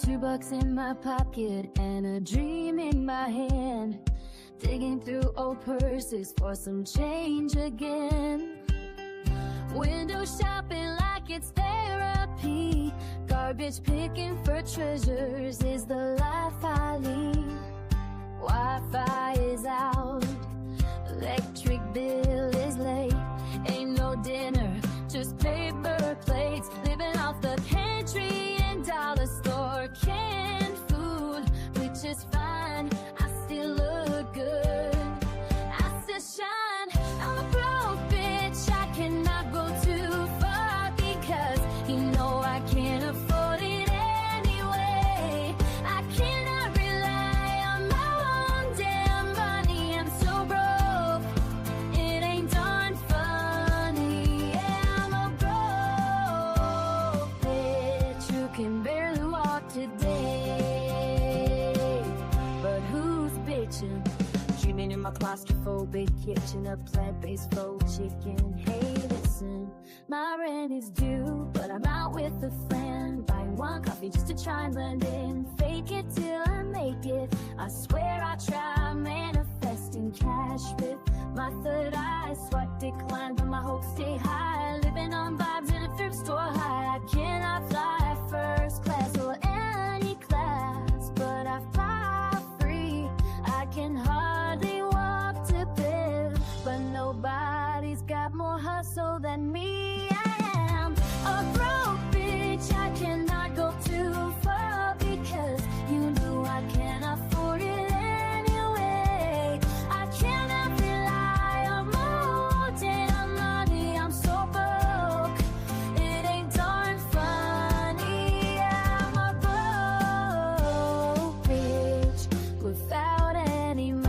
$2 in my pocket and a dream in my hand, digging through old purses for some change again. Window shopping like it's therapy, garbage picking for treasures is the life I lead. Wi-Fi is out, electric bill is late, ain't no dinner, just paper plates, living off the pantry and dollar store canned food, which is fine, I still look good, I still shine. I'm a broke bitch, I cannot go too far because you know I can't afford it anyway. I cannot rely on my own damn money, I'm so broke, it ain't darn funny. Yeah, I'm a broke bitch who can barely walk today, but who's bitching? Dreaming in my claustrophobic kitchen, a plant-based faux chicken. Hey, listen, my rent is due, but I'm out with a friend, buying one coffee just to try and blend in. Fake it till I make it, I swear I try manifesting cash with my third eye. Swipe decline, but my hopes stay high. Living on vibes in a thrift store high. I cannot fly first class or any class, but I fly free. I can hardly walk to bed, but nobody's got more hustle than me. I am a broke bitch, I cannot go too far because you know I can't afford it anyway. I cannot rely on my own damn money, I'm so broke, it ain't darn funny. I'm a broke bitch without any money.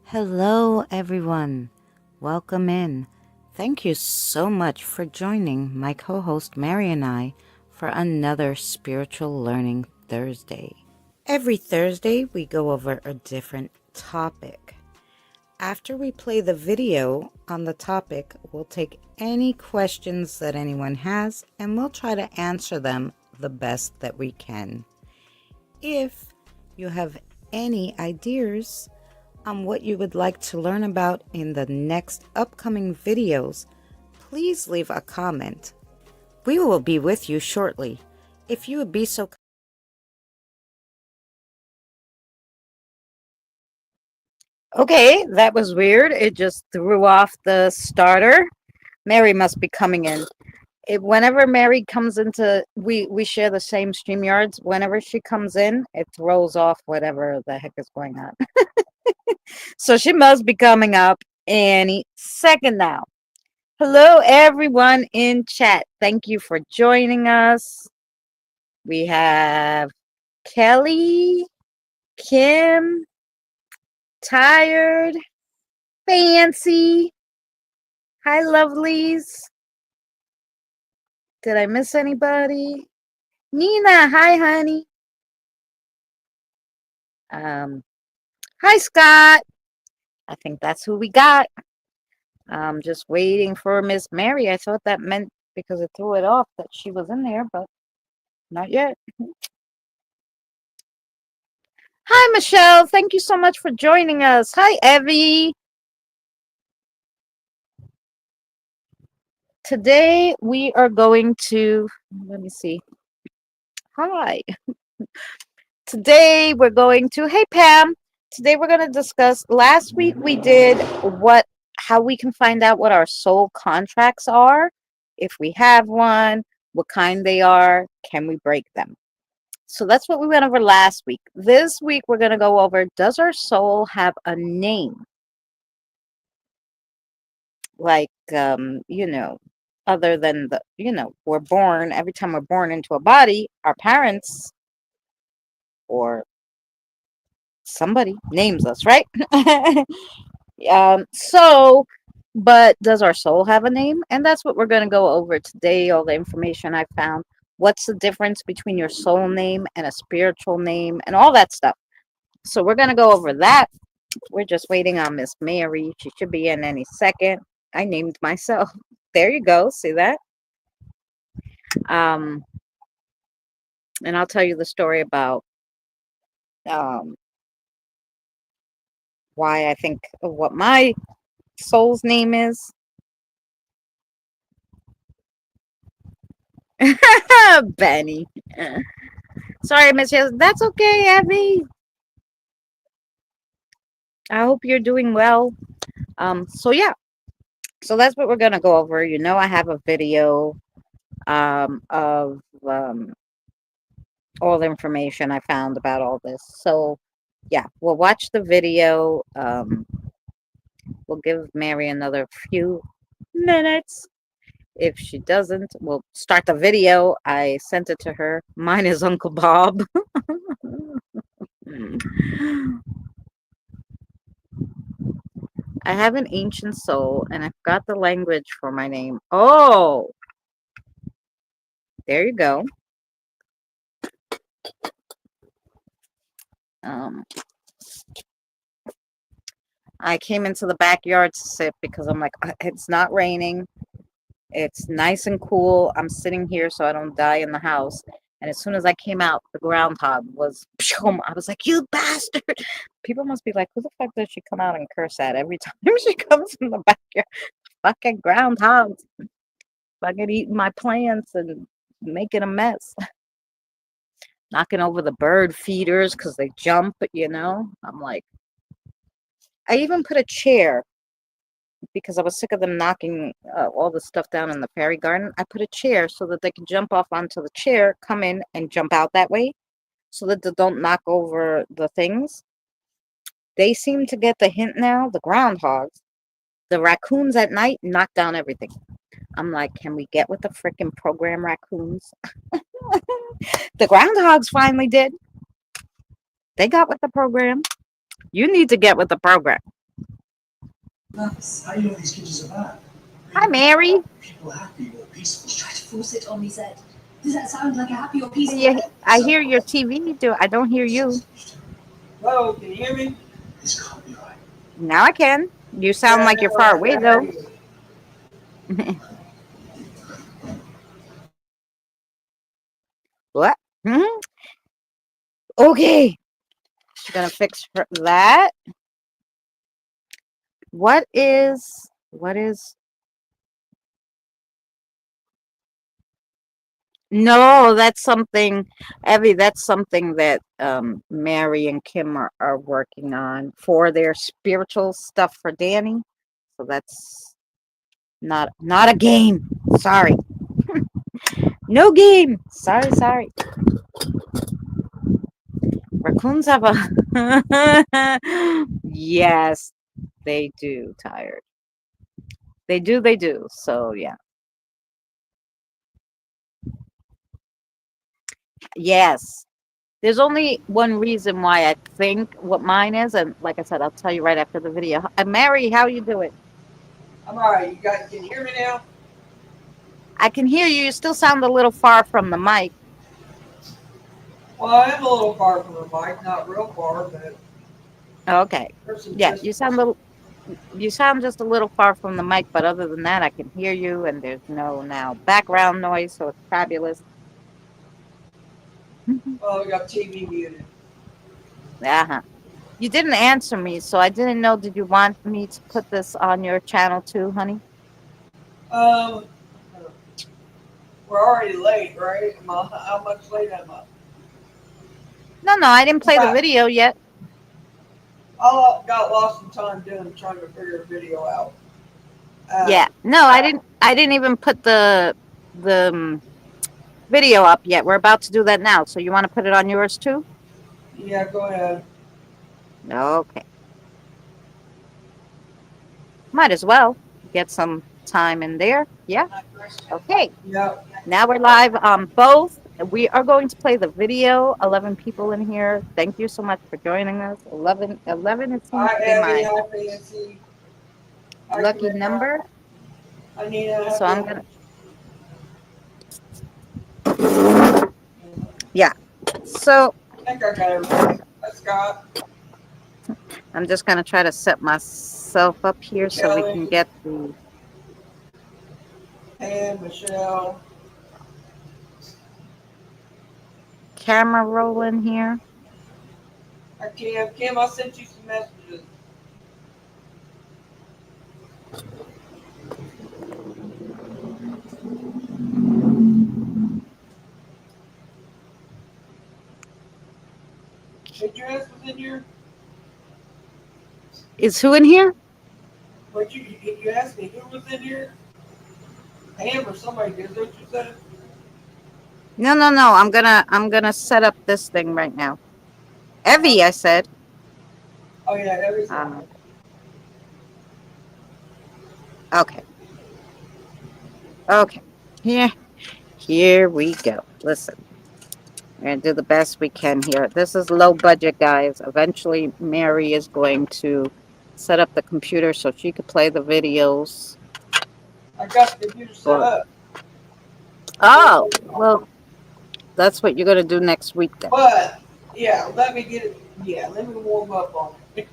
Hello, everyone. Welcome in. Thank you so much for joining my co-host Mary and I for another Spiritual Learning Thursday. Every Thursday, we go over a different topic. After we play the video on the topic, we'll take any questions that anyone has and we'll try to answer them the best that we can. If you have any ideas on what you would like to learn about in the next upcoming videos, please leave a comment. We will be with you shortly. If you would be so kind. Okay, that was weird. It just threw off the starter. Mary must be coming in. Whenever Mary comes into, we share the same StreamYards. Whenever she comes in, it throws off whatever the heck is going on. So she must be coming up any second now. Hello, everyone in chat. Thank you for joining us. We have Kelly, Kim, Tired, Fancy. Hi, lovelies. Did I miss anybody? Nina, hi, honey. Hi, Scott. I think that's who we got. I'm just waiting for Miss Mary. I thought that meant because it threw it off that she was in there, but not yet. Hi, Michelle. Thank you so much for joining us. Hi, Evie. Today we are going to, let me see. Hi. Today we're going to, hey, Pam. Today we're going to discuss, last week we did how we can find out what our soul contracts are, if we have one, what kind they are, can we break them? So that's what we went over last week. This week we're going to go over, does our soul have a name? Like, other than we're born, every time we're born into a body, our parents or somebody names us, right? But does our soul have a name? And that's what we're going to go over today, all the information I found. what's the difference between your soul name and a spiritual name and all that stuff. So we're going to go over that. We're just waiting on Miss Mary. She should be in any second. I named myself. There you go. See that? And I'll tell you the story about um, why I think what my soul's name is. Benny. Sorry, Miss Yes. That's okay, Abby. I hope you're doing well. So yeah. So that's what we're gonna go over. You know, I have a video of all the information I found about all this. So yeah, we'll watch the video. We'll give Mary another few minutes. If she doesn't, we'll start the video. I sent it to her. Mine is Uncle Bob. I have an ancient soul and I've got the language for my name. Oh, there you go. I came into the backyard to sit because I'm like, it's not raining. It's nice and cool. I'm sitting here so I don't die in the house. And as soon as I came out, the groundhog was, I was like, you bastard. People must be like, who the fuck does she come out and curse at every time she comes in the backyard? Fucking groundhogs. Fucking eating my plants and making a mess. Knocking over the bird feeders because they jump, you know? I'm like, I even put a chair because I was sick of them knocking all the stuff down in the fairy garden. I put a chair so that they can jump off onto the chair, come in and jump out that way so that they don't knock over the things. They seem to get the hint now, the groundhogs. The raccoons at night knock down everything. I'm like, can we get with the freaking program, raccoons? The groundhogs finally did. They got with the program. You need to get with the program. That's how you know these kids are bad. Hi, Mary. People happy or peaceful. Try to force it on me, Zed. Does that sound like a happy or peaceful? Yeah, I hear your TV. I don't hear you. Hello, can you hear me? This can't be right. Now I can. You sound like you're far away, though. What? Okay. She's gonna fix that. What is? No, that's something, Evie, that's something that Mary and Kim are working on for their spiritual stuff for Danny. So that's not a game. Sorry. No game. Sorry. Raccoons have a yes, they do, tired. They do. So yeah. Yes. There's only one reason why I think what mine is, and like I said, I'll tell you right after the video. Mary, how you doing? I'm all right. You guys can you hear me now? I can hear you. You still sound a little far from the mic. Well, I am a little far from the mic, not real far, but Okay. Yeah, you sound just a little far from the mic, but other than that, I can hear you, and there's no now background noise, so it's fabulous. Well, we got TV muted. You didn't answer me, so I didn't know. Did you want me to put this on your channel too, honey? We're already late, right? How much late am I? No, I didn't play the video yet. I got lost in time trying to figure the video out. Yeah, no, I didn't even put the video up yet. We're about to do that now. So you want to put it on yours too? Yeah, go ahead. Okay. Might as well get some time in there. Yeah. Okay. Yep. Now we're live on both. We are going to play the video. 11 people in here. Thank you so much for joining us. 11 it seems to be my lucky number. I need So I'm gonna Yeah. So I think I got everything. That's Scott, I'm just going to try to set myself up here so we can Kelly, get the Pam, Michelle. camera rolling here. Kim, I sent you some messages. Idris was in here. Is who in here? But you asked me who was in here. Pam or somebody did. Is that what you said? No. I'm gonna set up this thing right now. Evie, I said. Oh yeah, everything. Okay. Okay. Here we go. Listen. We're gonna do the best we can here. This is low budget, guys. Eventually Mary is going to set up the computer so she could play the videos. I got the computer set up. Oh, well, that's what you're gonna do next week then. But yeah, let me get it. Yeah, let me warm up on it.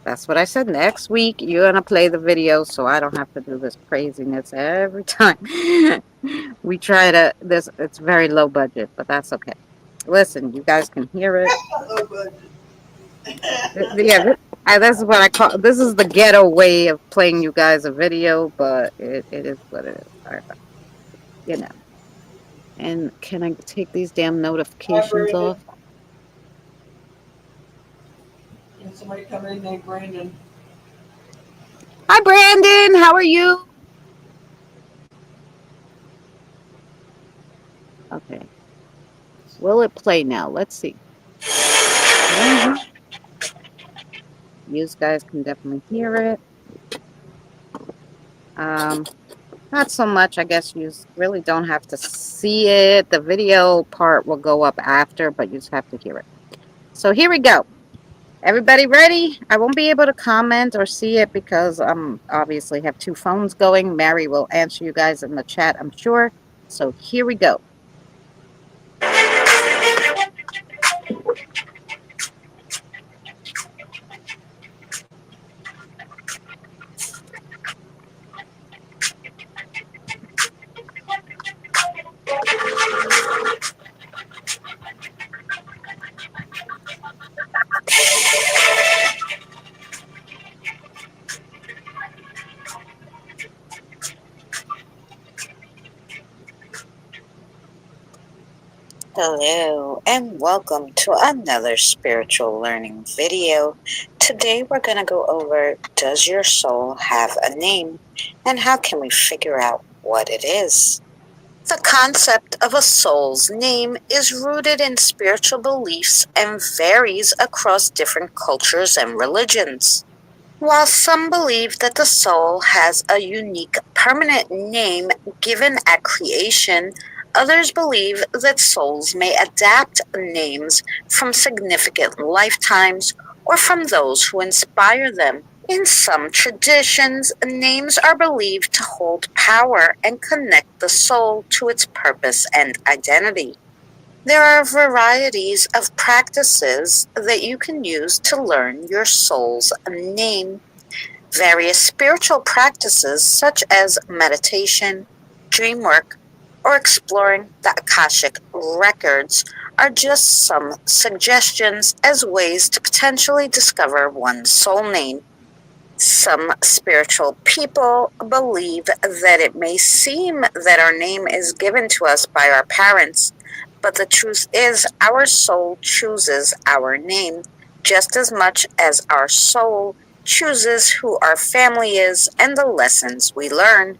That's what I said. Next week, you're going to play the video so I don't have to do this craziness every time. We try to, it's very low budget, but that's okay. Listen, you guys can hear it. Yeah, this is what I call, this is the ghetto way of playing you guys a video, but it is what it is. Sorry about it. You know. And can I take these damn notifications off? And somebody come in named Brandon. Hi, Brandon. How are you? Okay. Will it play now? Let's see. You guys can definitely hear it. Not so much. I guess you really don't have to see it. The video part will go up after, but you just have to hear it. So here we go. Everybody ready? I won't be able to comment or see it because obviously have two phones going. Mary will answer you guys in the chat, I'm sure. So here we go. Hello and welcome to another spiritual learning video. Today we're going to go over, does your soul have a name, and how can we figure out what it is? The concept of a soul's name is rooted in spiritual beliefs and varies across different cultures and religions. While some believe that the soul has a unique permanent name given at creation, others believe that souls may adapt names from significant lifetimes or from those who inspire them. In some traditions, names are believed to hold power and connect the soul to its purpose and identity. There are varieties of practices that you can use to learn your soul's name. Various spiritual practices such as meditation, dream work, or exploring the Akashic records are just some suggestions as ways to potentially discover one's soul name. Some spiritual people believe that it may seem that our name is given to us by our parents, but the truth is our soul chooses our name just as much as our soul chooses who our family is and the lessons we learn.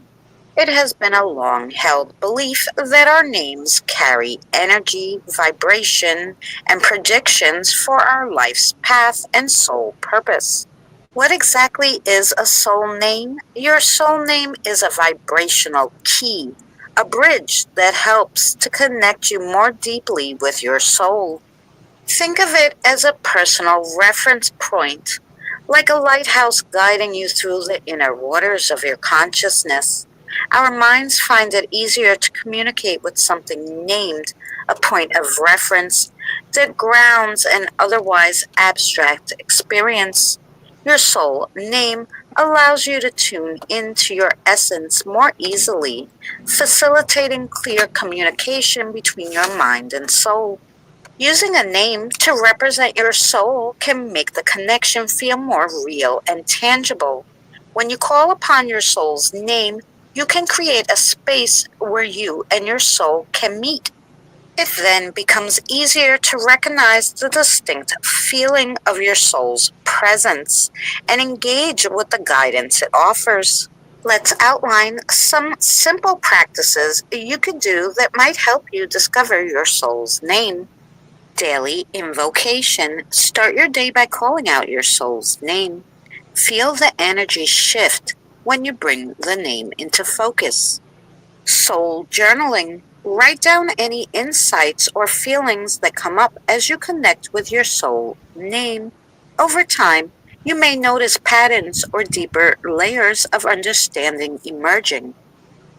It has been a long-held belief that our names carry energy, vibration, and predictions for our life's path and soul purpose. What exactly is a soul name? Your soul name is a vibrational key, a bridge that helps to connect you more deeply with your soul. Think of it as a personal reference point, like a lighthouse guiding you through the inner waters of your consciousness. Our minds find it easier to communicate with something named, a point of reference, that grounds an otherwise abstract experience. Your soul name allows you to tune into your essence more easily, facilitating clear communication between your mind and soul. Using a name to represent your soul can make the connection feel more real and tangible. When you call upon your soul's name, you can create a space where you and your soul can meet. It then becomes easier to recognize the distinct feeling of your soul's presence and engage with the guidance it offers. Let's outline some simple practices you could do that might help you discover your soul's name. Daily invocation. Start your day by calling out your soul's name. Feel the energy shift when you bring the name into focus. Soul journaling. Write down any insights or feelings that come up as you connect with your soul name. Over time, you may notice patterns or deeper layers of understanding emerging.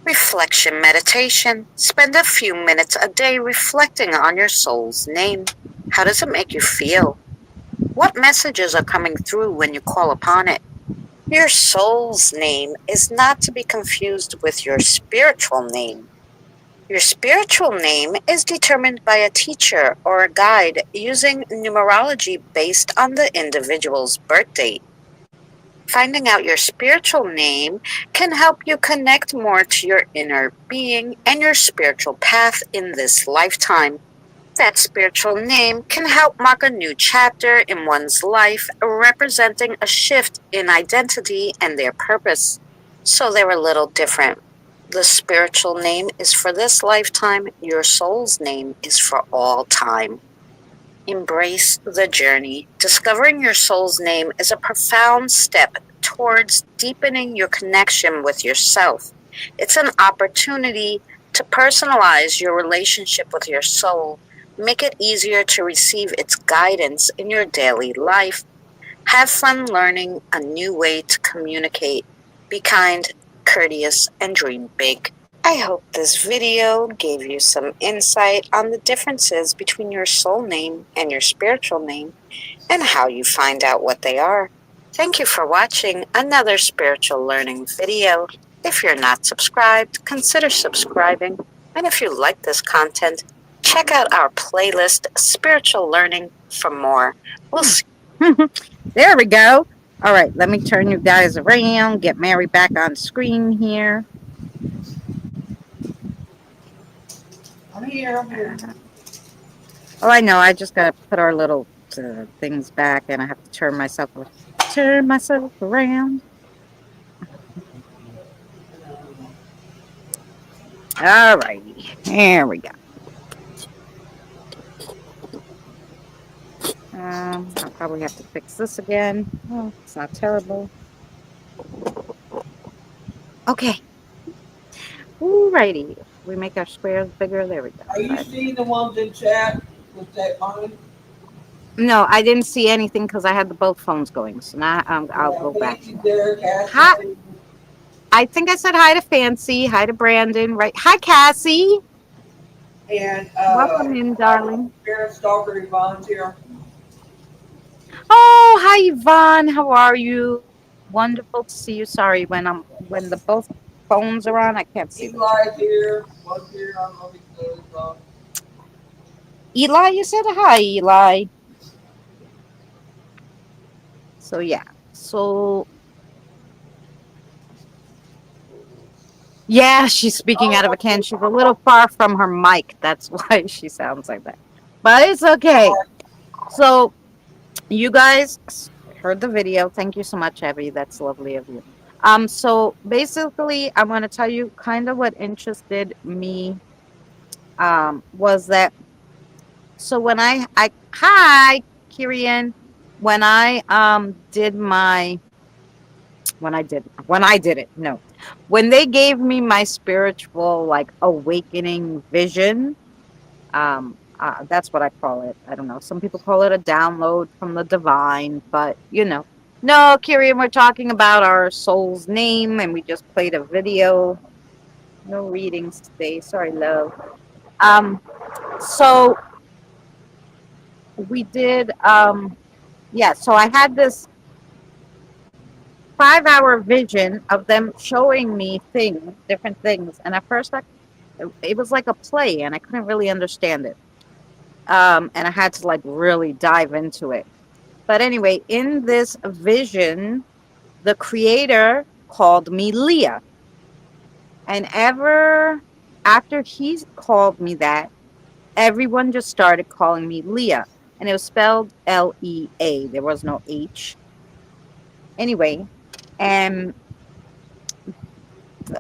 Reflection meditation. Spend a few minutes a day reflecting on your soul's name. How does it make you feel? What messages are coming through when you call upon it? Your soul's name is not to be confused with your spiritual name. Your spiritual name is determined by a teacher or a guide using numerology based on the individual's birth date. Finding out your spiritual name can help you connect more to your inner being and your spiritual path in this lifetime. That spiritual name can help mark a new chapter in one's life, representing a shift in identity and their purpose. So they're a little different. The spiritual name is for this lifetime. Your soul's name is for all time. Embrace the journey. Discovering your soul's name is a profound step towards deepening your connection with yourself. It's an opportunity to personalize your relationship with your soul, make it easier to receive its guidance in your daily life. Have fun learning a new way to communicate. Be kind, courteous, and dream big. I hope this video gave you some insight on the differences between your soul name and your spiritual name and how you find out what they are. Thank you for watching another spiritual learning video. If you're not subscribed, consider subscribing. And if you like this content, check out our playlist, Spiritual Learning, for more. We'll see. There we go. All right, let me turn you guys around, get Mary back on screen here. I'm here. Oh, I know. I just got to put our little things back, and I have to turn myself around. All righty. Here we go. I'll probably have to fix this again. Oh, it's not terrible. Okay. Alrighty. We make our squares bigger. There we go. Are you seeing the ones in chat with that mine? No, I didn't see anything because I had both phones going. So now I'll go back. Hi. I think I said hi to Fancy. Hi to Brandon. Right. Hi, Cassie. And welcome in, darling. Spirit Stalker Yvonne's here. Oh, hi, Yvonne. How are you? Wonderful to see you. Sorry, when the both phones are on, I can't see. Eli's here. Was here. I don't know if he's still Eli, you said hi, Eli. So yeah. So yeah, she's speaking out of a can. She's a little far from her mic. That's why she sounds like that. But it's okay. So you guys heard the video. Thank you so much, Abby. That's lovely of you. So basically, I'm going to tell you kind of what interested me was that. So when I hi, Kirian, when I when they gave me my spiritual like awakening vision, that's what I call it. I don't know. Some people call it a download from the divine, but you know. No, Kirian, we're talking about our soul's name, and we just played a video No readings today. Sorry, love. Um, so we did, yeah, so I had this 5 hour vision of them showing me things, different things. And at first, it was like a play and I couldn't really understand it. And I had to like really dive into it. But anyway, in this vision, the creator called me Leah. And ever after he called me that, everyone just started calling me Leah. And it was spelled Lea. There was no H. Anyway, and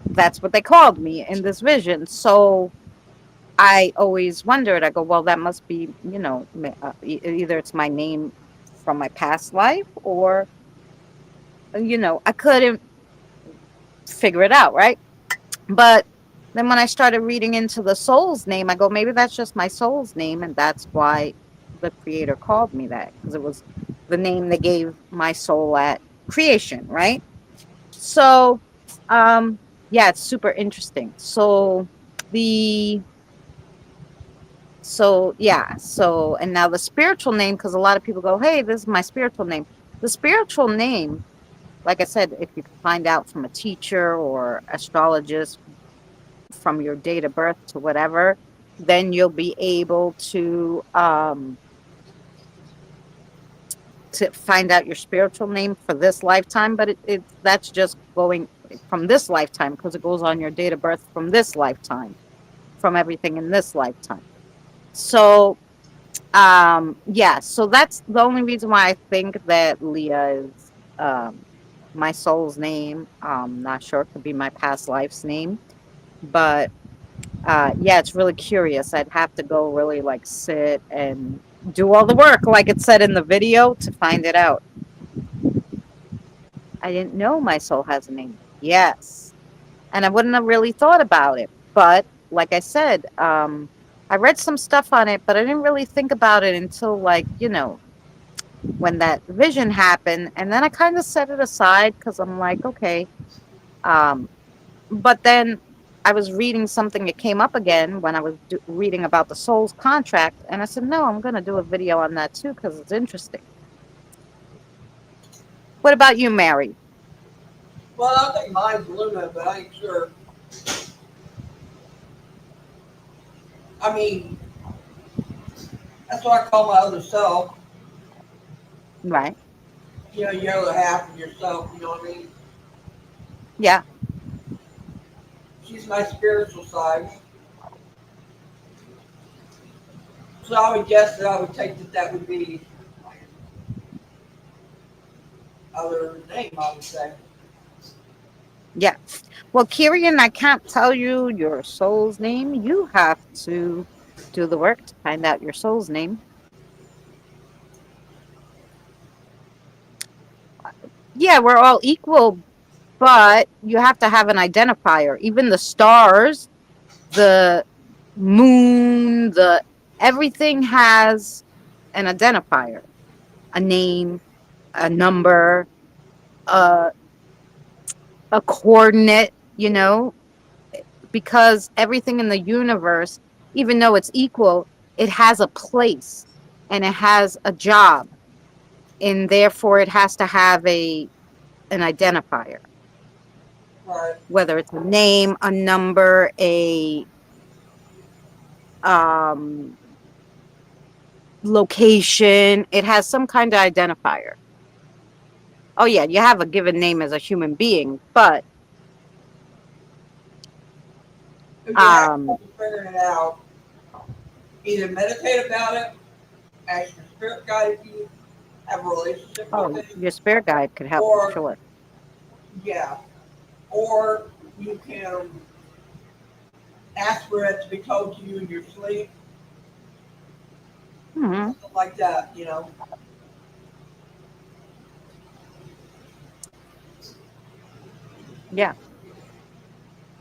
that's what they called me in this vision. So I always wondered, I go, well, that must be, either it's my name from my past life or, I couldn't figure it out, right? But then when I started reading into the soul's name, I go, maybe that's just my soul's name. And that's why the creator called me that, because it was the name they gave my soul at creation, right? So, yeah, it's super interesting. And now the spiritual name, because a lot of people go, hey, this is my spiritual name. The spiritual name, like I said, if you can find out from a teacher or astrologist from your date of birth to whatever, then you'll be able to find out your spiritual name for this lifetime. But that's just going from this lifetime, because it goes on your date of birth from this lifetime, from everything in this lifetime. So yeah, so that's the only reason why I think that Leah is my soul's name. Not sure, it could be my past life's name, but yeah, it's really curious. I'd have to go really like sit and do all the work, like it said in the video, to find it out. I didn't know my soul has a name. Yes, and I wouldn't have really thought about it, but like I said, I read some stuff on it, but I didn't really think about it until, like, when that vision happened. And then I kind of set it aside because I'm like, okay. But then I was reading something that came up again when I was reading about the soul's contract. And I said, no, I'm going to do a video on that too, because it's interesting. What about you, Mary? Well, I think mine's Luna, but I ain't sure. I mean, that's what I call my other self. Right. Your other half of yourself, you know what I mean? Yeah. She's my spiritual side. So I would guess that I would take that would be my other name, I would say. Yeah. Well, Kirian, I can't tell you your soul's name. You have to do the work to find out your soul's name. Yeah, we're all equal, but you have to have an identifier. Even the stars, the moon, everything has an identifier, a name, a number, a coordinate, because everything in the universe, even though it's equal, it has a place and it has a job, and therefore it has to have an identifier. Right. Whether it's a name, a number, a location, it has some kind of identifier. Oh yeah, you have a given name as a human being, but If you have trouble figuring it out, either meditate about it, ask your spirit guide if you have a relationship with it. Your spirit guide could help, Or- sure. Yeah. Or you can ask for it to be told to you in your sleep. Mm-hmm. Something like that, Yeah.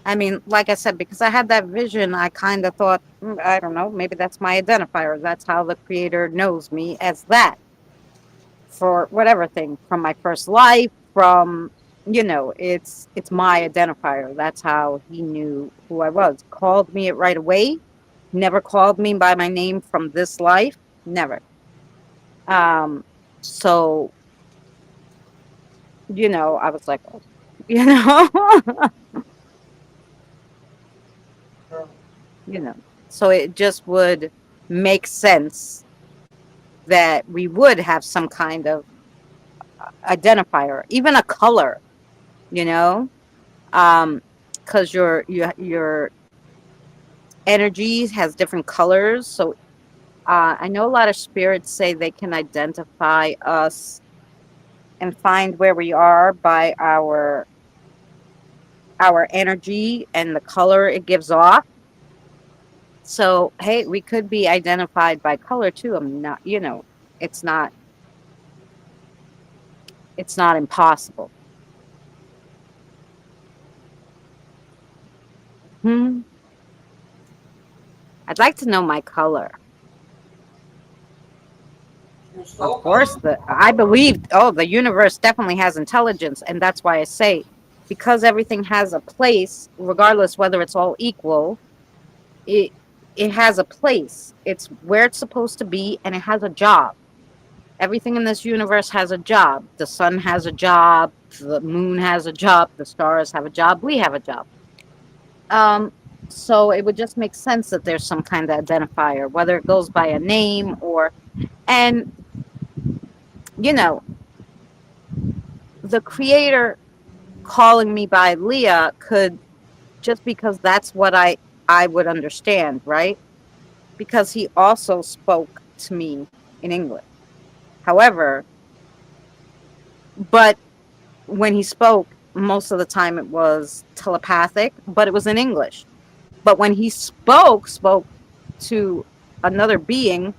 I mean, like I said, because I had that vision, I kind of thought, I don't know, maybe that's my identifier. That's how the creator knows me, as that, for whatever thing, from my first life, from it's my identifier. That's how he knew who I was. Called me it right away. Never called me by my name from this life. Never. Um, so, I was like, oh, you know, you know. So it just would make sense that we would have some kind of identifier, even a color, you know, because your energy has different colors. So I know a lot of spirits say they can identify us and find where we are by our energy and the color it gives off. So hey, we could be identified by color too. I'm not, it's not it's not impossible. Hmm. I'd like to know my color. Your Of soul course, color? I believe, oh, the universe definitely has intelligence, and that's why I say, because everything has a place, regardless whether it's all equal, it it has a place. It's where it's supposed to be, and it has a job. Everything in this universe has a job. The sun has a job, the moon has a job, the stars have a job, we have a job. Um, so it would just make sense that there's some kind of identifier, whether it goes by a name or, and you know, the creator calling me by Leah could, just because that's what I would understand, right? Because he also spoke to me in English. However, but when he spoke, most of the time it was telepathic, but it was in English. But when he spoke to another being,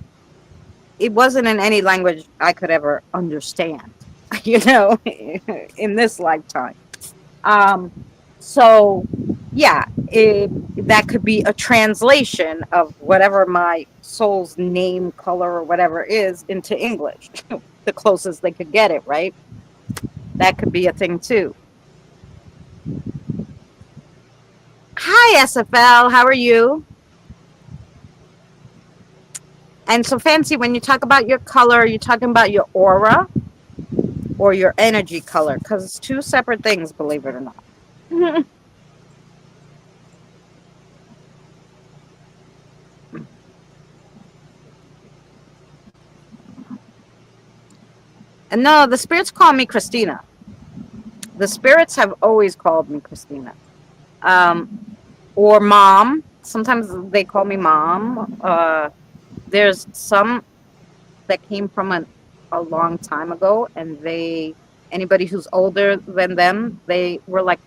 it wasn't in any language I could ever understand, in this lifetime. Um, so yeah, that could be a translation of whatever my soul's name, color, or whatever is into English, the closest they could get it, right? That could be a thing too. Hi, SFL. How are you? And so, Fancy, when you talk about your color, you're talking about your aura or your energy color, because it's two separate things, believe it or not. And no, the spirits call me Christina. The spirits have always called me Christina. Or mom. Sometimes they call me mom. There's some that came from a long time ago, and anybody who's older than them, they were like,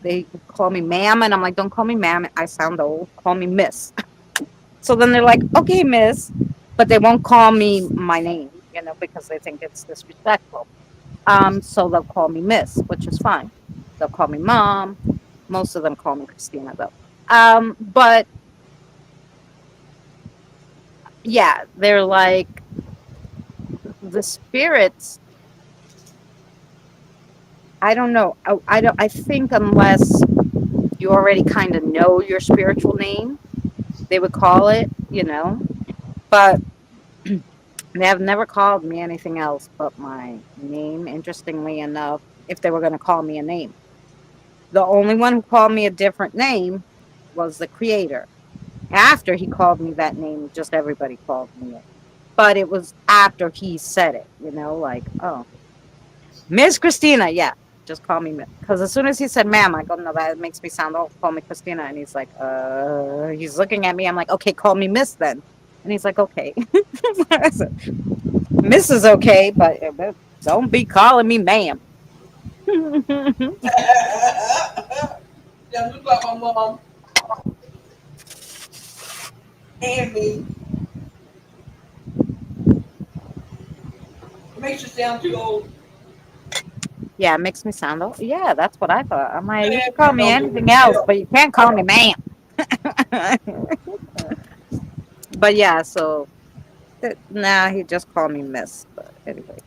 they call me ma'am, and I'm like, don't call me ma'am. I sound old. Call me miss. So then they're like, okay, miss, but they won't call me my name, because they think it's disrespectful. So they'll call me miss, which is fine. They'll call me mom. Most of them call me Christina, though. But yeah, they're like the spirits. I don't know. I don't. I think unless you already kind of know your spiritual name, they would call it. But they have never called me anything else but my name. Interestingly enough, if they were going to call me a name, the only one who called me a different name was the creator. After he called me that name, just everybody called me it. But it was after he said it, like, oh, Miss Christina, yeah, just call me Miss. Because as soon as he said ma'am, I go, no, that makes me sound old, call me Christina. And he's like, he's looking at me. I'm like, okay, call me Miss then. And he's like, okay. Miss is okay, but don't be calling me ma'am. Yeah, look like my mom and me. It makes you sound too old. Yeah, it makes me sound old. Yeah, that's what I thought. I'm like, you Yeah, can call me anything else, but you can't call me ma'am. But yeah, so nah, he just called me Miss. But anyway,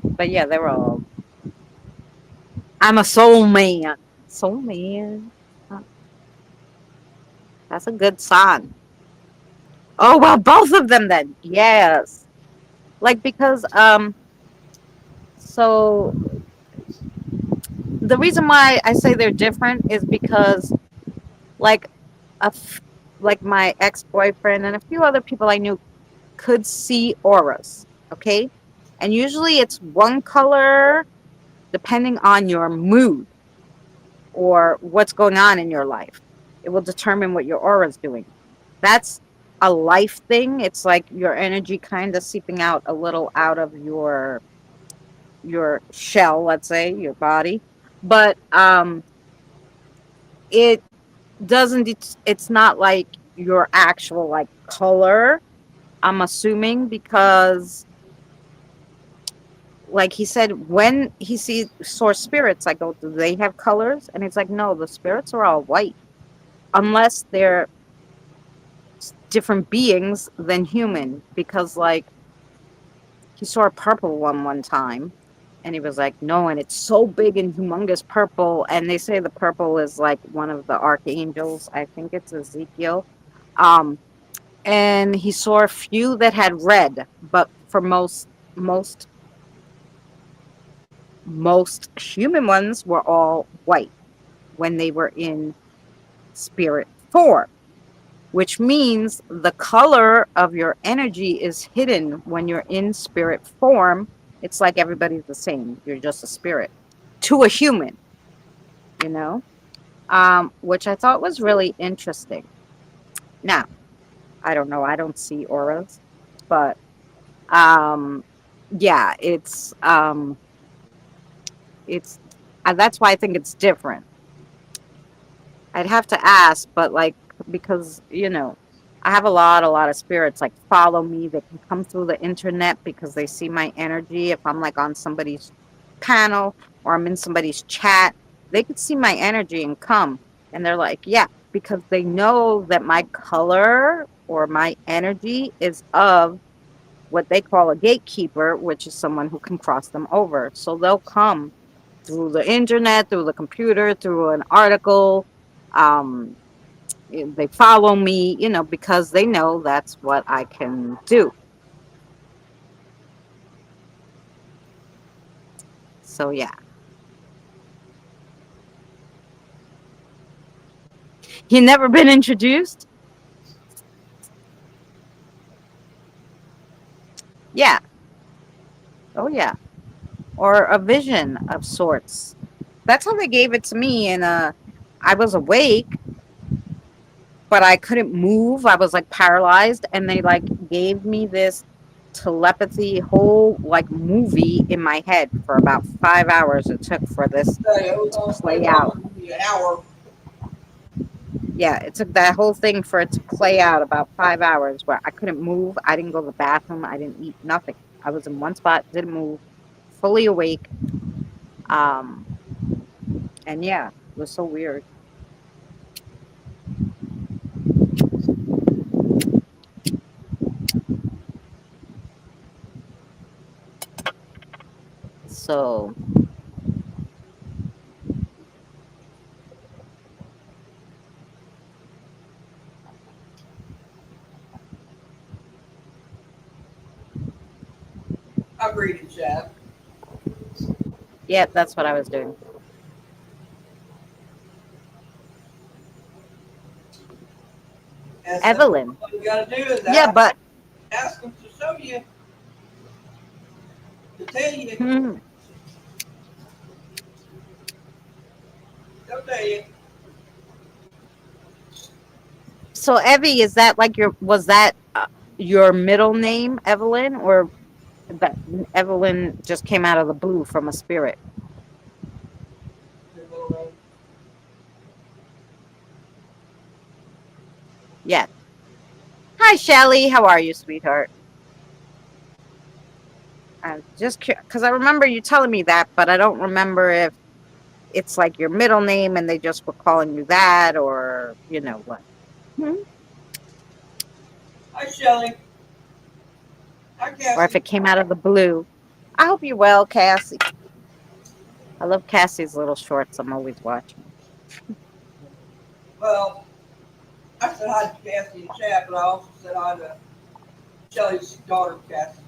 But yeah, they were all. I'm a soul man. Soul man. Huh, that's a good sign. Oh well, both of them then. Yes. Like because so the reason why I say they're different is because like a like my ex-boyfriend and a few other people I knew could see auras, okay? And usually it's one color depending on your mood or what's going on in your life. It will determine what your aura is doing. That's a life thing. It's like your energy kind of seeping out a little out of your shell, let's say, your body. But it doesn't it's not like your actual like color, I'm assuming, because like he said, when he saw spirits, I go, do they have colors? And he's like, no, the spirits are all white unless they're different beings than human. Because like he saw a purple one time and he was like, no, and it's so big and humongous purple, and they say the purple is like one of the archangels. I think it's Ezekiel. um and he saw a few that had red, but for most human ones were all white when they were in spirit form, which means the color of your energy is hidden when you're in spirit form. It's like everybody's the same. You're just a spirit to a human, you know, which I thought was really interesting. Now, I don't know. I don't see auras, but um, yeah, it's that's why I think it's different. I'd have to ask, but like because I have a lot of spirits like follow me. They can come through the internet because they see my energy. If I'm like on somebody's panel or I'm in somebody's chat, they could see my energy and come. And they're like, yeah, because they know that my color or my energy is of what they call a gatekeeper, which is someone who can cross them over. So they'll come through the internet, through the computer, through an article. Um, they follow me, because they know that's what I can do. So yeah. You never been introduced? Yeah. Oh yeah. Or a vision of sorts. That's how they gave it to me, and I was awake, but I couldn't move. I was like paralyzed, and they like gave me this telepathy whole like movie in my head for about 5 hours. It took for this Say, it was to on play play out. probably an hour. Yeah, it took that whole thing for it to play out about 5 hours where I couldn't move. I didn't go to the bathroom. I didn't eat nothing. I was in one spot, didn't move, fully awake. Um, and yeah, it was so weird. So I'm reading chat. yeah, that's what I was doing. And so Evelyn. all you gotta do is Yeah, but ask them to show you, to tell you, hmm, they'll tell you. so Evie, is that like was that your middle name, Evelyn, or that Evelyn just came out of the blue from a spirit? Your little name. Yeah. Hi, Shelly. How are you, sweetheart? Just because I remember you telling me that, but I don't remember if it's like your middle name and they just were calling you that, or what. Hmm? Hi, Shelley. Hi, Or if Cassie. it came out of the blue. I hope you're well, Cassie. I love Cassie's little shorts. I'm always watching. Well, I said hi to Cassie in chat, but I also said hi to Shelly's daughter, Cassie.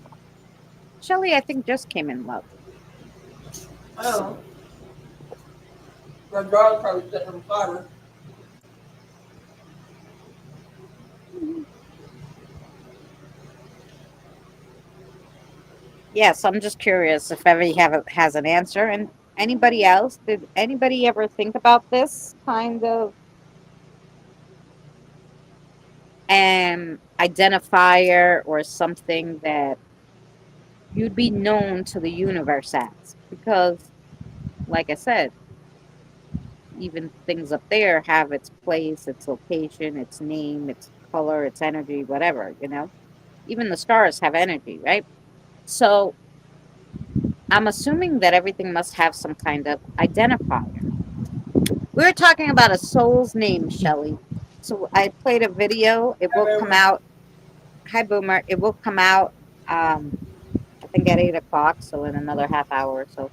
Shelly, I think, just came in, love. Oh. My daughter probably sitting beside her. Yes, I'm just curious if everybody has an answer. And anybody else? Did anybody ever think about this kind of an identifier or something that you'd be known to the universe as? Because, like I said, even things up there have its place, its location, its name, its color, its energy, whatever, you know? Even the stars have energy, right? So I'm assuming that everything must have some kind of identifier. We were talking about a soul's name, Shelley. So I played a video. It will come out. Hi, Boomer. It will come out, I think, at 8 o'clock. So in another half hour or so.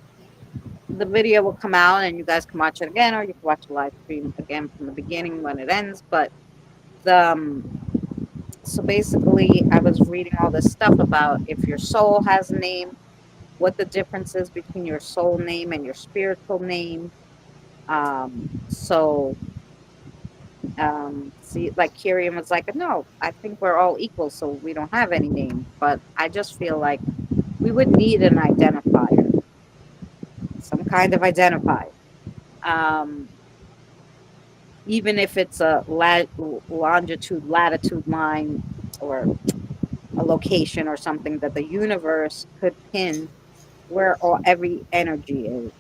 The video will come out and you guys can watch it again, or you can watch a live stream again from the beginning when it ends. But so basically, I was reading all this stuff about if your soul has a name, what the difference is between your soul name and your spiritual name. So see, like Kirian was like, no, I think we're all equal, so we don't have any name. But I just feel like we would need an identifier, some kind of identifier. Um, Even if it's a longitude, latitude line, or a location or something that the universe could pin where every energy is,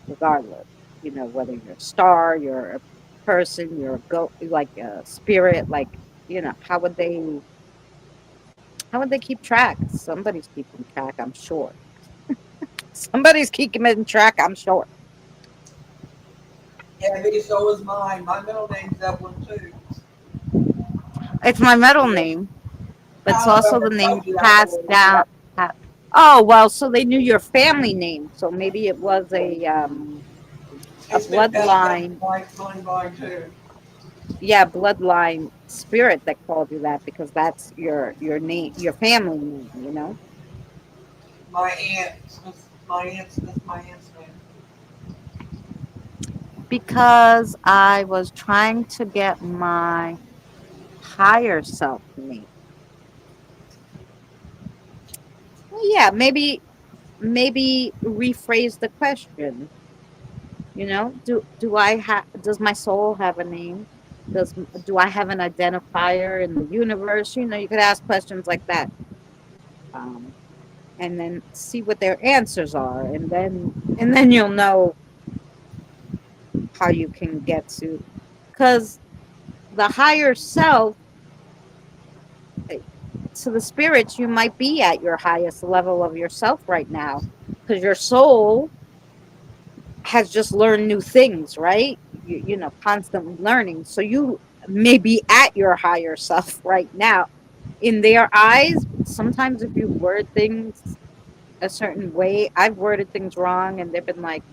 regardless. You know, whether you're a star, you're a person, you're like a spirit, like, you know, how would they keep track? Somebody's keeping track, I'm sure. Somebody's keeping track, I'm sure. Yeah, maybe so is mine. My middle name's Evelyn too. It's my middle name, but it's I don't know if also I the ever name told you that passed before. down. Oh, well, so they knew your family name. So maybe it was a It's been passed down bloodline. mine too. Yeah, bloodline spirit that called you that, because that's your name, your family name, you know? My aunt, that's my aunt's name. Because I was trying to get my higher self name. Well, yeah, maybe rephrase the question. You know, does my soul have a name? Do I have an identifier in the universe? You know, you could ask questions like that. Um, and then see what their answers are, and then you'll know how you can get because the higher self, to the spirits, you might be at your highest level of yourself right now, because your soul has just learned new things, right? You know, constantly learning, so you may be at your higher self right now. In their eyes, sometimes if you word things a certain way, I've worded things wrong and they've been like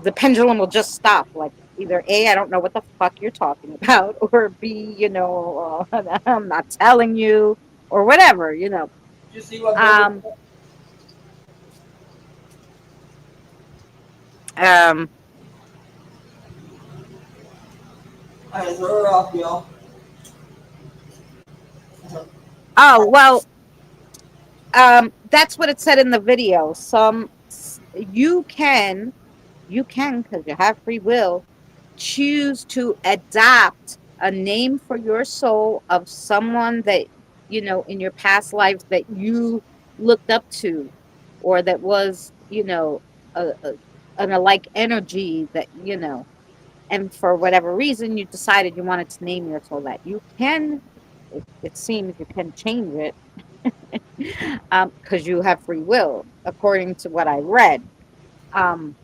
the pendulum will just stop. Like, either A, I don't know what the fuck you're talking about, or B, you know, I'm not telling you, or whatever, you know. Did you see what Boomer Um, um, I just heard off, y'all. oh, well, that's what it said in the video. You can, because you have free will, choose to adopt a name for your soul of someone that, you know, in your past life that you looked up to, or that was, you know, an alike energy that, you know, and for whatever reason you decided you wanted to name your soul that. You can, it seems you can change it, because you have free will, according to what I read. Um,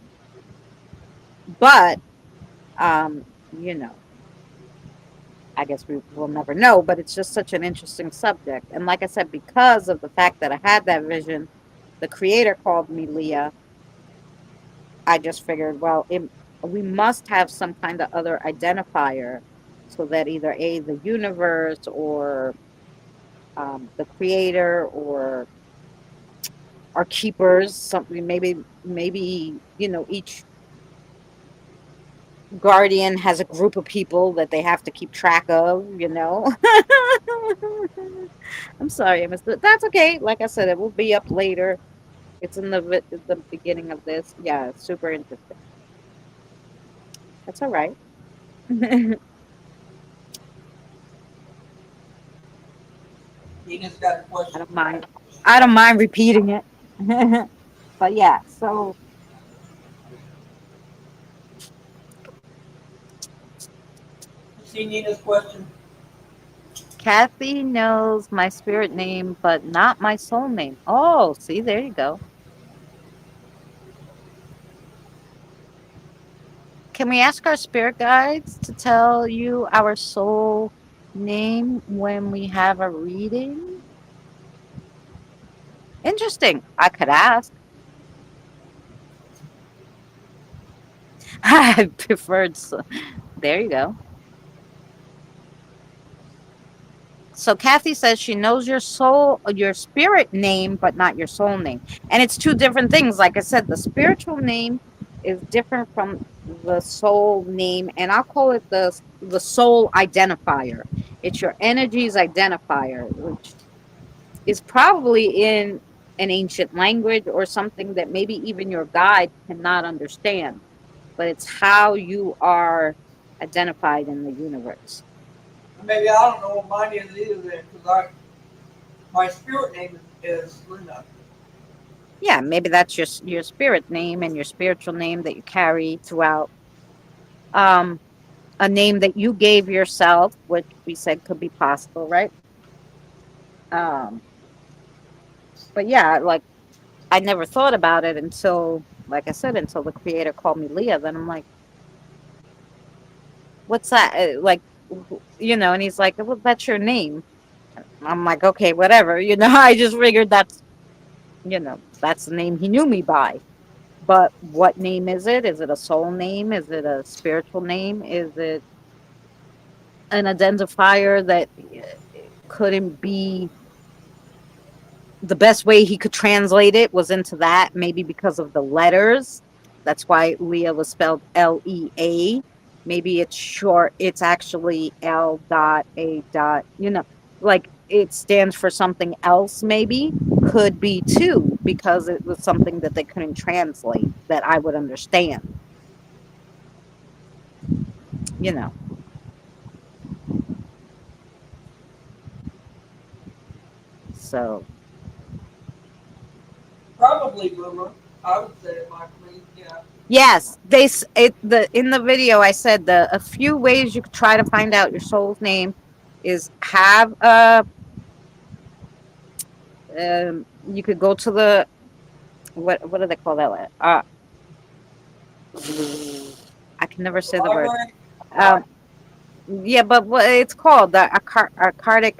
but, you know, I guess we will never know, but it's just such an interesting subject. And like I said, because of the fact that I had that vision, the creator called me Leah. I just figured, well, we must have some kind of other identifier so that either A, the universe or the creator or our keepers, something maybe, each guardian has a group of people that they have to keep track of. I'm sorry, I missed it. That's okay. Like I said, it will be up later. It's in the beginning of this. Yeah, it's super interesting. That's all right. Nina's got a I question. don't mind. I don't mind repeating it. But yeah, so See Nina's question. Kathy knows my spirit name, but not my soul name. Oh, see, there you go. Can we ask our spirit guides to tell you our soul name when we have a reading? Interesting. I could ask. I preferred. There you go. So Kathy says she knows your spirit name, but not your soul name. And it's two different things. Like I said, the spiritual name is different from the soul name, and I'll call it the soul identifier. It's your energy's identifier, which is probably in an ancient language or something that maybe even your guide cannot understand. But it's how you are identified in the universe. Maybe I don't know what mine is either then, because my spirit name is Linda. Yeah, maybe that's your spirit name and your spiritual name that you carry throughout. Um, a name that you gave yourself, which we said could be possible, right? Um, but yeah, like I never thought about it until, like I said, until the creator called me Leah. Then I'm like, what's that? And he's like, well, that's your name. I'm like, okay, whatever. I just figured that's the name he knew me by. But what name is it? Is it a soul name? Is it a spiritual name? Is it an identifier that couldn't be the best way he could translate it was into that, maybe because of the letters. That's why Leah was spelled Lea. Maybe it's short, it's actually L dot A dot, like it stands for something else, maybe. Could be too, because it was something that they couldn't translate that I would understand, you know. So Probably Boomer. I would say it might be, yeah. yes, in the video I said a few ways you could try to find out your soul's name is have you could go to the what do they call that? I can never The say the word. library, Um, yeah, but what it's called the Akashic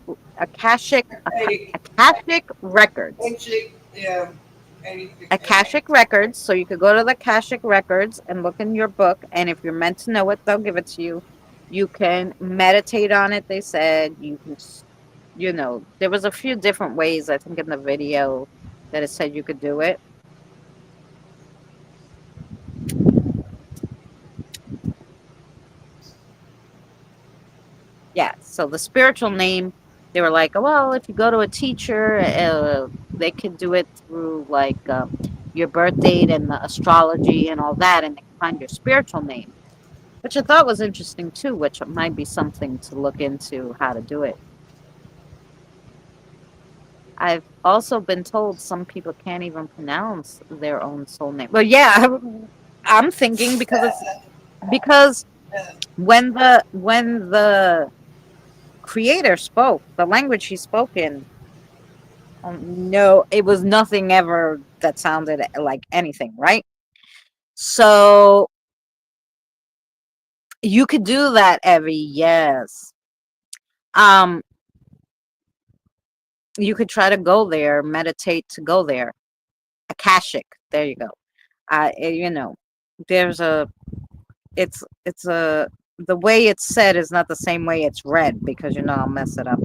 a Akashic records. ancient, yeah, anything. Akashic records. So you could go to the Akashic records and look in your book, and if you're meant to know it, they'll give it to you. You can meditate on it. They said you can, there was a few different ways. I think in the video that it said you could do it. Yeah. So the spiritual name, they were like, oh, well, if you go to a teacher, they can do it through like your birth date and the astrology and all that, and they can find your spiritual name, which I thought was interesting too, which might be something to look into how to do it. I've also been told some people can't even pronounce their own soul name. Well, yeah, I'm thinking because when the creator spoke, the language he spoke in, no, it was nothing ever that sounded like anything, right? So you could do that, Evie. Yes. Um, you could try to go there, meditate to go there. Akashic. There you go. You know, there's a. It's a. The way it's said is not the same way it's read because I'll mess it up.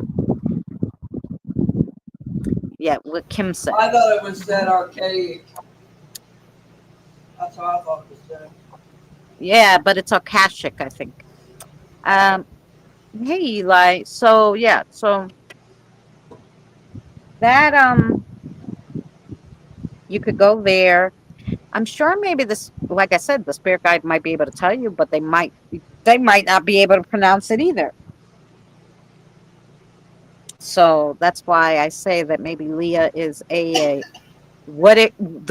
Yeah, what Kim said. I thought it was that archaic. That's how I thought it was said. Yeah, but it's Akashic, I think. Hey Eli. So yeah, so that you could go there. I'm sure maybe this, like I said, the spirit guide might be able to tell you, but they might not be able to pronounce it either. So that's why I say that maybe Leah is the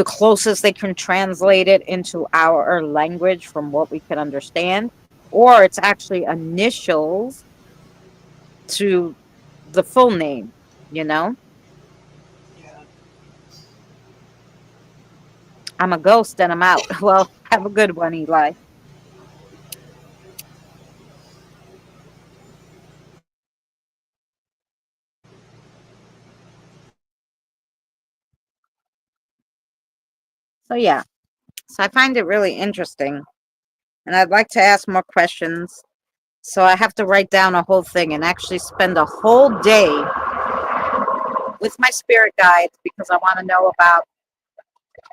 closest they can translate it into our language from what we can understand, or it's actually initials to the full name, Yeah. I'm a ghost and I'm out. Well, have a good one, Eli. So yeah, so I find it really interesting, and I'd like to ask more questions. So I have to write down a whole thing and actually spend a whole day with my spirit guides because I want to know about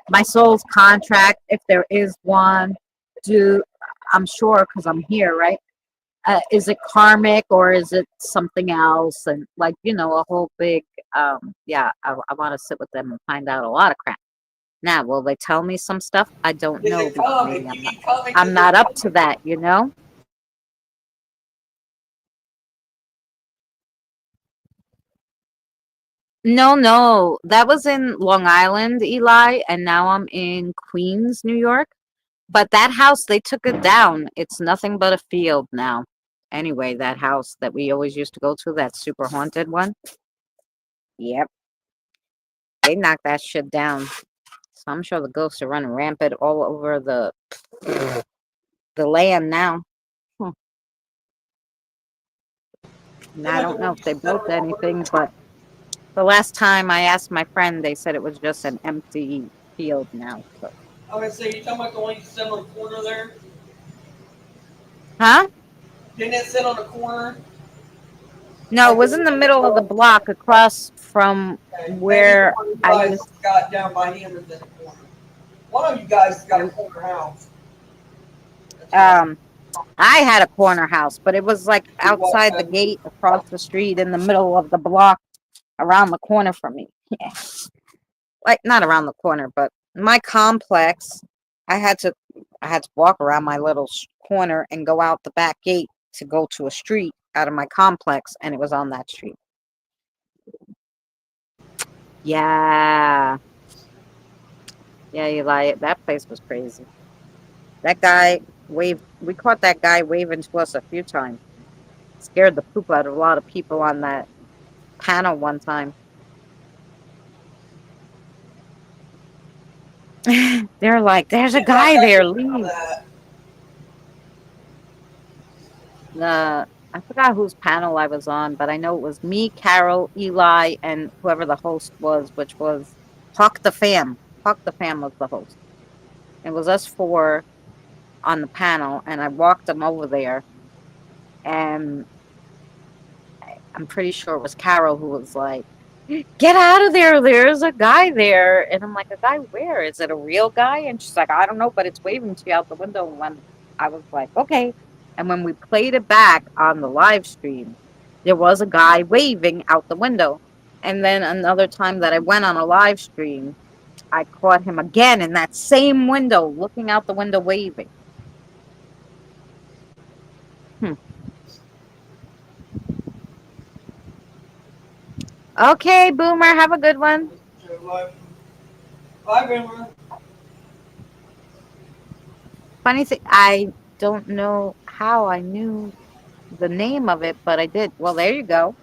my soul's contract, if there is one. I'm sure because I'm here, right? Is it karmic or is it something else? And a whole big, yeah, I want to sit with them and find out a lot of crap. Now, will they tell me some stuff? I don't know. I'm not up to that, No, that was in Long Island, Eli, and now I'm in Queens, New York. But that house, they took it down. It's nothing but a field now. Anyway, that house that we always used to go to, that super haunted one. Yep. They knocked that shit down. So I'm sure the ghosts are running rampant all over the land now. And I don't know if they built anything, but the last time I asked my friend, they said it was just an empty field now. So. Okay, so you talking about the one you sit on the corner there? Huh? Didn't it sit on the corner? No, it was in the middle of the block across from where I was. Got down by him in the corner. One of you guys got a corner house. I had a corner house, but it was like outside the gate, across the street, in the middle of the block, around the corner from me. Yeah. Like not around the corner, but my complex, I had to walk around my little corner and go out the back gate to go to a street out of my complex, and it was on that street. Yeah. Yeah, Eli, that place was crazy. That guy we caught that guy waving to us a few times. Scared the poop out of a lot of people on that panel one time. They're like, there's a guy there, leave. I forgot whose panel I was on, but I know it was me, Carol, Eli, and whoever the host was, which was Hawk the Fam. Hawk the Fam was the host. It was us four on the panel, and I walked them over there, and I'm pretty sure it was Carol who was like, get out of there, there's a guy there. And I'm like, a guy where? Is it a real guy? And she's like, I don't know, but it's waving to you out the window. And when I was like, okay. And when we played it back on the live stream, there was a guy waving out the window. And then another time that I went on a live stream, I caught him again in that same window, looking out the window, waving. Okay, Boomer, have a good one. Bye, Boomer. Funny thing, I don't know how I knew the name of it, but I did. Well, there you go.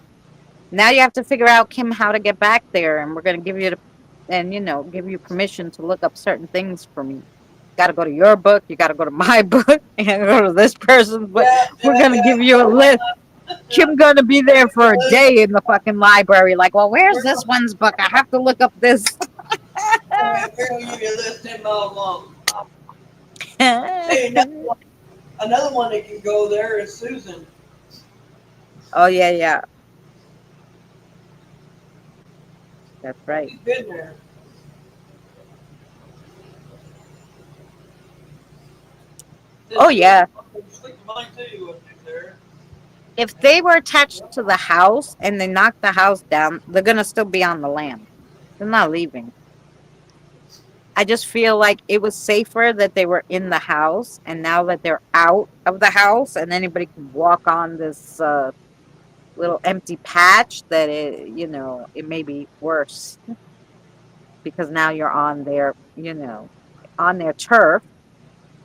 Now you have to figure out, Kim, how to get back there, and we're going to give you give you permission to look up certain things for me. You got to go to your book. You got to go to my book. You got to go to this person's book. We're going to give you a list. Kim gonna be there for a day in the fucking library. Like, well, where's this one's book? I have to look up this. We'll give you a list 10 miles long. Hey, another one that can go there is Susan. Oh yeah, yeah. That's right. She's been there. Oh yeah. Sleep mine too up there. If they were attached to the house and they knocked the house down, they're gonna still be on the land. They're not leaving. I just feel like it was safer that they were in the house, and now that they're out of the house and anybody can walk on this little empty patch, that it may be worse because now you're on their, on their turf.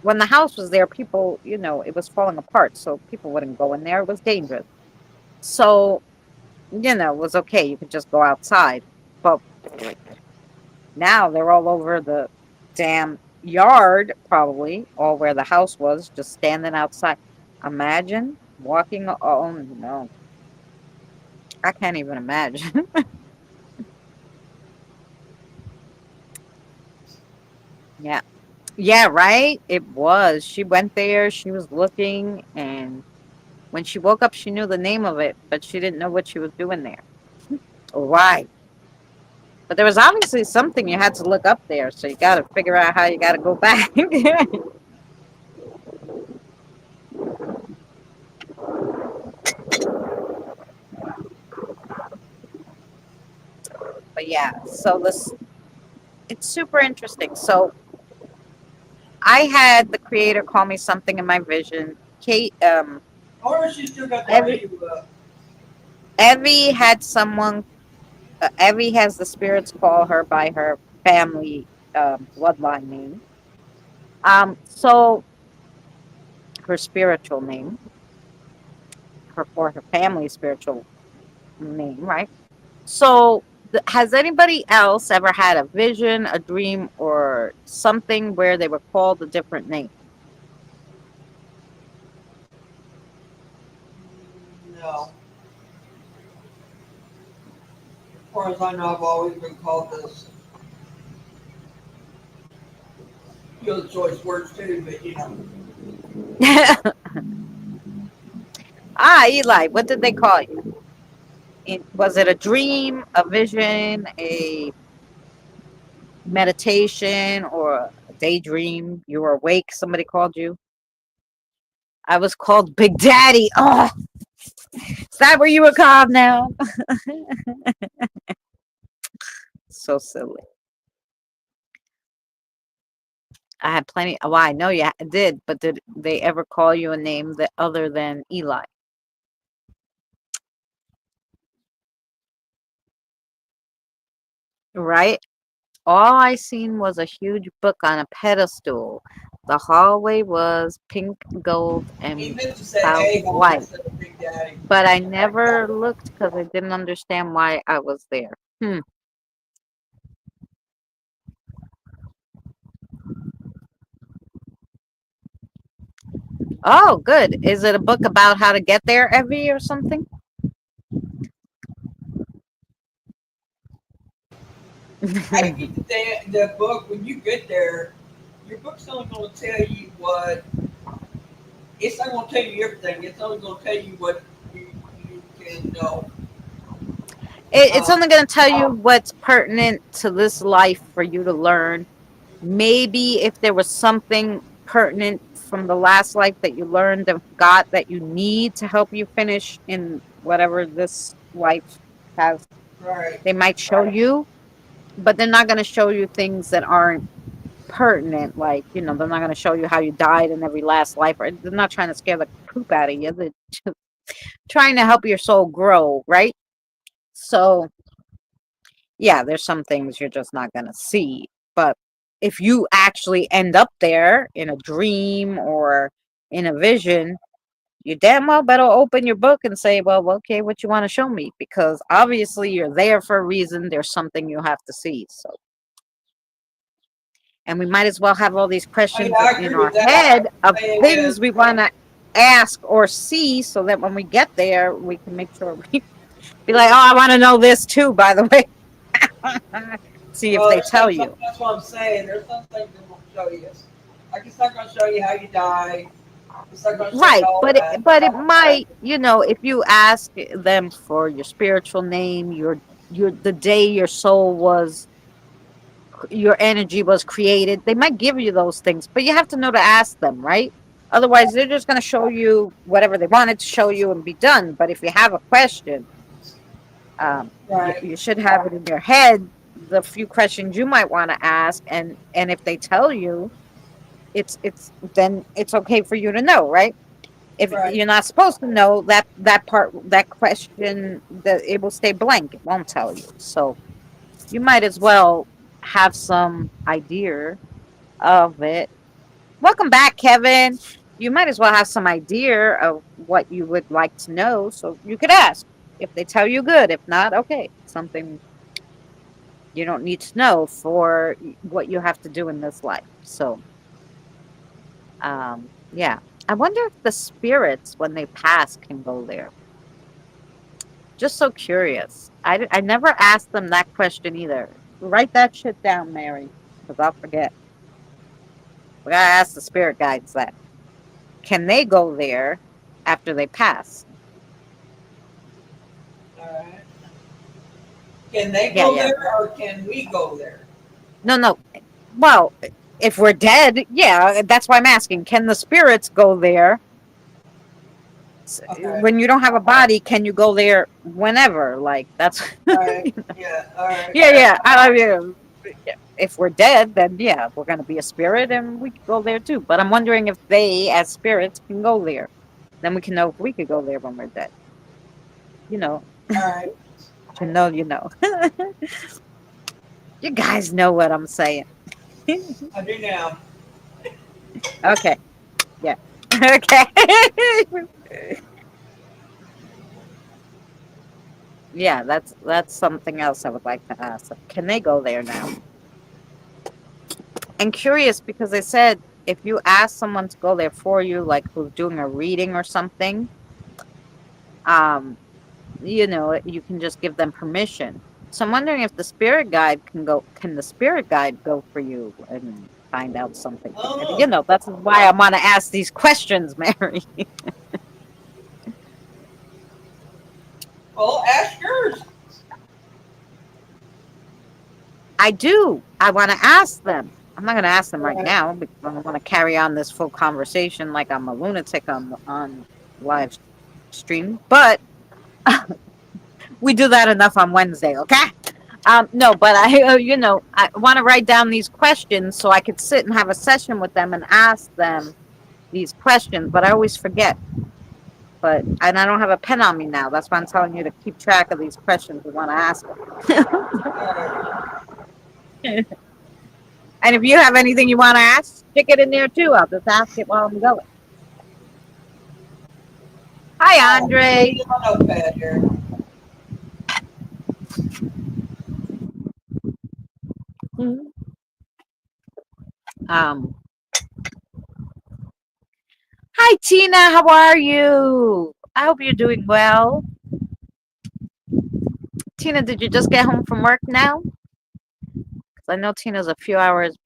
When the house was there, people, it was falling apart, so people wouldn't go in there. It was dangerous. So, it was okay. You could just go outside. But now they're all over the damn yard, probably, or where the house was, just standing outside. Imagine walking. Oh, no. I can't even imagine. Yeah. Yeah, right? It was. She went there, she was looking, and when she woke up, she knew the name of it, but she didn't know what she was doing there. Or why. But there was obviously something you had to look up there, so you got to figure out how you got to go back. But yeah, so it's super interesting. So I had the creator call me something in my vision. Kate, Or she still got the radio up. Evie had someone. Evie has the spirits call her by her family bloodline name. So her spiritual name, or her family spiritual name, right? So has anybody else ever had a vision, a dream, or something where they were called a different name? No. As far as I know, I've always been called this. The choice words too, but Eli, what did they call you? Was it a dream, a vision, a meditation, or a daydream? You were awake, somebody called you? I was called Big Daddy. Oh, is that where you were called now? So silly. I had plenty. Well, I know you did, but did they ever call you a name that other than Eli? Right? All I seen was a huge book on a pedestal. The hallway was pink, gold, and white. But I never looked because I didn't understand why I was there. Oh, good. Is it a book about how to get there, Evie, or something? I get the book when you get there. Your book's only going to tell you what. It's not going to tell you everything. It's only going to tell you what you can know. It's only going to tell you what's pertinent to this life for you to learn. Maybe if there was something pertinent from the last life that you learned and got that you need to help you finish in whatever this life has, right, they might show you, but they're not going to show you things that aren't pertinent. Like, they're not going to show you how you died in every last life. Or they're not trying to scare the poop out of you. They're just trying to help your soul grow, right? So, yeah, there's some things you're just not going to see. But if you actually end up there in a dream or in a vision, you damn well better open your book and say, well, okay, what you want to show me? Because obviously you're there for a reason. There's something you have to see. So, and we might as well have all these questions in our head of things we want to ask or see so that when we get there, we can make sure we be like, oh, I want to know this too, by the way. See if Well, they tell you. that's what I'm saying. There's some things they won't show you. Like it's not going to show you how you die. It's not going to show you Right, all but that. it might, if you ask them for your spiritual name, your the day your energy was created, they might give you those things, but you have to know to ask them, right? Otherwise, they're just going to show you whatever they wanted to show you and be done. But if you have a question, Right. you should have it in your head, the few questions you might want to ask, and if they tell you, it's then it's okay for you to know, right? If Right. you're not supposed to know that part, that question, that it will stay blank, it won't tell you. So you might as well have some idea of it. Welcome back, Kevin. You might as well have some idea of what you would like to know, so you could ask. If they tell you, good. If not, okay, something you don't need to know for what you have to do in this life. So yeah, I wonder if the spirits, when they pass, can go there. Just so curious. I never asked them that question either. Write that shit down, Mary, because I'll forget. We gotta ask the spirit guides that. Can they go there after they pass? All right. Can they Yeah, go yeah. there or can we go there? No. Well, if we're dead, yeah, that's why I'm asking. Can the spirits go there? Okay. When you don't have a body, can you go there whenever? Like, that's All right. Yeah. All right. yeah. I mean, if we're dead, then yeah, we're gonna be a spirit, and we could go there too. But I'm wondering if they, as spirits, can go there. Then we can know if we could go there when we're dead. You know, All right. you know. You guys know what I'm saying. I do now. Okay. Yeah. Okay. Yeah, that's something else I would like to ask. Can they go there now? And curious because they said if you ask someone to go there for you, like who's doing a reading or something, you can just give them permission. So I'm wondering if the spirit guide can go. Can the spirit guide go for you and find out something? Oh. That's why I want to ask these questions, Mary. Well, ask yours. I do. I want to ask them. I'm not going to ask them right now because I want to carry on this full conversation like I'm a lunatic on live stream. But we do that enough on Wednesday, okay? No, but I want to write down these questions so I could sit and have a session with them and ask them these questions. But I always forget. And I don't have a pen on me now. That's why I'm telling you to keep track of these questions we want to ask them. And if you have anything you want to ask, stick it in there too. I'll just ask it while I'm going. Hi, Andre. Get my notepad here. Hi, Tina. How are you? I hope you're doing well. Tina, did you just get home from work now? Because I know Tina's a few hours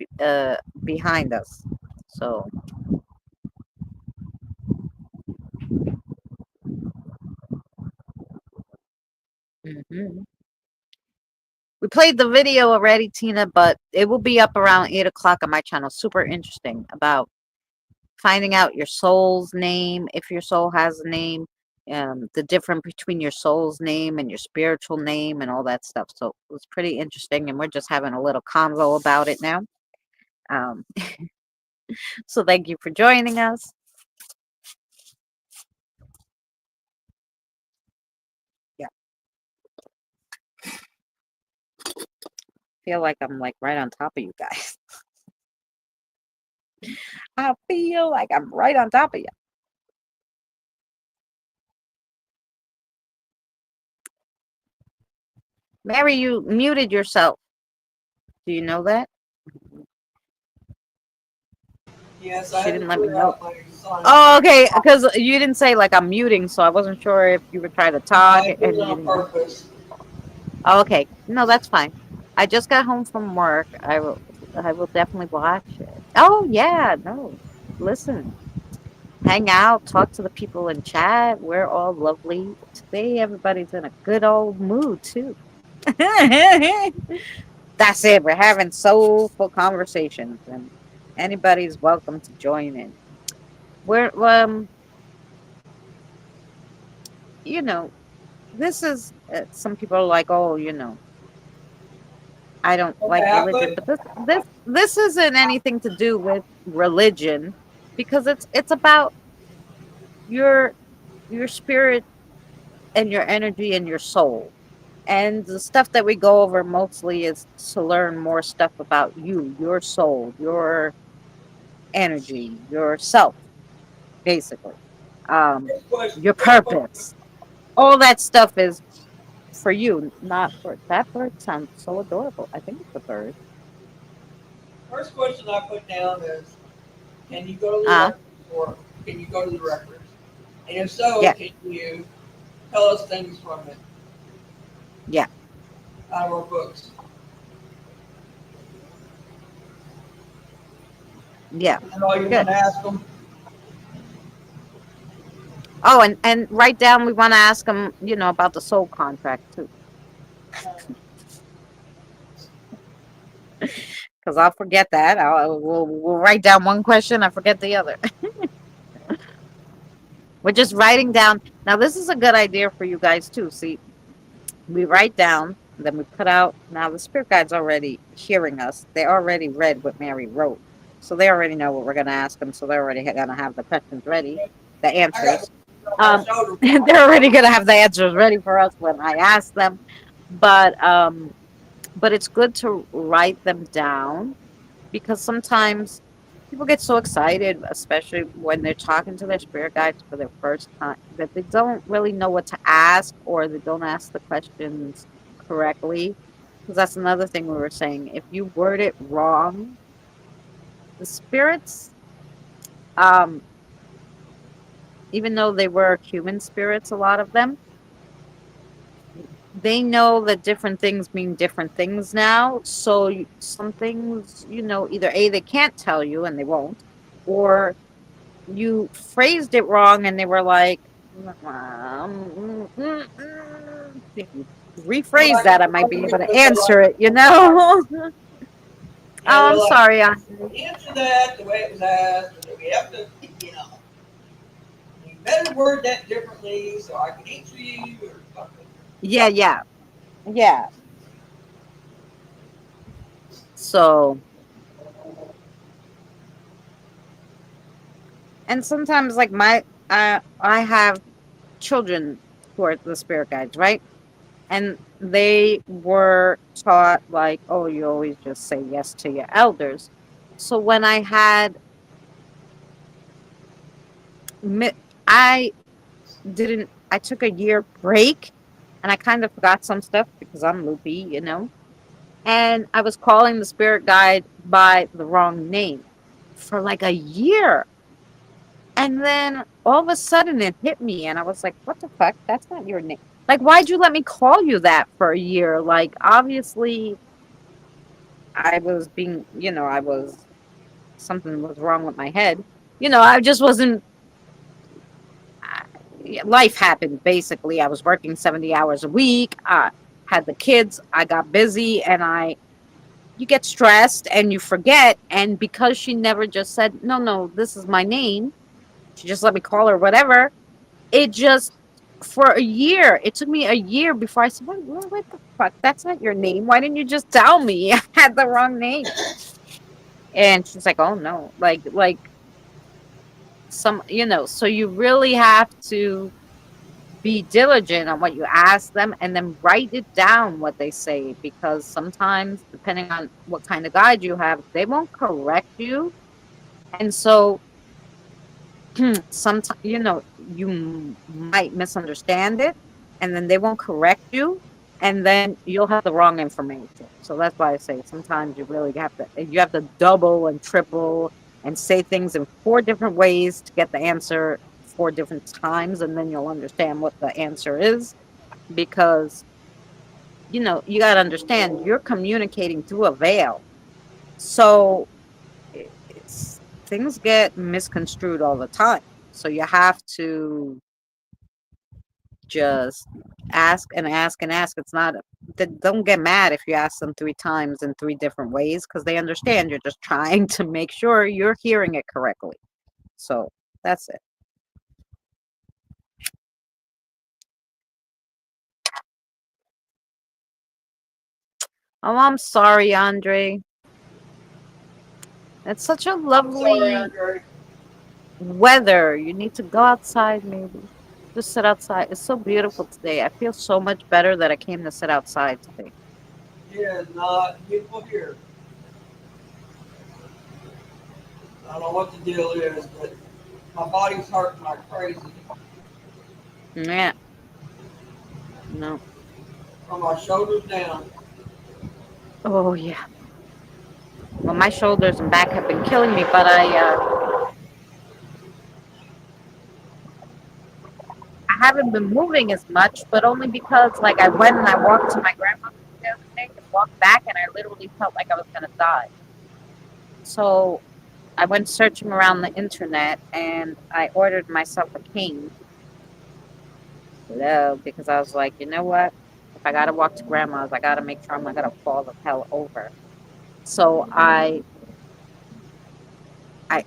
behind us. So. We played the video already, Tina, but it will be up around 8 o'clock on my channel. Super interesting about finding out your soul's name, if your soul has a name, the difference between your soul's name and your spiritual name and all that stuff. So it was pretty interesting, and we're just having a little convo about it now. So thank you for joining us. Yeah. Feel like I'm like right on top of you guys. I feel like I'm right on top of you. Mary, you muted yourself. Do you know that? Yes, I She had to didn't let me clear know. out my sign. Oh, okay, because you didn't say like I'm muting, so I wasn't sure if you were trying to talk I did and it you on didn't. purpose. Oh, okay, no, that's fine. I just got home from work. I will definitely watch it. Oh yeah, no, listen, hang out, talk to the people in chat. We're all lovely today. Everybody's in a good old mood too. That's it. We're having soulful conversations, and anybody's welcome to join in. We're you know, this is some people are like, oh, I don't like Okay, I religion, put but this isn't anything to do with religion because it's about your your spirit and your energy and your soul. And the stuff that we go over mostly is to learn more stuff about you, your soul, your energy, yourself, basically. Um, this question. your purpose. All that stuff is for you, not for that bird sounds so adorable. I think it's a bird. First question I put down is, can you go to the Ah, records or can you go to the records? And if so, yeah, can you tell us things from it yeah, out of our books? yeah. And all you Good. want to ask them? Oh, and write down. We want to ask them, about the soul contract too, because I'll forget that. We'll write down one question. I forget the other. We're just writing down. Now, this is a good idea for you guys too. See, we write down, then we put out. Now, the spirit guide's already hearing us. They already read what Mary wrote. So they already know what we're going to ask them. So they're already going to have the questions ready, the I got answers. on my shoulder. They're already going to have the answers ready for us when I ask them. But it's good to write them down because sometimes people get so excited, especially when they're talking to their spirit guides for their first time, that they don't really know what to ask or they don't ask the questions correctly. Because that's another thing we were saying. If you word it wrong, the spirits, um, even though they were human spirits, a lot of them, they know that different things mean different things now. So some things, either A, they can't tell you and they won't, or you phrased it wrong and they were like, if you They're rephrase like, that, I might be able to they're like, answer it, Oh, yeah, they're I'm like, sorry, Andre. answer that the way it was asked, and then we have to, you better word that differently so I can answer you or something. Yeah, yeah, yeah. So, and sometimes like I have children who are the spirit guides, right? And they were taught like, oh, you always just say yes to your elders. So when I I took a year break and I kind of forgot some stuff because I'm loopy. And I was calling the spirit guide by the wrong name for like a year. And then all of a sudden it hit me and I was like, what the fuck? That's not your name. Like, why'd you let me call you that for a year? Like, obviously, I was being, something was wrong with my head. I just wasn't, life happened basically. I was working 70 hours a week. I had the kids. I got busy and you get stressed and you forget. And because she never just said, no, no, this is my name, she just let me call her whatever. It just, for a year, it took me a year before I said, what the fuck? That's not your name. Why didn't you just tell me I had the wrong name? And she's like, oh no, like so you really have to be diligent on what you ask them and then write it down what they say because sometimes depending on what kind of guide you have, they won't correct you. And so sometimes you might misunderstand it and then they won't correct you and then you'll have the wrong information. So that's why I say sometimes you really have to double and triple and say things in 4 different ways to get the answer 4 different times, and then you'll understand what the answer is. Because, you got to understand, you're communicating through a veil. So things get misconstrued all the time. So you have to just ask and ask and ask. It's not, don't get mad if you ask them 3 times in 3 different ways, because they understand you're just trying to make sure you're hearing it correctly. So that's it. Oh, I'm sorry, Andre. It's such a I'm sorry, lovely Andre. weather. You need to go outside, maybe. Just sit outside. It's so beautiful today. I feel so much better that I came to sit outside today. It is not beautiful here. I don't know what the deal is, but my body's hurting like crazy Yeah. No. from my shoulders down. Oh, yeah. Well, my shoulders and back have been killing me, but I haven't been moving as much, but only because, like, I went and I walked to my grandmother's the other day and walked back, and I literally felt like I was going to die. So I went searching around the internet and I ordered myself a cane. Hello, because I was like, you know what? If I got to walk to grandma's, I got to make sure I'm not going to fall the hell over. So I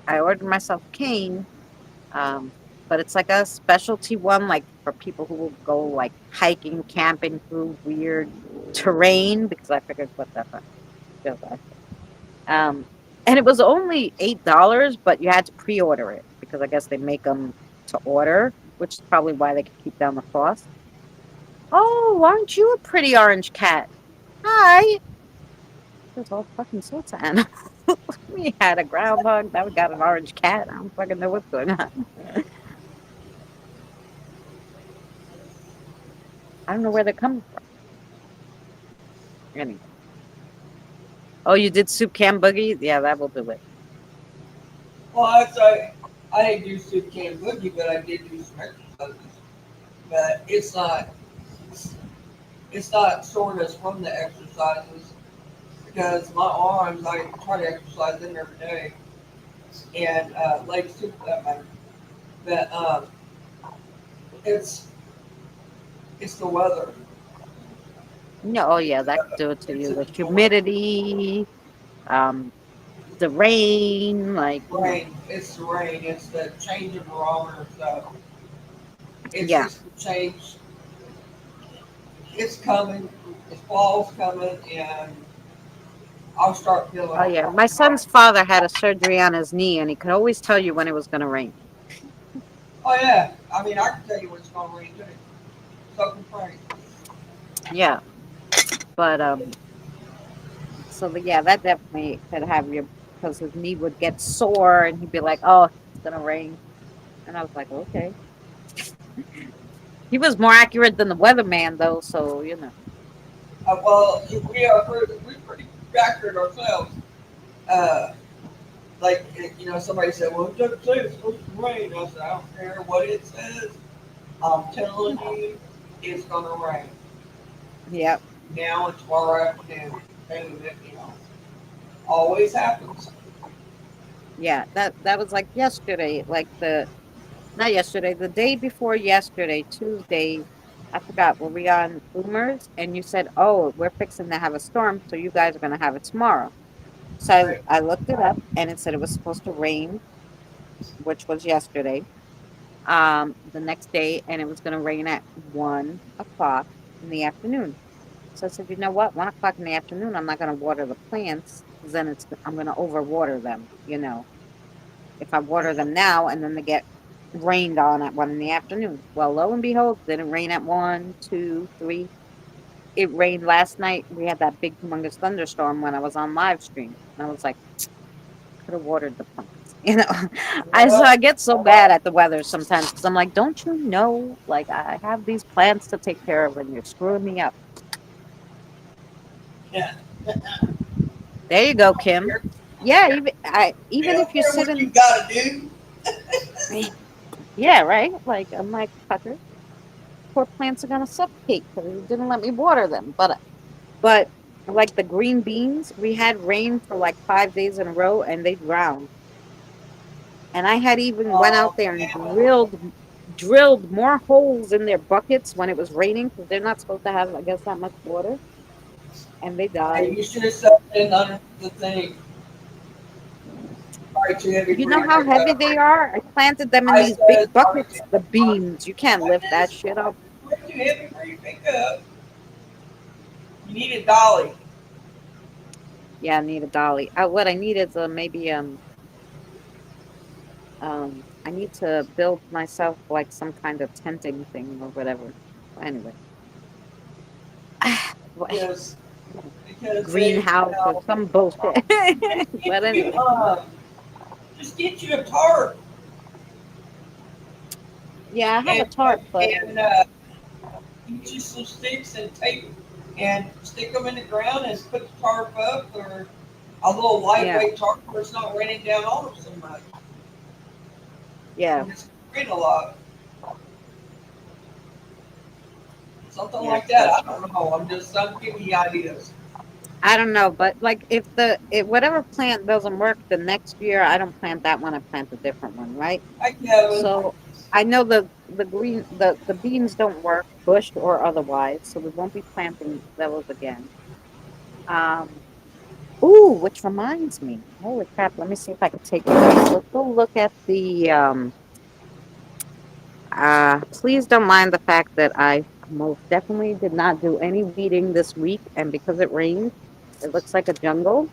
ordered myself a cane. But it's like a specialty one, like for people who will go like hiking, camping through weird terrain. Because I figured, what the fuck, feels like. Um, and it was only $8, but you had to pre-order it because I guess they make them to order, which is probably why they could keep down the cost. Oh, aren't you a pretty orange cat? Hi. There's all fucking sorts of animals. We had a groundhog, now we got an orange cat. I don't fucking know what's going on. I don't know where they're coming from. Anyway. Oh, you did soup can boogie? Yeah, that will do it. Well, I didn't do soup can boogie, but I did do some exercises. But it's not soreness from the exercises because my arms, I try to exercise them every day, and legs too for that matter. But it's it's the weather. No, oh yeah, that could do it to It's you. the The humidity, um, the rain, like, rain. It's the rain. It's the change of barometer stuff. It's yeah. just the change. It's coming. The fall's coming, and I'll start feeling Oh it. yeah. My son's father had a surgery on his knee and he could always tell you when it was gonna rain. Oh yeah. I mean, I can tell you when it's gonna rain today. So can Frank. Yeah. But yeah, that definitely could have you because his knee would get sore and he'd be like, oh, it's gonna rain. And I was like, okay. He was more accurate than the weatherman though, so Well, we're pretty accurate ourselves. Uh, like somebody said, "Well, it doesn't say it's supposed to rain." I said, "I don't care what it says. I'm telling you, it's gonna rain Yeah. now and tomorrow afternoon." And always happens. Yeah. That was like yesterday, like the not yesterday, the day before yesterday, Tuesday. I forgot. Were we on Boomers? And you said, "Oh, we're fixing to have a storm, so you guys are gonna have it tomorrow." So Right. I looked it up, and it said it was supposed to rain, which was yesterday. The next day, and it was gonna rain at 1 o'clock in the afternoon. So I said, you know what? 1 o'clock in the afternoon, I'm not gonna water the plants, 'cause then I'm gonna overwater them. If I water them now and then they get rained on at 1 in the afternoon. Well, lo and behold, didn't rain at 1, 2, 3. It rained last night. We had that big humongous thunderstorm when I was on live stream. And I was like, could have watered the plants. I get so bad at the weather sometimes because I'm like, don't you know? Like, I have these plants to take care of and you're screwing me up. Yeah. There you go, Kim. Yeah, You even don't if you care sit what you in, gotta do. yeah, right. Like I'm like, fucker, poor plants are gonna suffocate because you didn't let me water them. But like the green beans, we had rain for like 5 days in a row, and they drowned. And I had even went out Oh there and man. drilled more holes in their buckets when it was raining because they're not supposed to have, I guess, that much water, and they Hey, died. you should have set in under the thing. Sorry, too heavy You for know you. how heavy they are? I planted them in I these big said sorry, too buckets. The heavy. beans, you can't What lift that is shit up. way too heavy for you to pick up? You need a dolly. Yeah, I need a dolly. What I need is maybe I need to build myself like some kind of tenting thing or whatever. Anyway, Because they, greenhouse or some bullshit. But you anyway, just get you a tarp yeah, I have a and tarp, but get you some sticks and tape and stick them in the ground and put the tarp up or a little yeah, lightweight tarp where it's not raining down on them so much. yeah, And it's rain a lot. Something yeah. like that. I don't know. I'm giving you ideas. I don't know, but like if whatever plant doesn't work the next year, I don't plant that one. I plant a different one, right? Hi, Kevin. So I know the beans don't work, bush or otherwise, so we won't be planting those again. Um, ooh, which reminds me, holy crap! Let me see if I can take you guys. Let's go look at the please don't mind the fact that I most definitely did not do any weeding this week, and because it rained, it looks like a jungle.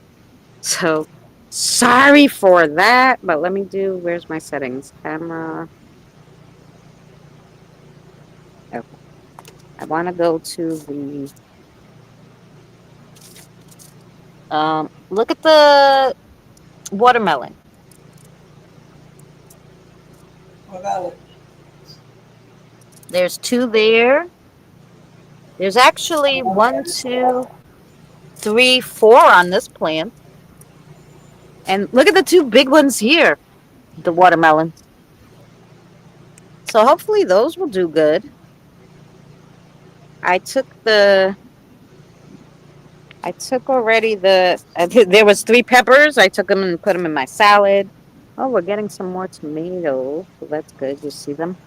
So sorry for that, but let me do, where's my settings? Camera. Okay. I want to go to the, look at the watermelon. What about it? There's two there. There's actually one, two, three, four on this plant. And look at the two big ones here, the watermelons. So hopefully those will do good. I took the I took already there was three peppers. I took them and put them in my salad. Oh, we're getting some more tomatoes. So that's good. You see them?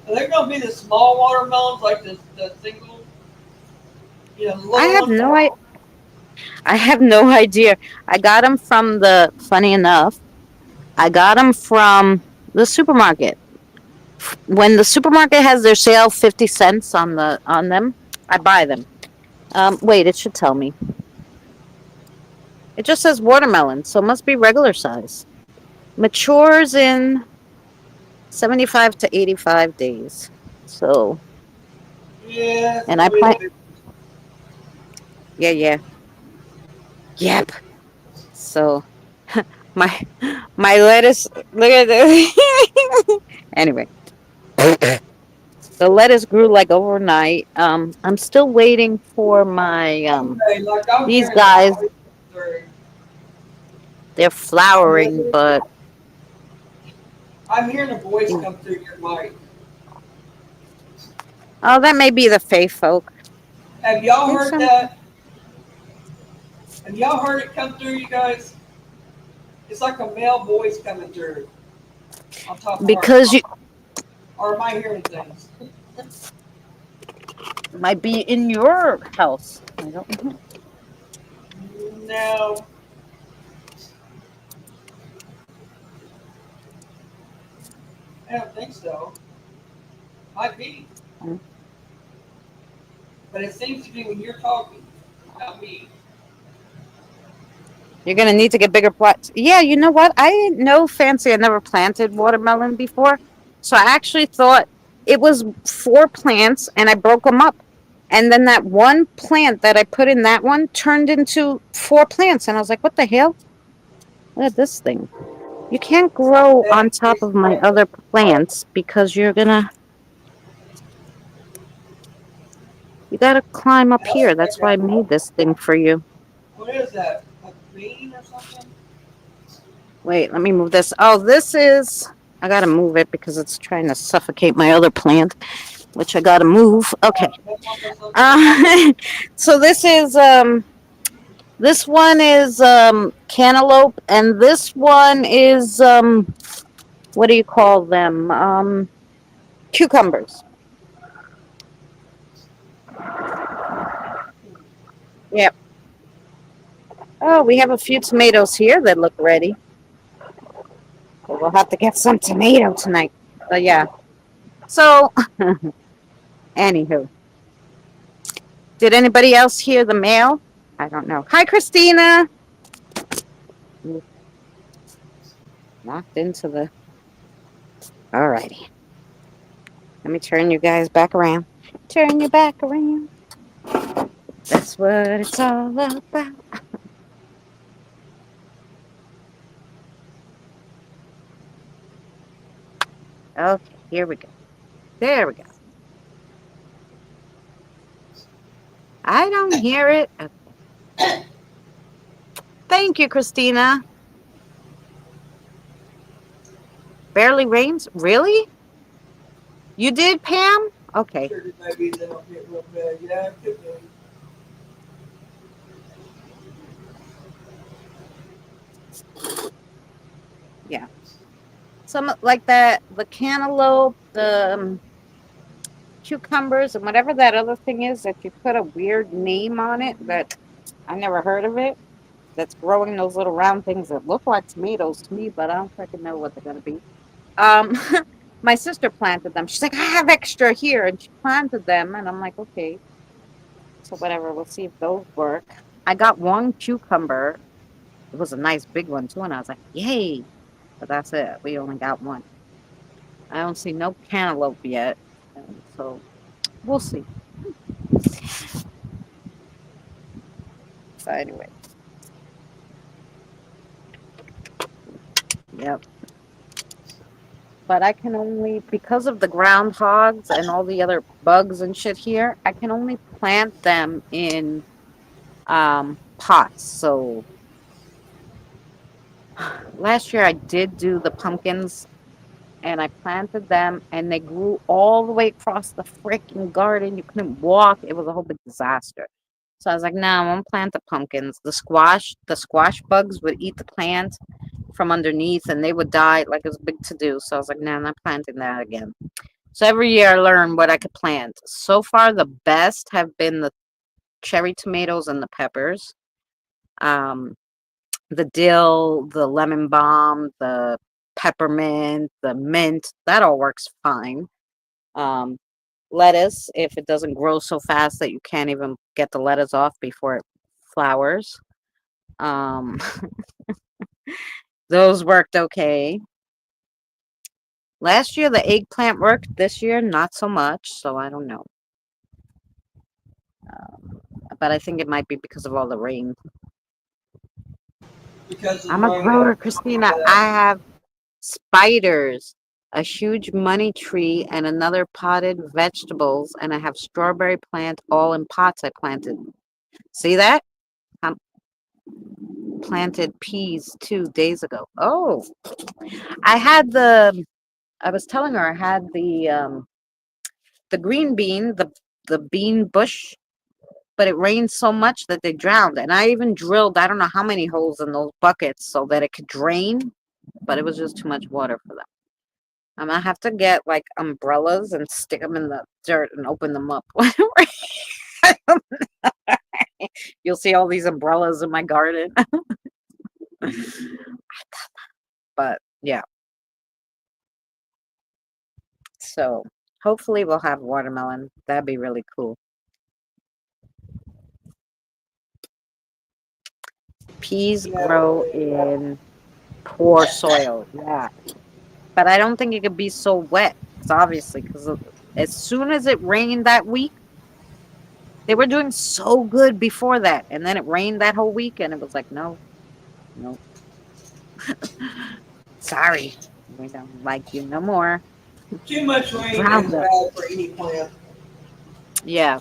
Are they going to be the small watermelons like the single, the I little have ones? no I have no idea. I got them from funny enough, I got them from the supermarket. When the supermarket has their sale, 50 cents on them, I buy them. Wait, it should tell me. It just says watermelon, so it must be regular size. Matures in 75 to 85 days. So, Yeah, it's and I going to be plant, the big yeah, yeah, yep. So, my my lettuce, look at this. Anyway, the lettuce grew like overnight. I'm still waiting for my okay, like I'm these hearing the guys. voice through. They're flowering, but I'm hearing a voice come through your mic. oh, that may be the faith folk. Have y'all There's heard some that? Have y'all heard it come through, you guys? It's like a male voice coming through on top of her. because you Or am I hearing things? might be in your house. I don't know. No, I don't think so. Might be. But it seems to be when you're talking, not me. You're gonna need to get bigger plots. Yeah, you know what? I didn't know Fancy. I never planted watermelon before, so I actually thought it was four plants, and I broke them up. And then that one plant that I put in that one turned into four plants, and I was like, "What the hell? Look at this thing! You can't grow That on top increased of my other plants because you gotta climb up That's here. like That's why I made this thing for you." what is that? A bean or something? Wait, let me move this. Oh, this is. I gotta move it because it's trying to suffocate my other plant, which I gotta move. Okay. So this is this one is cantaloupe, and this one is what do you call them? Cucumbers. Yep. Oh, we have a few tomatoes here that look ready. So we'll have to get some tomato tonight. But yeah. So, anywho, did anybody else hear the mail? I don't know. Hi, Christina. Knocked into the. Alrighty. Let me turn you guys back around. Turn you back around. That's what it's all about. Okay, here we go. There we go. I don't hear it. Okay. Thank you, Christina. Barely rains? Really? You did, Pam? Okay. Yeah. Some like that, the cantaloupe, the cucumbers, and whatever that other thing is that you put a weird name on it that I never heard of it. That's growing those little round things that look like tomatoes to me, but I don't freaking know what they're gonna be. Um, my sister planted them. She's like, I have extra here, and she planted them, and I'm like, okay. So whatever, we'll see if those work. I got one cucumber. It was a nice big one too, and I was like, yay! But that's it. We only got one. I don't see no cantaloupe yet, and so we'll see. So anyway, yep. But I can only, because of the groundhogs and all the other bugs and shit here, I can only plant them in pots. So last year I did do the pumpkins and I planted them and they grew all the way across the freaking garden. You couldn't walk. It was a whole big disaster. So I was like, nah, I won't plant the pumpkins. The squash bugs would eat the plant from underneath and they would die. Like it was big to do. So I was like, nah, I'm not planting that again. So every year I learn what I could plant. So far the best have been the cherry tomatoes and the peppers. The dill, the lemon balm, the peppermint, the mint, that all works fine. Lettuce, if it doesn't grow so fast that you can't even get the lettuce off before it flowers. Those worked okay. Last year the eggplant worked. This year not so much, so I don't know. But I think it might be because of all the rain. I'm a grower, Christina. I have spiders, a huge money tree, and another potted vegetables, and I have strawberry plant all in pots I planted. See that? I planted peas 2 days ago. Oh, I was telling her I had the green bean, the bean bush, but it rained so much that they drowned. And I even drilled, I don't know how many holes in those buckets so that it could drain, but it was just too much water for them. I'm gonna have to get like umbrellas and stick them in the dirt and open them up. You'll see all these umbrellas in my garden. But yeah. So hopefully we'll have watermelon. That'd be really cool. Peas grow in poor soil. Yeah. But I don't think it could be so wet. It's obviously because as soon as it rained that week, they were doing so good before that. And then it rained that whole week and it was like, no. Sorry. We don't like you no more. Too much rain is bad for any plant. Yeah.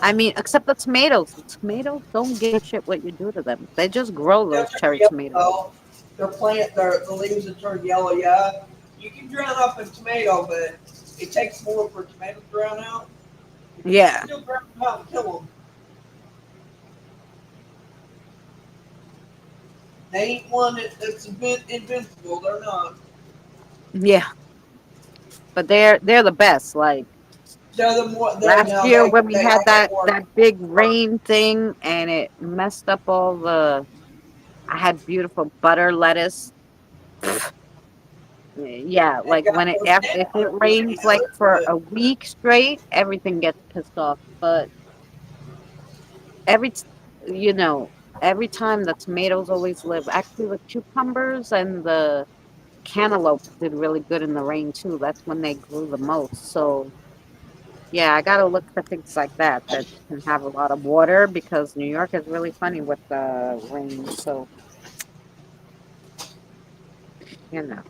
I mean, except the tomatoes. The tomatoes don't give a shit what you do to them. They just grow those cherry tomatoes. the leaves that turn yellow. Yeah, you can drown out a tomato, but it takes more for a tomato to drown out. But you can Yeah. still drown them out and kill them. They ain't one that's invincible. They're not. Yeah. But they're the best. Like They're the more. They're last now year when we they had are the more. that big rain thing and it messed up all the I had beautiful butter lettuce. Yeah, They like got when those if it networks rains like together, for but a week straight, everything gets pissed off. But every t- you know, every time the tomatoes always live. Actually, the cucumbers and the cantaloupe did really good in the rain too. That's when they grew the most. So yeah, I gotta look for things like that that can have a lot of water because New York is really funny with the rain. So you know,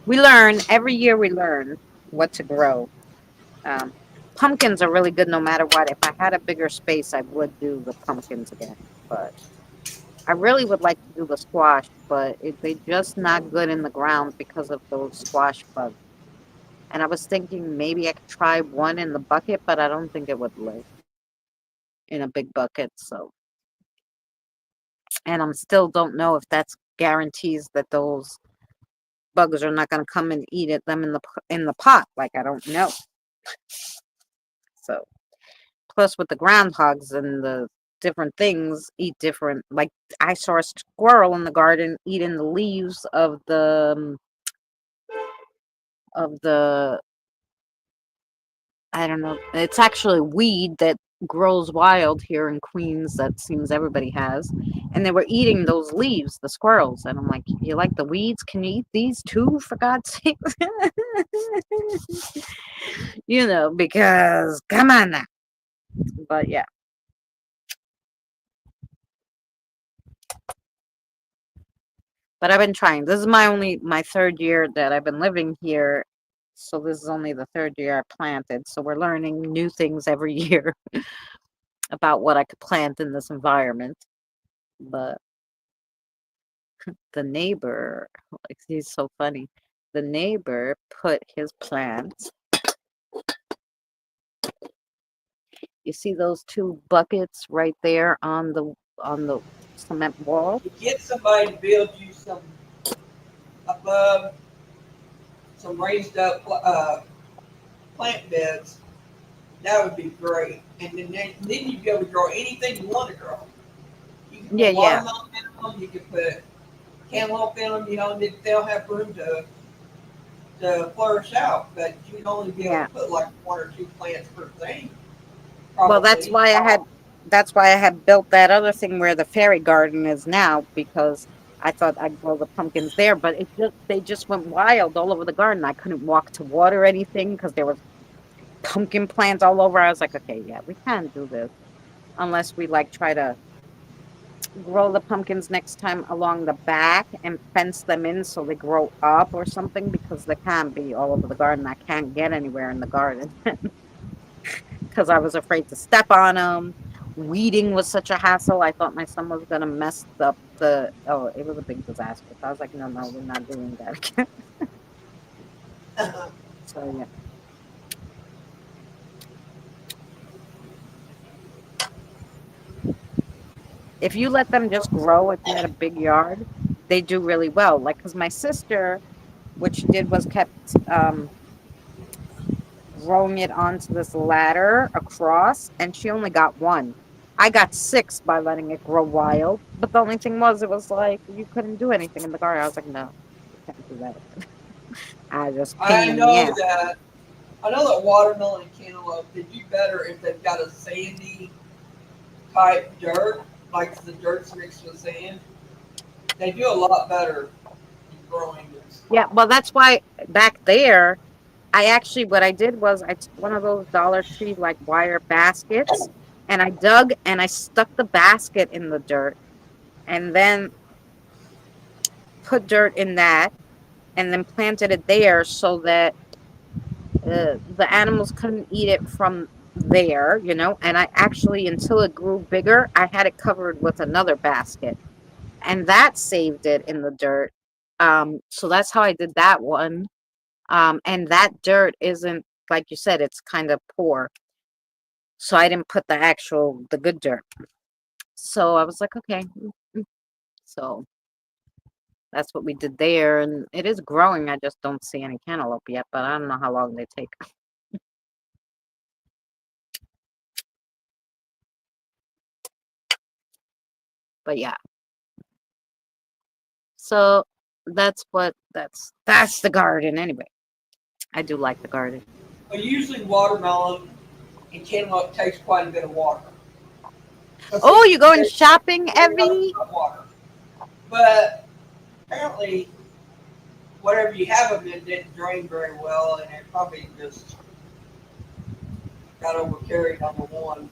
we learn every year. We learn what to grow. Um, Pumpkins are really good no matter what. If I had a bigger space, I would do the pumpkins again. But I really would like to do the squash, but they just not good in the ground because of those squash bugs. And I was thinking maybe I could try one in the bucket, but I don't think it would live in a big bucket. So, and I'm still don't know if that's guarantees that those bugs are not going to come and eat it them in the pot. Like I don't know. So. Plus, with the groundhogs and the different things eat different. Like I saw a squirrel in the garden eating the leaves of the I don't know. It's actually weed that grows wild here in Queens. That seems everybody has, and they were eating those leaves, the squirrels. And I'm like, you like the weeds? Can you eat these too? For God's sake, because come on now. But yeah. But I've been trying. This is my third year that I've been living here. So this is only the third year I planted. So we're learning new things every year about what I could plant in this environment. But the neighbor, like he's so funny. The neighbor put his plants. You see those two buckets right there on the cement wall? to get somebody to build you some above some raised up plant beds, that would be great. And then you'd be able to grow anything you want to grow. You can Yeah, put yeah. watermelon in them. You can put cantaloupe in them. They'll have room to flourish out, but you'd only be able Yeah. to put like one or two plants per thing, Well, probably. that's why I had built that other thing where the fairy garden is now because I thought I'd grow the pumpkins there, but they just went wild all over the garden. I couldn't walk to water anything because there was pumpkin plants all over. I was like, okay, yeah, we can't do this unless we like try to grow the pumpkins next time along the back and fence them in so they grow up or something because they can't be all over the garden. I can't get anywhere in the garden. Because I was afraid to step on them. Weeding was such a hassle. I thought my son was gonna mess up it was a big disaster. So I was like, no, we're not doing that again. So yeah. If you let them just grow, if you had a big yard, they do really well. Like, because my sister, what she did was kept growing it onto this ladder across, and she only got one. I got six by letting it grow wild. But the only thing was, it was like you couldn't do anything in the garden. I was like, no, you can't do that again. I just pain I in the know ass. that. I know that watermelon and cantaloupe they do better if they've got a sandy type dirt, like the dirt's mixed with sand. They do a lot better in growing this. Yeah, well, that's why back there, what I did was I took one of those Dollar Tree like wire baskets and I dug and I stuck the basket in the dirt and then put dirt in that and then planted it there so that the animals couldn't eat it from there. And I actually, until it grew bigger, I had it covered with another basket. and that saved it in the dirt. So that's how I did that one. And that dirt isn't, like you said, it's kind of poor. So I didn't put the good dirt. So I was like, okay. So that's what we did there. And it is growing. I just don't see any cantaloupe yet, but I don't know how long they take. But yeah. So that's the garden anyway. I do like the garden. But usually watermelon and cantaloupe takes quite a bit of water. Oh, you going shopping, Evie? Water. But apparently, whatever you have them in didn't drain very well, and it probably just got overcarried, number one.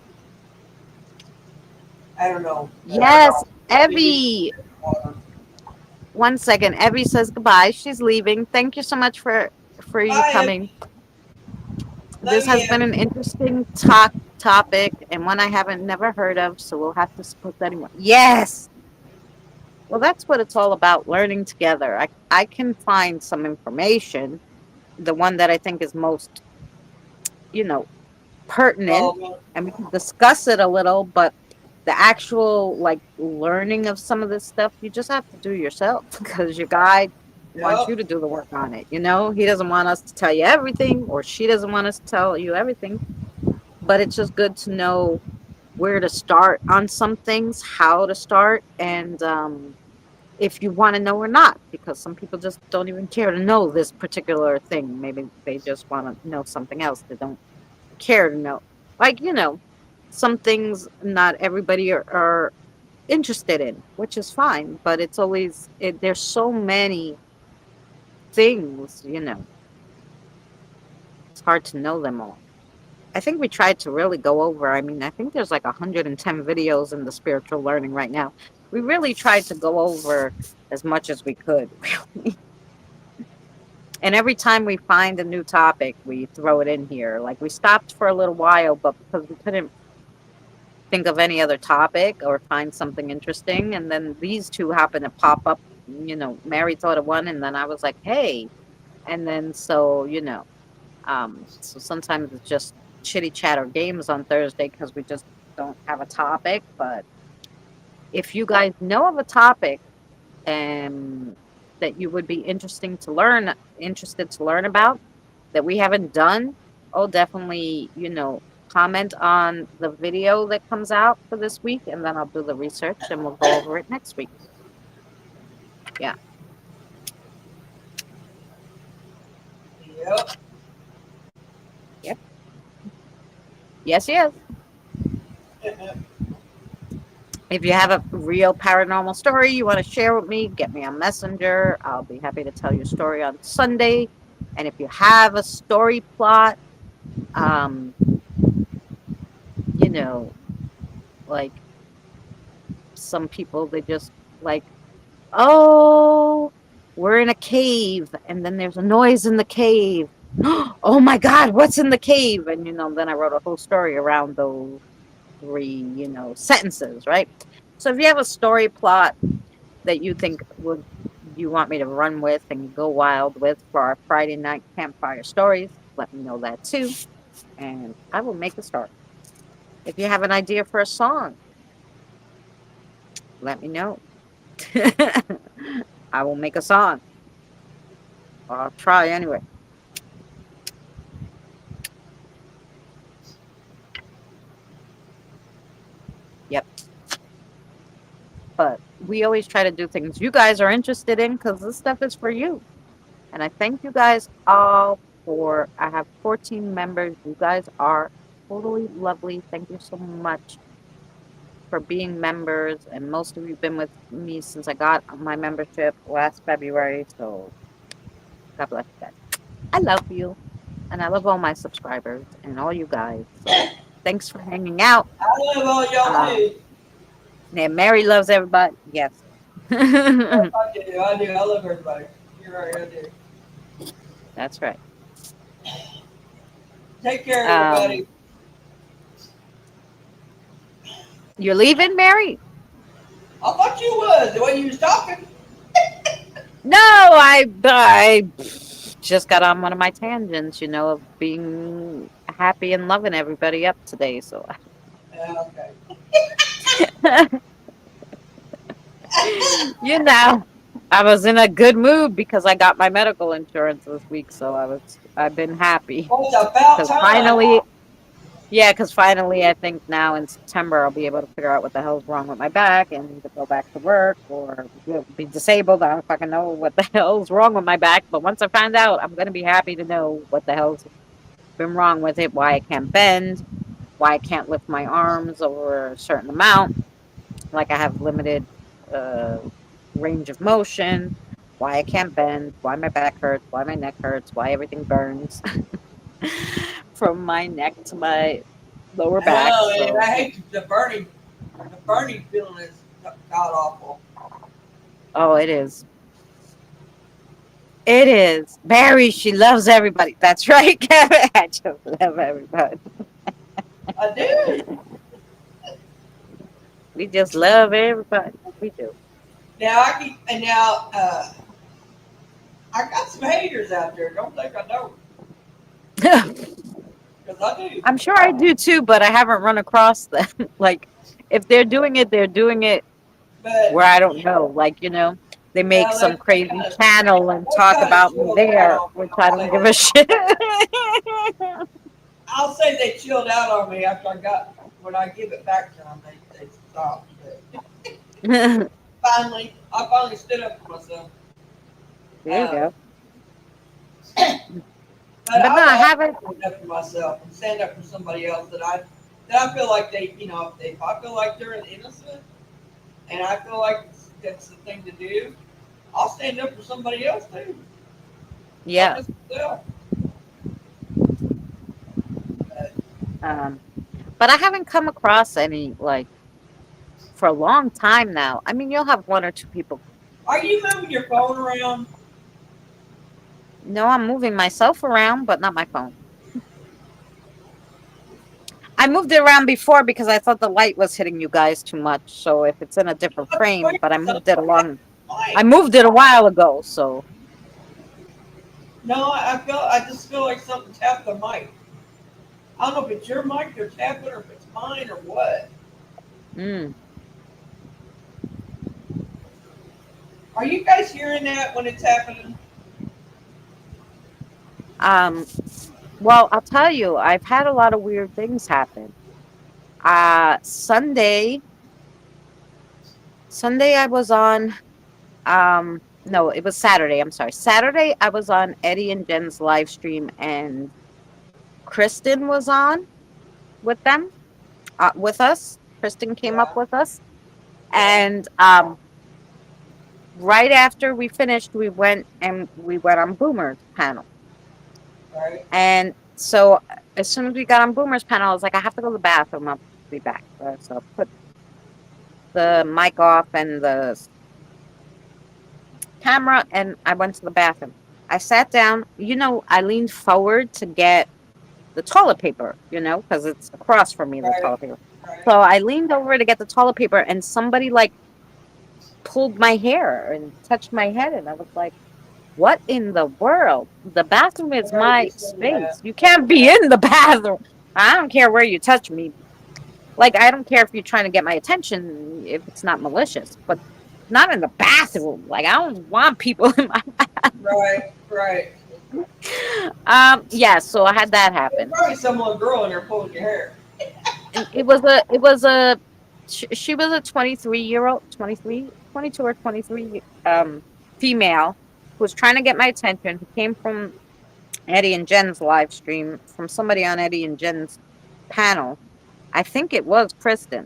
I don't know. Yes, Evie. 1 second. Evie says goodbye. She's leaving. Thank you so much for you Bye, coming. This Love has you. been an interesting topic and one I haven't never heard of, so we'll have to put that in. Yes. Well, that's what it's all about, learning together. I can find some information, the one that I think is most, pertinent, and we can discuss it a little, but the actual like learning of some of this stuff, you just have to do yourself because your guide wants you to do the work on it. He doesn't want us to tell you everything, or she doesn't want us to tell you everything, but it's just good to know where to start on some things, how to start, and if you want to know or not, because some people just don't even care to know this particular thing. Maybe they just want to know something else. They don't care to know. Like, some things not everybody are interested in, which is fine, but it's always, there's so many things, it's hard to know them all. I think we tried to really go over, I mean, I think there's like 110 videos in the spiritual learning right now. We really tried to go over as much as we could, really. And every time we find a new topic, we throw it in here. Like, we stopped for a little while, but because we couldn't think of any other topic or find something interesting, and then these two happened to pop up. Mary thought of one, and then I was like, hey. And then so so sometimes it's just chitty chat or games on Thursday because we just don't have a topic. But if you guys know of a topic that you would be interested to learn about that we haven't done, oh, definitely, comment on the video that comes out for this week, and then I'll do the research and we'll go over it next week. Yeah. Yep. Yep. Yes. If you have a real paranormal story you want to share with me, get me on Messenger. I'll be happy to tell your story on Sunday. And if you have a story plot, like some people, they just like, oh, we're in a cave and then there's a noise in the cave. Oh my God, what's in the cave? And, then I wrote a whole story around those 3, sentences, right? So if you have a story plot that you think you want me to run with and go wild with for our Friday night campfire stories, let me know that too. And I will make a story. If you have an idea for a song, let me know. I will make a song. I'll try anyway. Yep. But we always try to do things you guys are interested in because this stuff is for you. And I thank you guys all I have 14 members. You guys are totally lovely. Thank you so much for being members. And most of you have been with me since I got my membership last February. So God bless you guys. I love you. And I love all my subscribers and all you guys. So thanks for hanging out. I love all y'all too. Yeah, Mary loves everybody. Yes. I do. I love everybody. You're right, I do. That's right. Take care, everybody. You're leaving, Mary? I thought you was the way you was talking. No, I just got on one of my tangents, of being happy and loving everybody up today. So, Yeah, okay. I was in a good mood because I got my medical insurance this week. So I've been happy Well, it's about because time. finally, yeah, because finally, I think now in September I'll be able to figure out what the hell's wrong with my back and either go back to work or be disabled. I don't fucking know what the hell's wrong with my back. But once I find out, I'm gonna be happy to know what the hell's been wrong with it, why I can't bend, why I can't lift my arms over a certain amount, like I have limited uh, range of motion, why I can't bend, why my back hurts, why my neck hurts, why everything burns from my neck to my lower I back. know, and So, I hate the burning feeling is god awful. oh, it is. It is. Barry, she loves everybody. That's right, Kevin. I just love everybody. I do. We just love everybody. We do. Now I got some haters out there. Don't think I don't, because I do. I'm sure I do too, but I haven't run across them. Like, if they're doing it But where I don't know. Like, they make well, some they crazy channel and talk kind of about me chilled there, out. which I don't give a shit. I'll say they chilled out on me after when I give it back to them. They stopped. But I finally stood up for myself. There you go. But But no, I haven't. stand up for myself and stand up for somebody else that I feel like if I feel like they're innocent and I feel like that's the thing to do, I'll stand up for somebody else too. Yeah. Not just myself. But I haven't come across any, like, for a long time now. I mean, you'll have one or two people. Are you moving your phone around? No, I'm moving myself around, but not my phone. I moved it around before because I thought the light was hitting you guys too much. So if it's in a different frame, but I moved it along. I moved it a while ago, so. No, I just feel like something tapped the mic. I don't know if it's your mic they're tapping or if it's mine or what. Mm. Are you guys hearing that when it's happening? Well, I'll tell you, I've had a lot of weird things happen. Sunday I was on, no, it was Saturday. I'm sorry. Saturday, I was on Eddie and Jen's live stream, and Kristen was on with them, with us. Kristen came up with us. And right after we finished, we went on Boomer's panel. Right. And so as soon as we got on Boomer's panel, I was like, I have to go to the bathroom. I'll be back. So I put the mic off and the camera, and I went to the bathroom. I sat down. I leaned forward to get the toilet paper, because it's across from me, the toilet paper. Right. So I leaned over to get the toilet paper, and somebody, like, pulled my hair and touched my head, and I was like, what in the world? The bathroom is my space. You can't be in the bathroom. I don't care where you touch me. Like, I don't care if you're trying to get my attention, if it's not malicious, but not in the bathroom. Like, I don't want people in my bathroom. Right. Yeah, so I had that happen. There's probably some little girl in there pulling your hair. She was a 22 or 23 female who was trying to get my attention, who came from Eddie and Jen's live stream, from somebody on Eddie and Jen's panel. I think it was Kristen.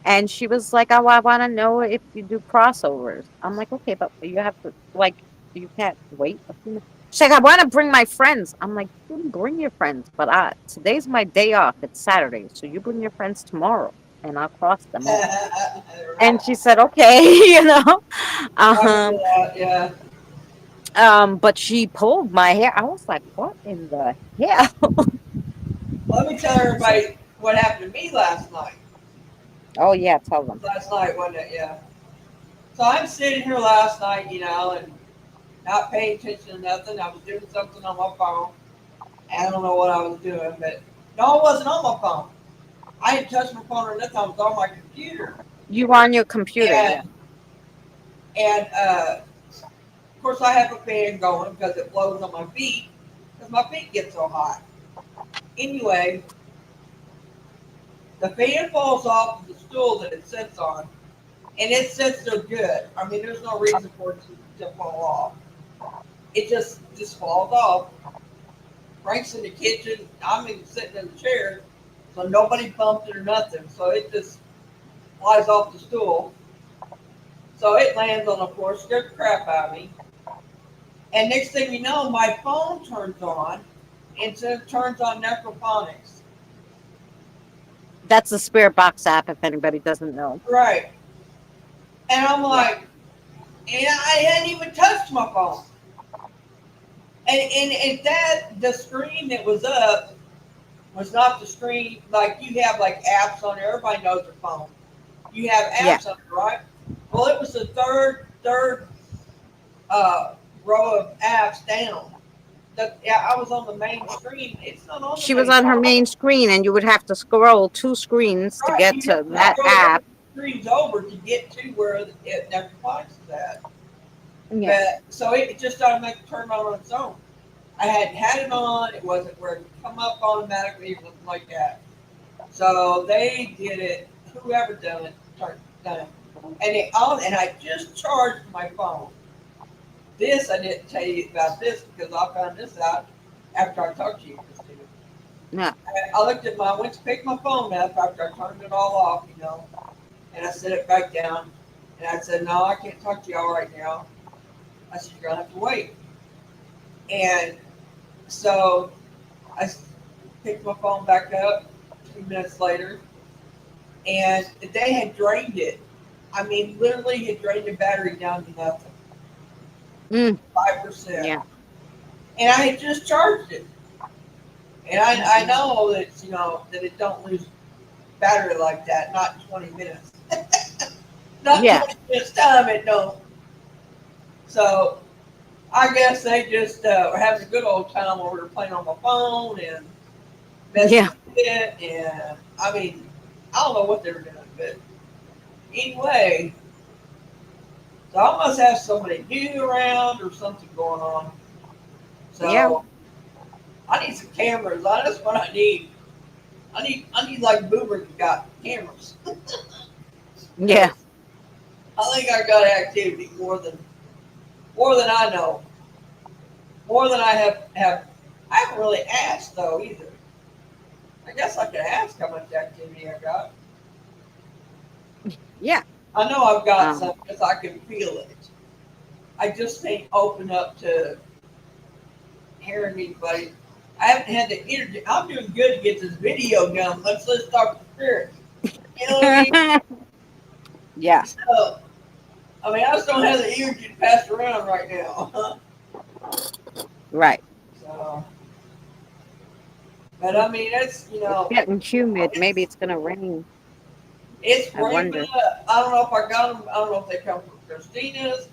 And she was like, oh, I want to know if you do crossovers. I'm like, okay, but you have to, like, you can't wait a few minutes. She's like, I want to bring my friends. I'm like, you can bring your friends, but today's my day off. It's Saturday, so you bring your friends tomorrow, and I'll cross them over. And she said, okay, Yeah. But she pulled my hair. I was like, what in the hell? Let me tell everybody what happened to me last night. Oh, yeah, tell them. Last night, wasn't it? Yeah. So I'm sitting here last night, and not paying attention to nothing. I was doing something on my phone. I don't know what I was doing, but no, I wasn't on my phone. I didn't touch my phone or nothing. I was on my computer. You on your computer, yeah. And of course, I have a fan going because it blows on my feet because my feet get so hot. Anyway, the fan falls off of the stool that it sits on, and it sits there good. I mean, there's no reason for it to fall off. It just falls off. Frank's in the kitchen. I'm sitting in the chair, so nobody bumped it or nothing. So it just flies off the stool. So it lands on the floor, scared the crap out of me. And next thing you know, my phone turns on, and so it turns on Necrophonics. That's the Spirit Box app, if anybody doesn't know. Right. And I'm like, and I hadn't even touched my phone. And the screen that was up was not the screen, like you have like apps on there. Everybody knows their phone. You have apps on there, right? Well, it was the third row of apps down. I was on the main screen. It's not on. She was on her main screen, and you would have to scroll 2 screens to get to that app. Screens over to get to where it never finds that. Yeah. So it just automatically turned on its own. I hadn't had it on. It wasn't where it would come up automatically or something like that. So they did it. Whoever done it, done it. And I just charged my phone. This I didn't tell you about this because I found this out after I talked to you, Christina. Yeah. I went to pick my phone up after I turned it all off, and I set it back down. And I said, no, I can't talk to y'all right now. I said, you're going to have to wait. And so I picked my phone back up 2 minutes later, and they had drained it. I mean, literally had drained the battery down to nothing. 5%. Yeah. And I had just charged it. And I know that, that it don't lose battery like that, not in 20 minutes. Not 20 minutes time, it don't. So I guess they just were having a good old time while we were playing on my phone and messing with it. And I mean, I don't know what they were doing, but anyway, so I must have somebody new around or something going on. So I need some cameras. That's what I need. I need like Boomer got cameras. Yeah. I think I got activity more than I know. More than I have. I haven't really asked though either. I guess I could ask how much activity I got. Yeah. I know I've got some because I can feel it. I just ain't open up to hearing anybody. I haven't had the energy. I'm doing good to get this video done. Let's talk to spirit. You know what I mean? Yeah. So, I mean, I just don't have the energy to pass around right now. Right. So, but I mean, it's It's getting humid. Maybe it's gonna rain. It's I wonder. up. I don't know if I got them. I don't know if they come from Christina's.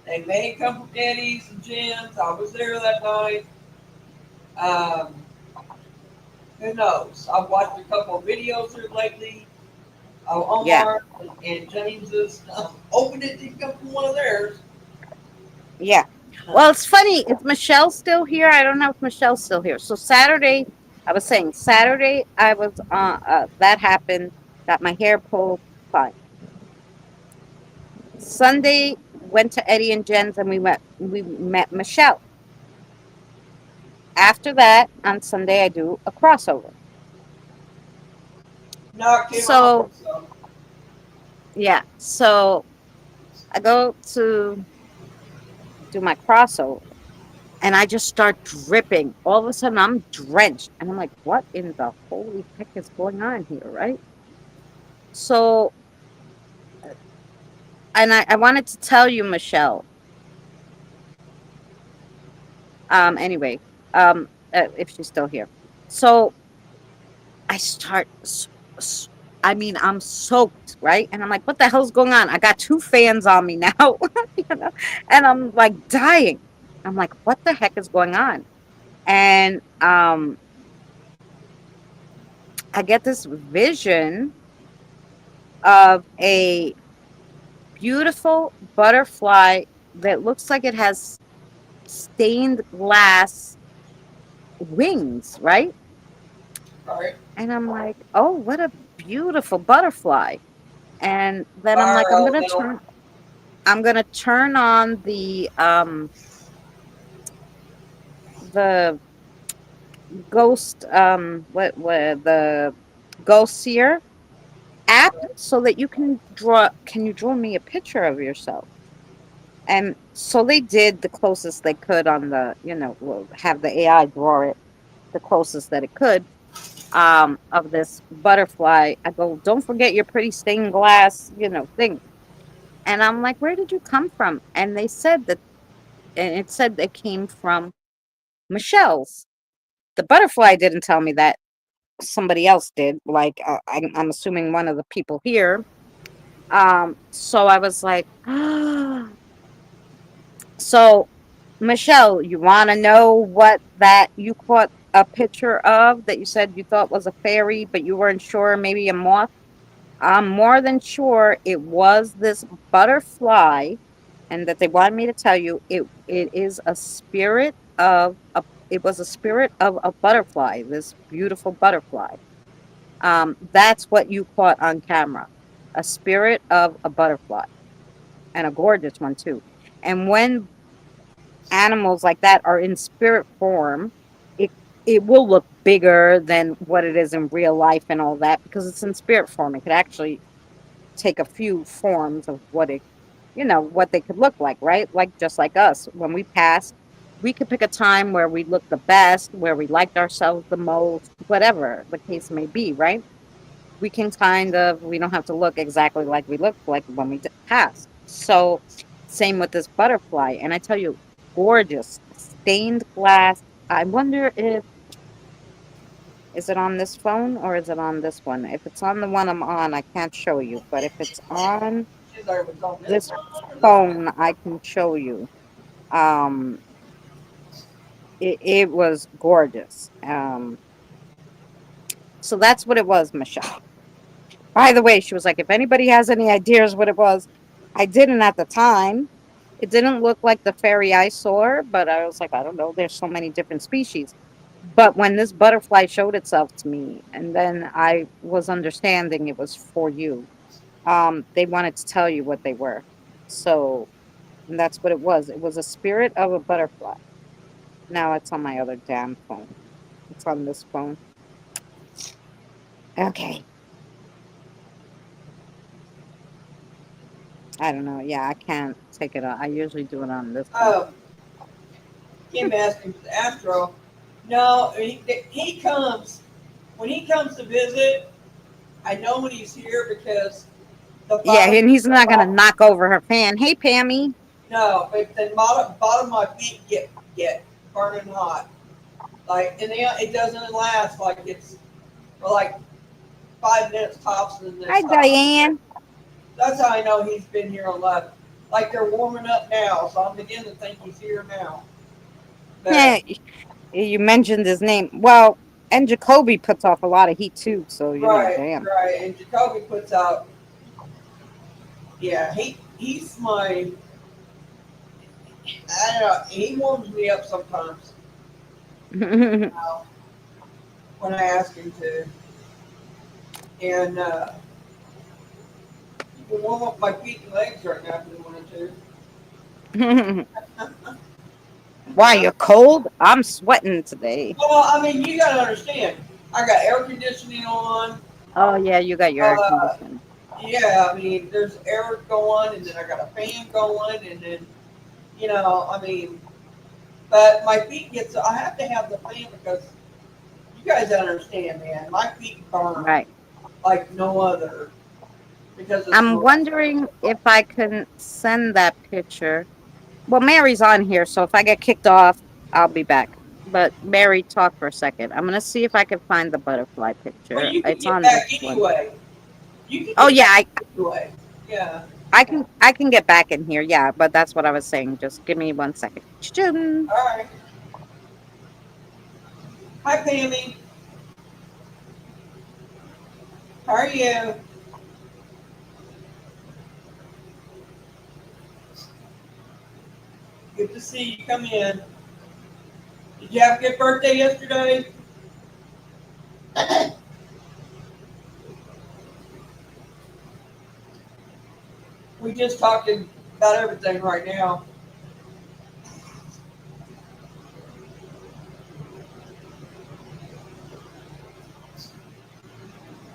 They may come from Eddie's and Jim's. I was there that night. Who knows? I've watched a couple of videos here lately. Omar and James's opened it to come from one of theirs. Yeah. Well, it's funny. Is Michelle still here? I don't know if Michelle's still here. So Saturday, I was that happened. Got my hair pulled. Fine. Sunday, went to Eddie and Jen's and we met Michelle. After that, on Sunday, I do a crossover. So I go to do my crossover and I just start dripping. All of a sudden, I'm drenched. And I'm like, what in the holy heck is going on here, right? So, and I wanted to tell you, Michelle. Anyway, if she's still here. So I start I mean, I'm soaked, right? And I'm like, what the hell's going on? I got two fans on me now, you know, and I'm like dying. I'm like, what the heck is going on? And I get this vision of a beautiful butterfly that looks like it has stained glass wings, right? Right. And I'm like, oh, what a beautiful butterfly. And then I'm like, Environmental. I'm gonna turn on the ghost what the ghost seer app so that you can you draw me a picture of yourself? And so they did the closest they could on the, have the AI draw it the closest that it could, of this butterfly. I go, don't forget your pretty stained glass, thing. And I'm like, where did you come from? And they said that, and it said they came from Michelle's. The butterfly didn't tell me that. Somebody else did. Like, I'm assuming one of the people here. So I was like, so Michelle, you want to know what that you caught a picture of that you said you thought was a fairy, but you weren't sure, maybe a moth? I'm more than sure it was this butterfly, and that they wanted me to tell you it is a spirit of a it was a spirit of a butterfly, this beautiful butterfly. That's what you caught on camera, a spirit of a butterfly, and a gorgeous one too. And when animals like that are in spirit form, it it will look bigger than what it is in real life and all that because it's in spirit form. It could actually take a few forms of what they could look like, right? Like just like us, when we pass, we could pick a time where we look the best, where we liked ourselves the most, whatever the case may be, right? We don't have to look exactly like we look like when we pass. So, same with this butterfly. And I tell you, gorgeous stained glass. I wonder if, is it on this phone or is it on this one? If it's on the one I'm on, I can't show you. But if it's on She's like, was on this this one or this one? phone, I can show you. Um, it was gorgeous. So that's what it was, Michelle. By the way, she was like, if anybody has any ideas what it was, I didn't at the time. It didn't look like the fairy I saw, but I was like, I don't know. There's so many different species. But when this butterfly showed itself to me, and then I was understanding it was for you, they wanted to tell you what they were. So that's what it was. It was a spirit of a butterfly. Now it's on my other damn phone. It's on this phone. Okay. I don't know. Yeah, I can't take it on. I usually do it on this one. Um, Kim asked him to Astro. No, he comes when he comes to visit. I know when he's here because the Yeah, bottom, and he's the not gonna bottom knock over her fan. Hey, Pammy. no, but the bottom of my feet get burning hot. Like, and it doesn't last like it's for like 5 minutes tops, and then it Hi, stops. Diane. That's how I know he's been here a lot. Like they're warming up now, so I'm beginning to think he's here now. Yeah, But you mentioned his name. Well, and Jacoby puts off a lot of heat too. So right, damn. right, and Jacoby puts out. Yeah, he's my. I don't know. He warms me up sometimes. You know, when I ask him to, and you can warm up my feet and legs right now if you wanted to. Why, you're cold? I'm sweating today. Well, I mean, you gotta understand. I got air conditioning on. Oh yeah, you got your air Uh, conditioning. yeah, I mean, there's air going, and then I got a fan going, and then, I mean, but my feet gets. I have to have the fan because you guys don't understand, man. My feet burn Right. like no other because it's I'm wondering if I can send that picture. Well, Mary's on here, so if I get kicked off, I'll be back. But Mary, talk for a second. I'm gonna see if I can find the butterfly Well, picture. you can It's get on this back one. anyway. You can Oh get yeah, back anyway. Yeah. I can get back in here. Yeah, but that's what I was saying. Just give me 1 second. Choo-choo. All right. Hi, Pammy. How are you? Good to see you. Come in. Did you have a good birthday yesterday? We just talking about everything right now.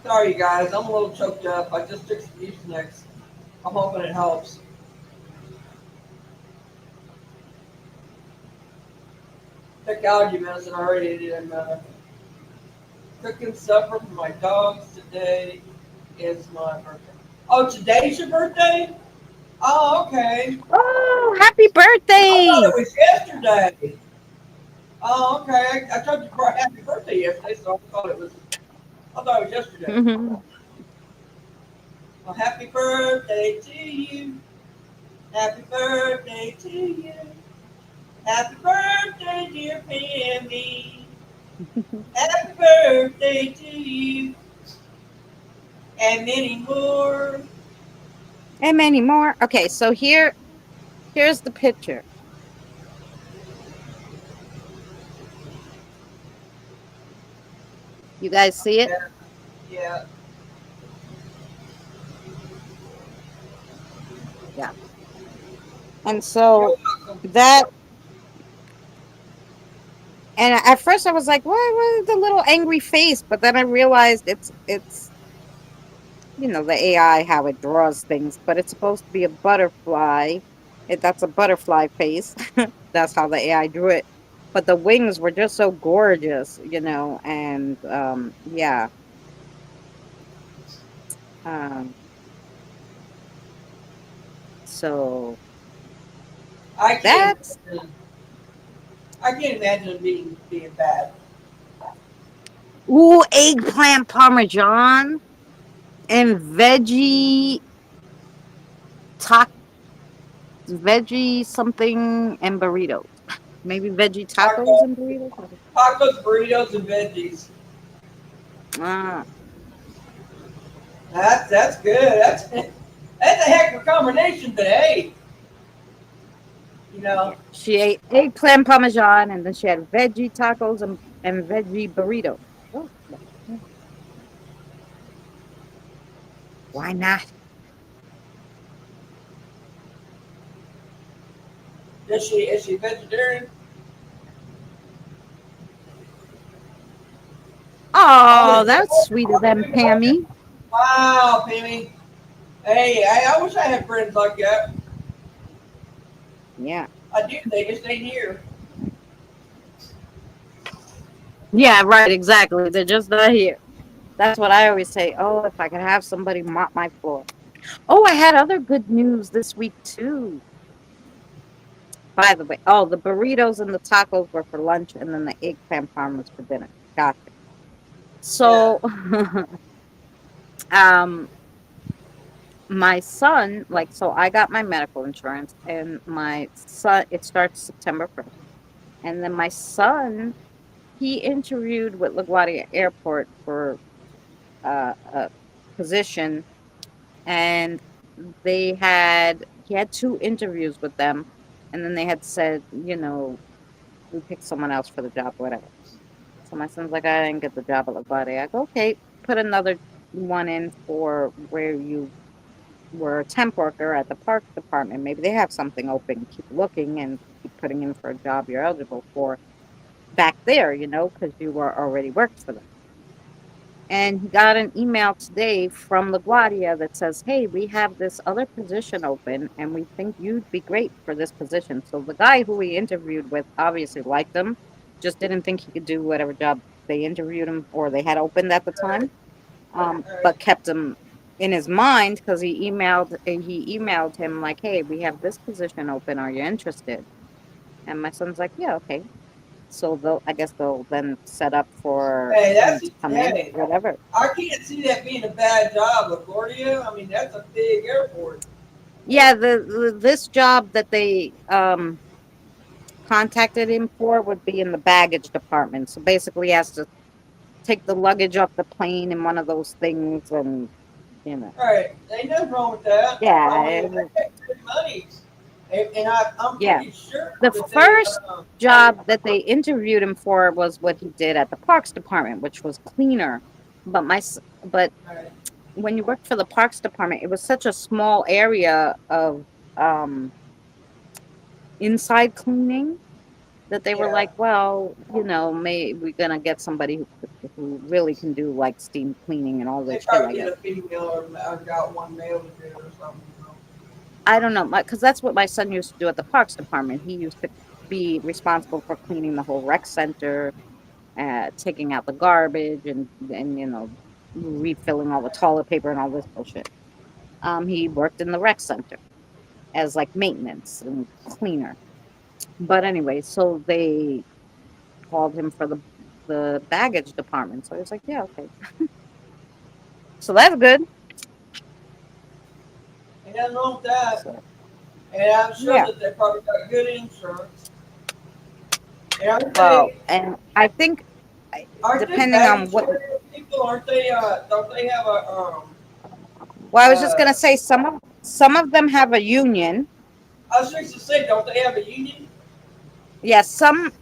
Sorry, you guys. I'm a little choked up. I just took some Mucinex. I'm hoping it helps. Took allergy medicine already, and cooking supper for my dogs today is my birthday. Oh, today's your birthday? Oh, okay. Oh, happy I thought birthday! it was yesterday. Oh, okay. I told you for a happy birthday yesterday, so I thought it was yesterday. Well, happy birthday to you. Happy birthday to you. Happy birthday, dear Pammy. Happy birthday to you. And many more. And many more. Okay, so here's the picture. You guys see it? Yeah. Yeah. Yeah. And so You're welcome. that, and at first I was like, what the little angry face? But then I realized it's the AI how it draws things, but it's supposed to be a butterfly. That's a butterfly face. That's how the AI drew it. But the wings were just so gorgeous, and yeah. Um, so I can't that's imagine. I can't imagine it being bad. ooh, eggplant parmesan and tac veggie something and burritos. Maybe veggie tacos Tacos, and burritos. tacos, burritos, and veggies. Ah, That's good. That's a heck of a combination. But hey, you yeah. know, She ate eggplant parmesan and then she had veggie tacos and veggie burritos. Oh, yeah. Why not? is she vegetarian? Oh, Oh, that's sweet of them, Pammy. wow, Penny. Hey, I wish I had friends like that. Yeah. I do. They just ain't here. Yeah, right, exactly. They're just not here. That's what I always say. Oh, if I could have somebody mop my floor. Oh, I had other good news this week too. By the way, oh, the burritos and the tacos were for lunch, and then the eggplant parm was for dinner. Gotcha. Yeah. So, um, my son, like, so I got my medical insurance, and my son, it starts September 1st, and then my son, he interviewed with LaGuardia Airport for a position, and he had two interviews with them, and then they had said, we picked someone else for the job, whatever. So my son's like, I didn't get the job at LaGuardia. I go, okay, put another one in for where you were a temp worker at the park department. Maybe they have something open. Keep looking and keep putting in for a job you're eligible for back there, because you were already worked for them. And he got an email today from LaGuardia that says, hey, we have this other position open and we think you'd be great for this position. So the guy who we interviewed with obviously liked him, just didn't think he could do whatever job they interviewed him or they had opened at the time, All right. but kept him in his mind because he emailed him like, hey, we have this position open. Are you interested? And my son's like, yeah, okay. So I guess they'll then set up for Hey, him that's to come in, hey. whatever. I can't see that being a bad job, LaGuardia. I mean, that's a big airport. Yeah, this job that they contacted him for would be in the baggage department. So basically, he has to take the luggage off the plane in one of those things, and you know, Right. Ain't nothing wrong with that. I yeah, mean, they make good money. And I'm yeah. pretty sure The that they, first job that they interviewed him for was what he did at the Parks Department, which was cleaner. But right, when you worked for the Parks Department, it was such a small area of um, inside cleaning that they were yeah, like, well, may we're gonna get somebody who really can do like steam cleaning and all they this shit, probably I get guess. a female or got one male to do it or something. I don't know, because that's what my son used to do at the Parks Department. He used to be responsible for cleaning the whole rec center, taking out the garbage, and refilling all the toilet paper and all this bullshit. He worked in the rec center as like maintenance and cleaner. But anyway, so they called him for the baggage department. So I was like, yeah, okay. So that's good. Ain't nothing wrong with that. So And I'm sure yeah. that they probably got good insurance. And Well, and I think aren't they depending on baggage what. carrier people? Aren't they? Don't they have a Well, I was just uh? gonna say some of them have a union. I was just to say, don't they have a union? Yes, some.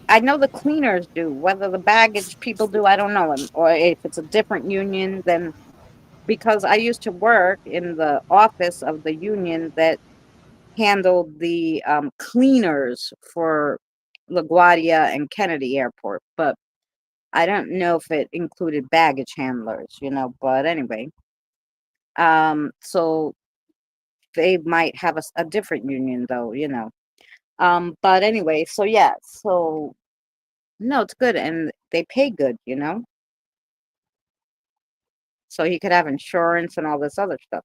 I know the cleaners do. Whether the baggage people do, I don't know. Or if it's a different union, then because I used to work in the office of the union that handled the cleaners for LaGuardia and Kennedy Airport, but I don't know if it included baggage handlers. But anyway, so they might have a different union though. But anyway, so yeah, so no, it's good and they pay good. So he could have insurance and all this other stuff.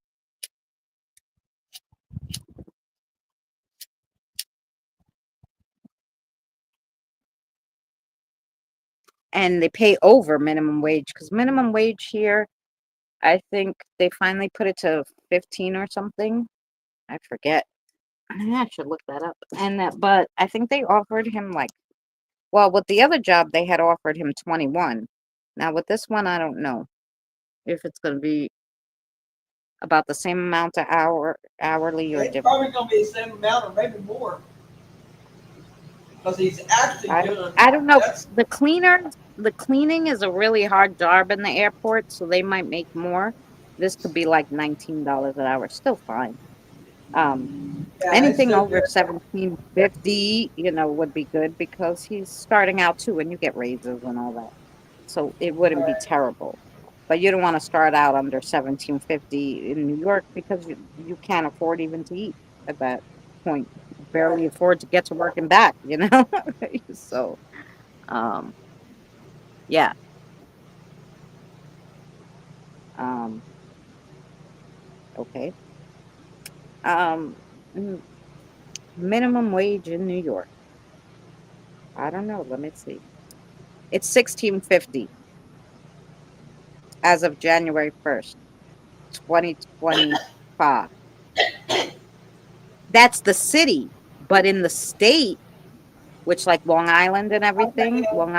And they pay over minimum wage because minimum wage here, I think they finally put it to 15 or something. I forget. I should look that up. But I think they offered him well, with the other job they had offered him 21. Now with this one, I don't know if it's going to be about the same amount of hourly or It's different. probably gonna be the same amount or maybe more because he's actually I doing. I don't know. That's The cleaning is a really hard job in the airport, so they might make more. This could be like $19 an hour, still fine. yeah, it's Anything still over good. 1750, would be good because he's starting out too, and you get raises and all that. So it wouldn't be Right. terrible. But you don't want to start out under 1750 in New York because you can't afford even to eat at that point. Barely Right. afford to get to work and back. So um yeah. Um okay. Um mm, Minimum wage in New York. I don't know. Let me see. It's 1650 as of January 1st, 2025. That's the city, but in the state, which like Long Island and everything, Okay. Long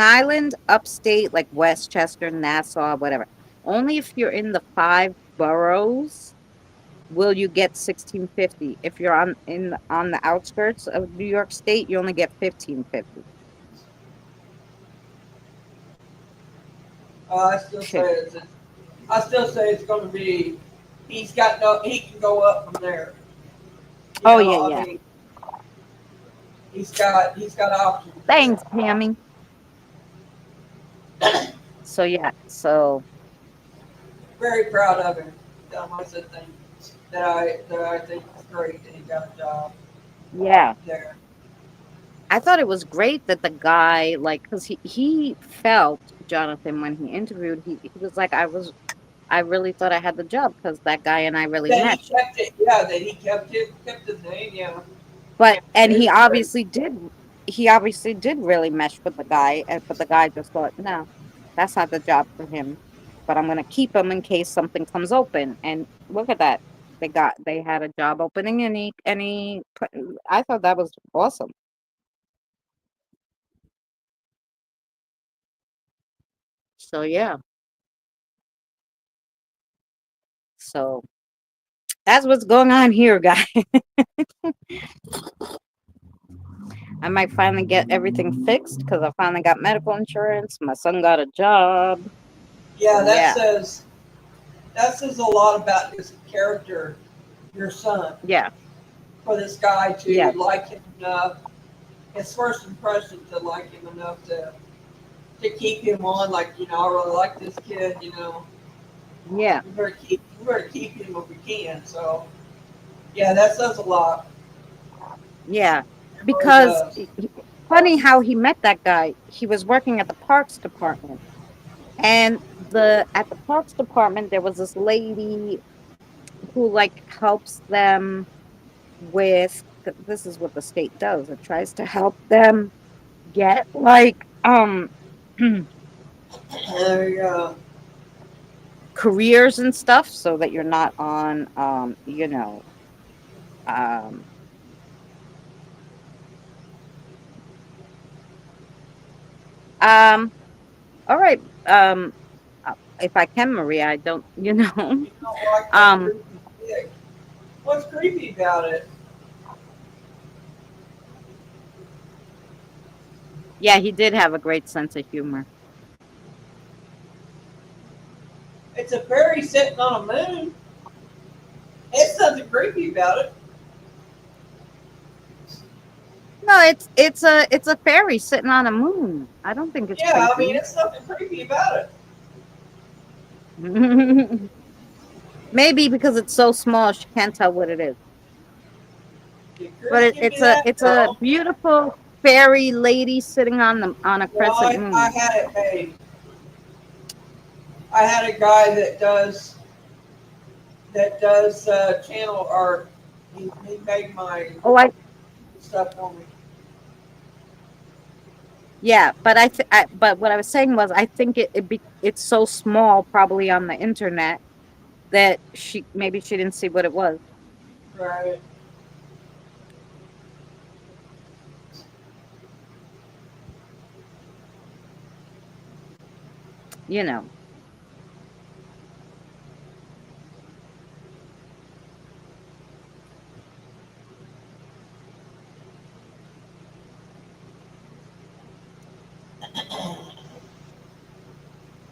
Island, upstate, like Westchester, Nassau, whatever. Only if you're in the five boroughs will you get 1650. If you're on the outskirts of New York State, you only get 1550. I still say it's. I still say it's going to be. He's got no. He can go up from there. Oh yeah, I yeah. mean, he's got options. Thanks, Tammy. So yeah, so Very proud of him. That's the thing that I think is great that he got a job yeah. there. I thought it was great that the guy, like, because he felt, Jonathan, when he interviewed, he was like, I really thought I had the job because that guy and I really That he meshed. kept it. Yeah, that he kept his name. Yeah, And it he was great. obviously did. he obviously did really mesh with the guy, but the guy just thought, no, that's not the job for him. But I'm gonna keep him in case something comes open. And look at that, they had a job opening, and I thought that was awesome. So yeah, so that's what's going on here, guys. I might finally get everything fixed because I finally got medical insurance. My son got a job. Yeah, Yeah, that says a lot about his character, your son, yeah, for this guy to yeah, like him enough. His first impression to like him enough to keep him on. Like, I really like this kid. yeah, We better keep him if we can. So yeah, that says a lot. yeah. It really Because does. funny how he met that guy. He was working at the parks department, and at the parks department there was this lady who like helps them with. This is what the state does. It tries to help them get like There you go. careers and stuff so that you're not on um um all right, if I can, Maria, I don't You don't like that um creepy thing. What's creepy about it? yeah, he did have a great sense of humor. It's a fairy sitting on a moon. It's nothing creepy about it. No, it's a fairy sitting on a moon. I don't think it's Yeah, I mean, creepy. it's nothing creepy about it. Maybe because it's so small she can't tell what it is. You But could give me that, it's a girl. beautiful fairy lady sitting on a Well, crescent I moon. had it made. I had a guy that does channel art. He made my Oh, stuff for me. yeah, but but what I was saying was I think it's so small probably on the internet that she didn't see what it was, Right. you know.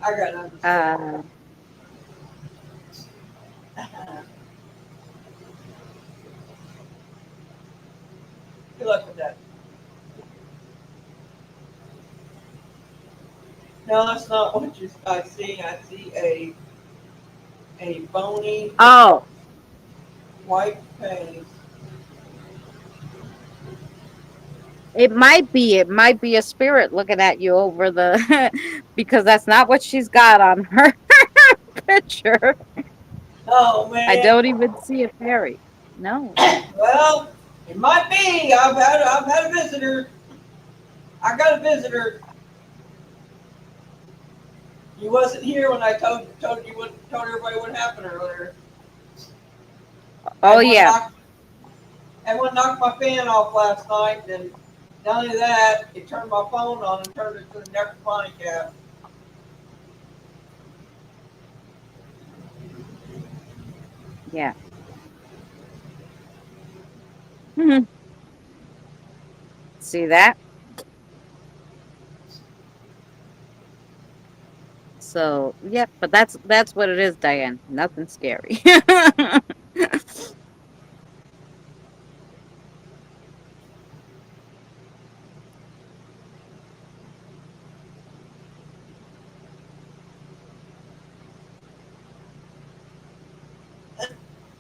I got nothing to say. Uh Good luck with that. No, that's not what I see. I see a bony oh, white face. it might be a spirit looking at you over the because that's not what she's got on her picture. Oh I man. don't even see a fairy. No. Well, it might be. I've had a visitor. I got a visitor. You wasn't here when I told everybody what happened earlier. Oh yeah. Everyone knocked my fan off last night, and not only that, it turned my phone on and turned it to the necrophonic app. Yeah. Mhm. See that? So, yeah, but that's what it is, Diane. Nothing scary.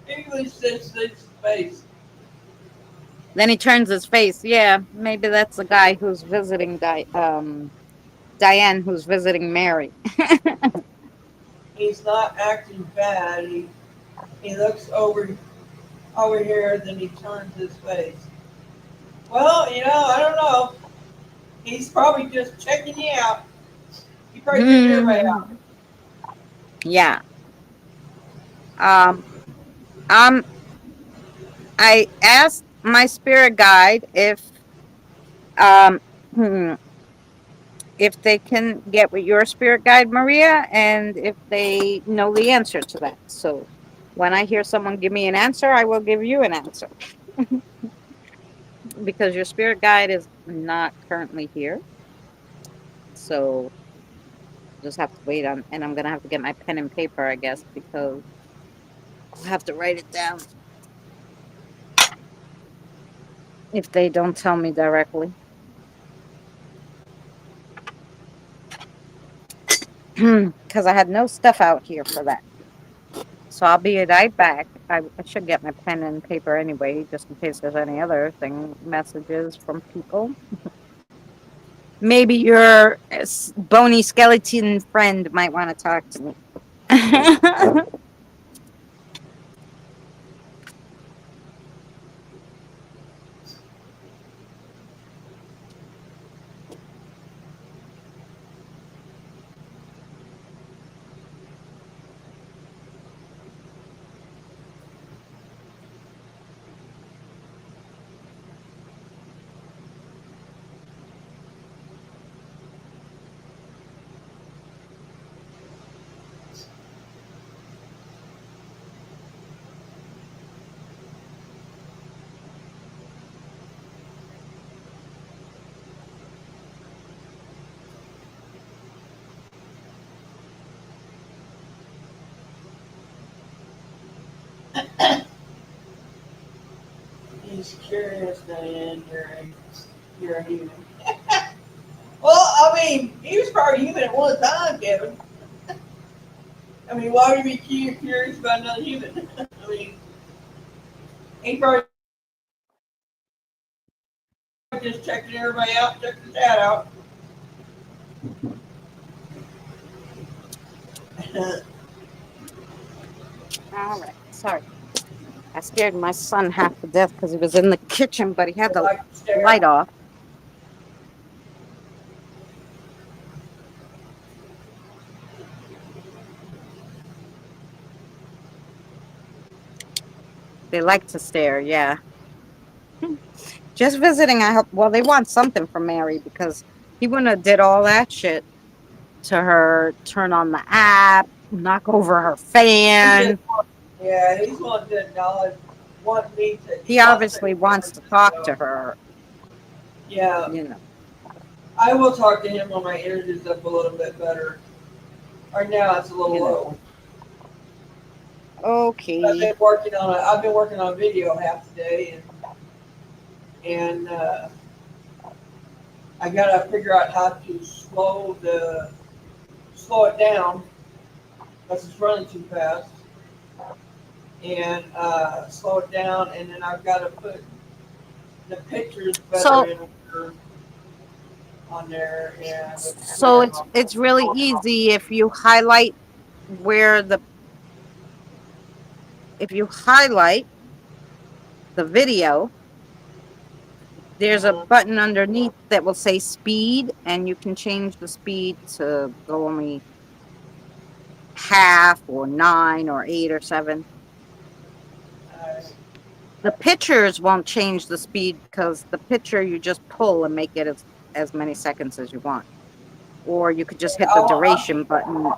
English says this face. Then he turns his face. Yeah, maybe that's the guy who's visiting Diane, who's visiting Mary. He's not acting bad. He looks over here, then he turns his face. Well, I don't know. He's probably just checking you out. He probably checking everybody out. Yeah. Um, um, I asked my spirit guide um, hmm, if they can get with your spirit guide, Maria, and if they know the answer to that. So when I hear someone give me an answer, I will give you an answer because your spirit guide is not currently here. So just have to wait on, and I'm gonna have to get my pen and paper, I guess, because I'll have to write it down if they don't tell me directly. Because I had no stuff out here for that. So I'll be right back. I should get my pen and paper anyway, just in case there's any other messages from people. Maybe your bony skeleton friend might want to talk to me. He's curious, Diane. You're a human. Well, I mean, he was probably human at one time, Kevin. I mean, why would you be curious about another human? I mean, he probably just checking everybody out, checking that out. All right. Sorry. I scared my son half to death because he was in the kitchen, but he had the light off. They like to stare, yeah. Just visiting, I hope. Well, they want something from Mary because he wouldn't have did all that shit to her, turn on the app, knock over her fan. Yeah, he's wanting to acknowledge, want me to. He obviously wants to talk to her. Yeah. You know. I will talk to him when my energy's up a little bit better. Right now it's a little low. Okay. I've been working on a video half the day, and I gotta figure out how to slow it down because it's running too fast, and slow it down, and then I've got to put the pictures better in order on there. And so it's really easy if you highlight if you highlight the video, there's a button underneath that will say speed, and you can change the speed to go only half or 9 or 8 or 7. The pictures won't change the speed because the picture you just pull and make it as many seconds as you want. Or you could just hit the duration button.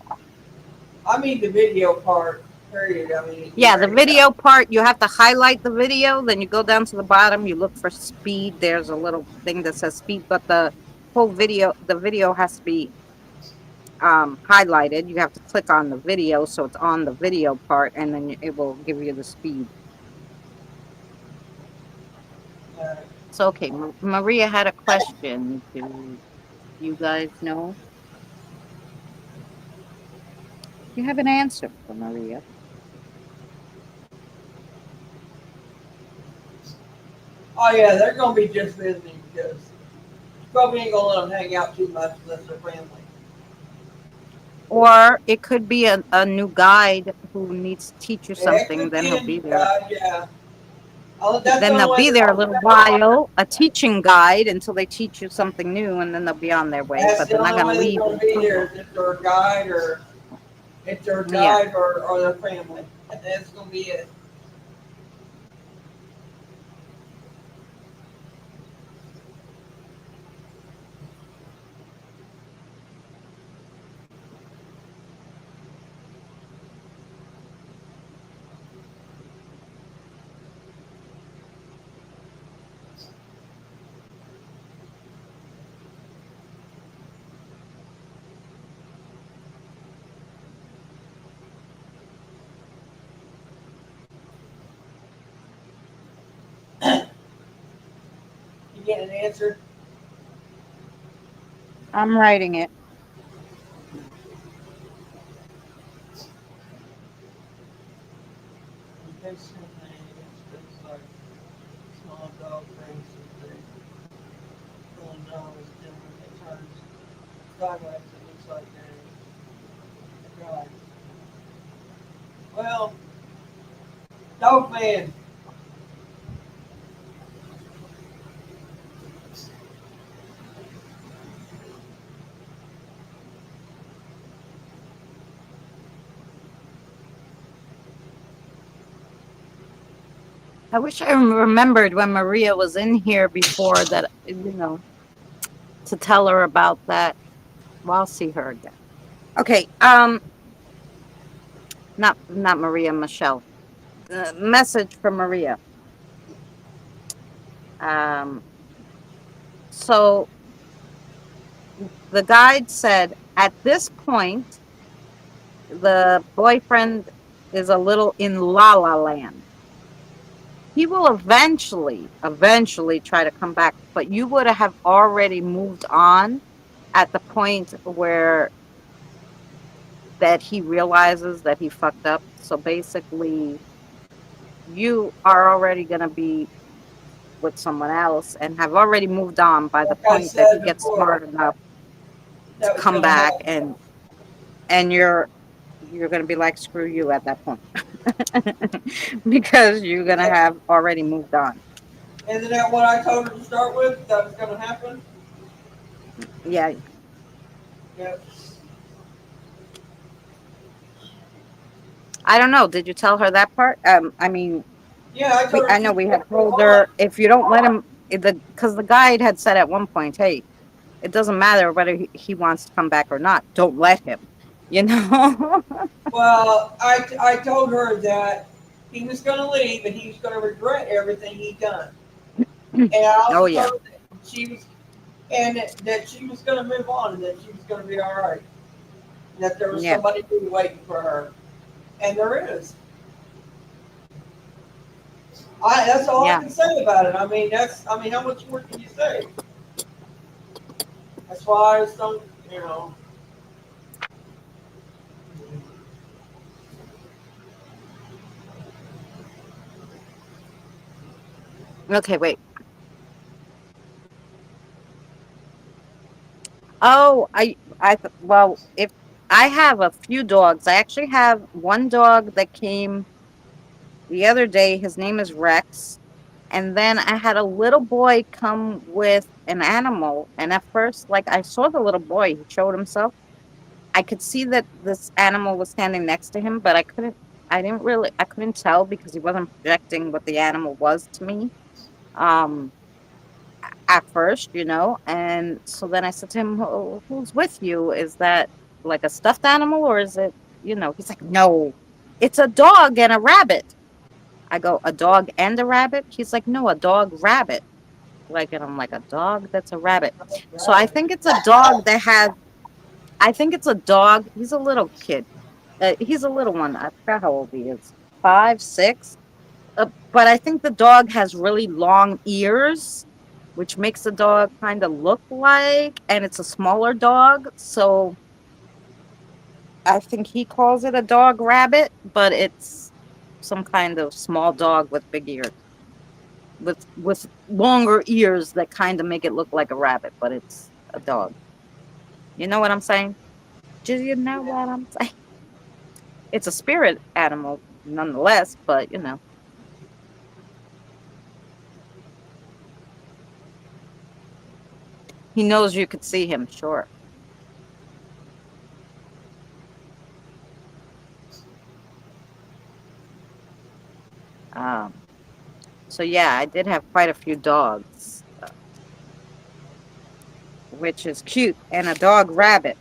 I mean the video part, period. I mean, yeah, the video part, you have to highlight the video, then you go down to the bottom, you look for speed. There's a little thing that says speed, but the whole video, has to be highlighted. You have to click on the video so it's on the video part, and then it will give you the speed. So, okay, Maria had a question. Do you guys know? You have an answer for Maria. Oh yeah, they're gonna be just visiting because probably ain't gonna let them hang out too much unless they're family. Or it could be a new guide who needs to teach you something, then he'll be there. Yeah. Oh, that's Then the they'll only way be they're there a gonna little stay on. while, a teaching guide until they teach you something new, and then they'll be on their way. That's But the they're not only going to way they're leave gonna be until. there is if they're a guide or if they're a Yeah. guide or their family. And that's gonna be it. You get an answer. I'm writing it. There's some things like small dog things that they don't know is different. It turns sideways. It looks like a guide. Well, dog man. I wish I remembered when Maria was in here before that, to tell her about that. Well, I'll see her again. Okay. Not Maria, Michelle. Message from Maria. So the guide said at this point, the boyfriend is a little in la la land. He will eventually try to come back, but you would have already moved on at the point where that he realizes that he fucked up. So basically, you are already going to be with someone else and have already moved on by the Like I point that he said gets before, smart enough to that was come gonna back, happen. and you're going to be like, screw you at that point. Because you're going to have already moved on. Isn't that what I told her to start with? That was gonna happen. Yeah. Yep. I don't know. Did you tell her that part? I mean, Yeah, I told her I she know we should had move told on. her if you don't let him, because the guide had said at one point, hey, it doesn't matter whether he wants to come back or not. Don't let him, you know? Well, I told her that he was gonna leave and he was gonna regret everything he done. And I Oh, also yeah. told her that she was and that she was gonna move on and that she was gonna be all right. That there was Yeah. somebody new waiting for her, and there is. That's all I Yeah. can say about it. I mean, how much more can you say? That's why I just don't, you know. Okay, wait. Oh, well, if I have a few dogs, I actually have one dog that came the other day. His name is Rex. And then I had a little boy come with an animal. And at first, like, I saw the little boy, he showed himself. I could see that this animal was standing next to him, but I couldn't tell because he wasn't projecting what the animal was to me. Um, at first, and so then I said to him, Who's with you? Is that like a stuffed animal or is it, he's like, no, it's a dog and a rabbit. I go, a dog and a rabbit? He's like, no, a dog rabbit. Like, and I'm like, a dog that's a rabbit. So I think it's a dog I think it's a dog. He's a little kid. He's a little one. I forgot how old he is. 5, 6. But I think the dog has really long ears, which makes the dog kind of look like, and it's a smaller dog. So I think he calls it a dog rabbit, but it's some kind of small dog with big ears, with longer ears that kind of make it look like a rabbit, but it's a dog. You know what I'm saying? Do you know what I'm saying? It's a spirit animal nonetheless, but He knows you could see him, sure. Um, so yeah, I did have quite a few dogs, which is cute, and a dog rabbit.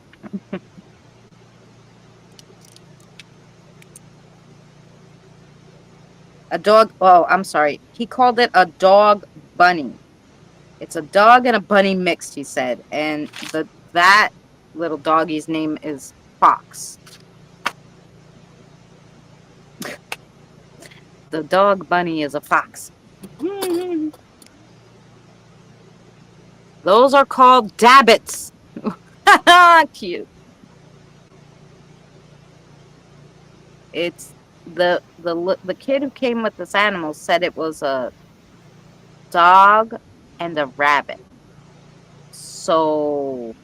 A dog, oh, I'm sorry. He called it a dog bunny. It's a dog and a bunny mixed, he said. And that little doggy's name is Fox. The dog bunny is a fox. Those are called dabbits. Cute. It's the kid who came with this animal said it was a dog and a rabbit. So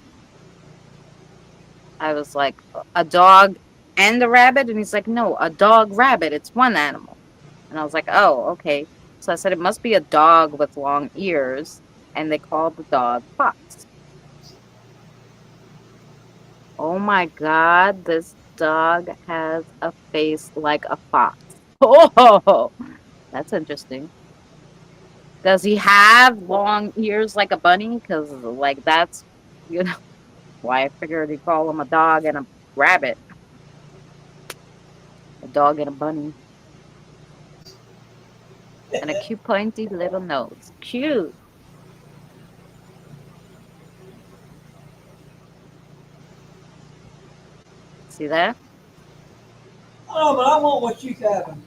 I was like, a dog and a rabbit? And he's like, no, a dog rabbit. It's one animal. And I was like, oh, okay. So I said, it must be a dog with long ears. And they called the dog Fox. Oh my God, this dog has a face like a fox. Oh, that's interesting. Does he have long ears like a bunny? Because, like, that's, why I figured he'd call him a dog and a rabbit. A dog and a bunny. And a cute pointy little nose. Cute. See that? Oh, but I want what she's having.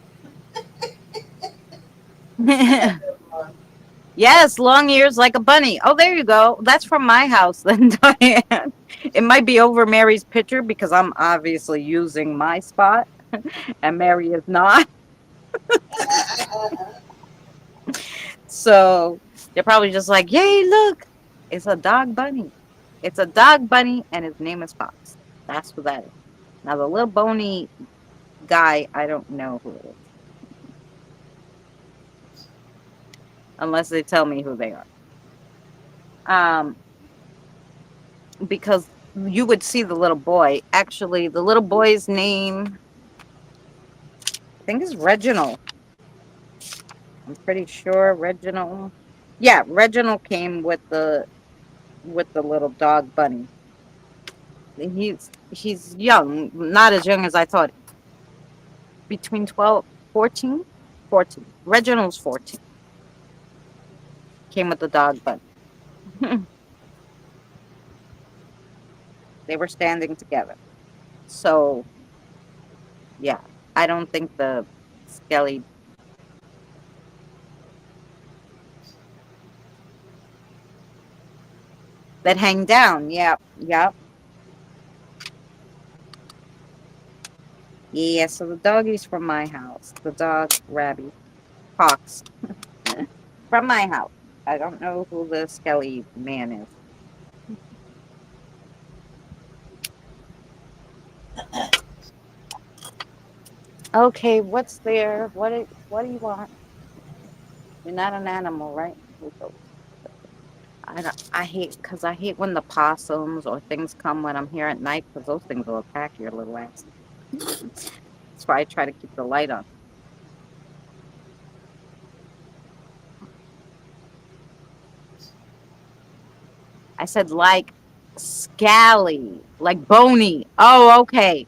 Yes, long ears like a bunny. Oh, there you go. That's from my house then, Diane. It might be over Mary's picture because I'm obviously using my spot and Mary is not. So they're probably just like, yay, look, it's a dog bunny. It's a dog bunny and his name is Fox. That's what that is. Now the little bony guy, I don't know who it is. Unless they tell me who they are. Because you would see the little boy. Actually, the little boy's name, I think, is Reginald. I'm pretty sure Reginald. Yeah, Reginald came with the little dog bunny. He's young, not as young as I thought. Between 12, 14? 14. Reginald's 14. Came with the dog bunny. They were standing together. So, yeah, I don't think the skelly that hang down. Yep, yep. Yeah, so the doggy's from my house. The dog, Rabby, Fox, from my house. I don't know who the skelly man is. Okay, what's there? What do you want? You're not an animal, right? I hate when the possums or things come when I'm here at night because those things will attack your little ass. That's why I try to keep the light on. I said like scally, like bony. Oh, okay.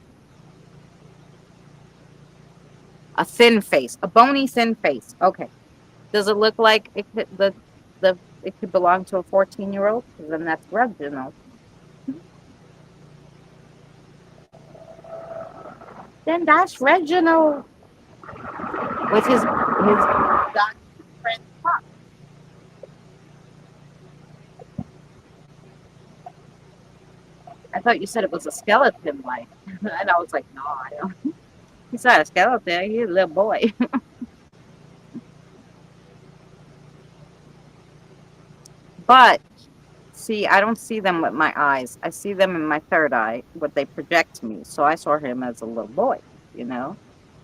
A thin face, a bony thin face. Okay. Does it look like it could, it could belong to a 14-year-old? Then that's Reginald. Then that's Reginald with his dog friend Fox. I thought you said it was a skeleton, like, and I was like, no, I don't. He's not a skeleton. He's a little boy. But see, I don't see them with my eyes. I see them in my third eye, what they project to me. So I saw him as a little boy,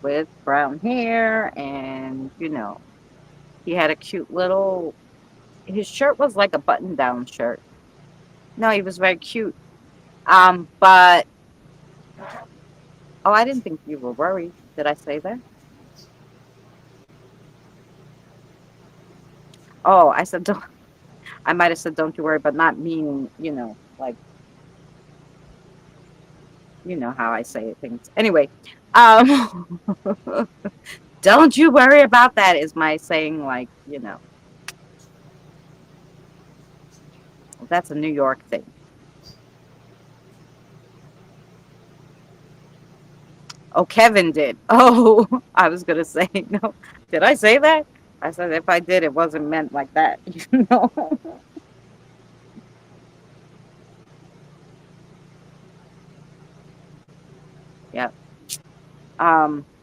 with brown hair, and he had a cute little. His shirt was like a button-down shirt, No, he was very cute. But oh, I didn't think you were worried. Did I say that? Oh, I said don't. I might have said don't you worry, but not meaning, like you know how I say things. Anyway, um, don't you worry about that is my saying, like, that's a New York thing. Oh, Kevin did. Oh, I was gonna say no. Did I say that? I said if I did, it wasn't meant like that. You know. Yeah.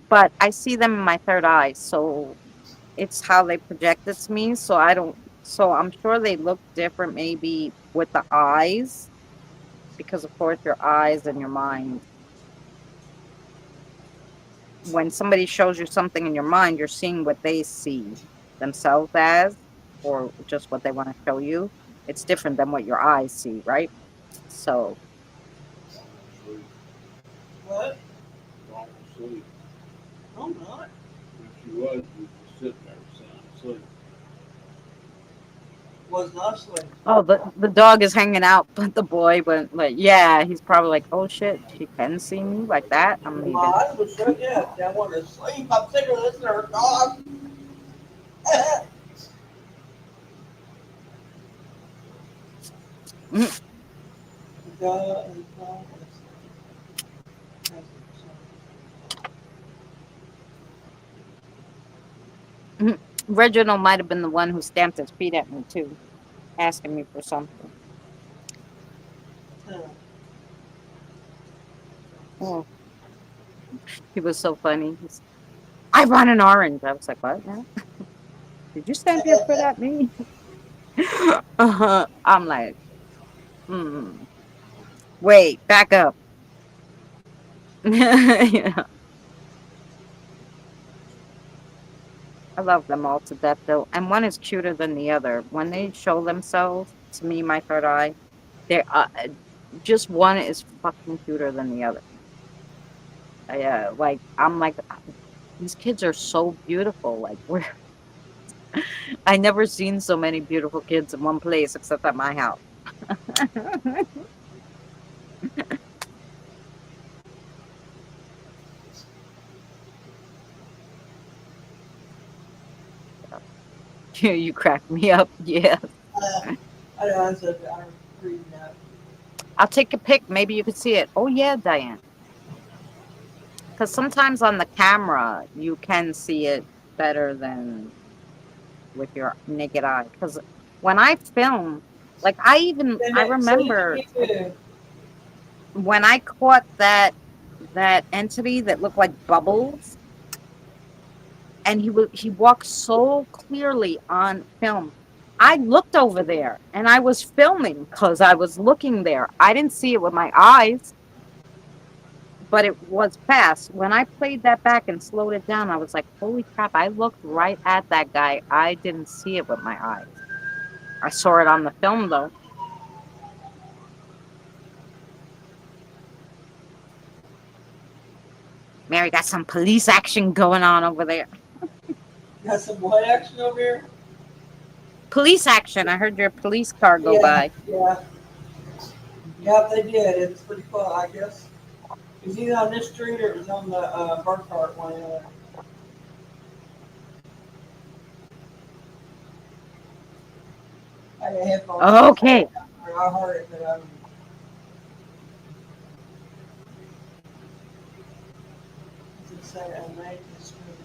But I see them in my third eye, so it's how they project it to me. So I don't. So I'm sure they look different, maybe with the eyes, because of course your eyes and your mind. When somebody shows you something in your mind, you're seeing what they see themselves as, or just what they want to show you. It's different than what your eyes see, right? So, What? Falling asleep. No, I'm not. If she was, you'd be sitting there sound asleep. Was not asleep. oh, the dog is hanging out, but the boy went like, yeah, he's probably like, oh shit, she can see me like that. I'm My leaving. eyes were shut. Yeah, I wanted to sleep. I'm sick of listening to her talk. Reginald might have been the one who stamped his feet at me too, asking me for something. Oh, he was so funny. I want an orange. I was like, what now? Did you stamp your foot at me? I'm like, mm, wait, back up. Yeah. I love them all to death, though. And one is cuter than the other. When they show themselves to me, my third eye, they're just one is fucking cuter than the other. Like I'm like, these kids are so beautiful. Like where I never seen so many beautiful kids in one place except at my house. You crack me up. Yeah. I said I'm reading that. I'll take a pic. Maybe you could see it. Oh yeah, Diane. Because sometimes on the camera you can see it better than with your naked eye. Because when I film, like I So did remember me too. when I caught that entity that looked like bubbles, and he walked so clearly on film. I looked over there and I was filming because I was looking there. I didn't see it with my eyes, but it was fast. When I played that back and slowed it down, I was like, holy crap, I looked right at that guy. I didn't see it with my eyes. I saw it on the film though. Mary got some police action going on over there. Got some what action over here? Police action. I heard your police car go by. Yeah. Yeah, they did. It's pretty cool, I guess. Is he on this street or is on the Burkhart one? I got headphones. Okay. I heard it, but I don't. It's say I made this movie.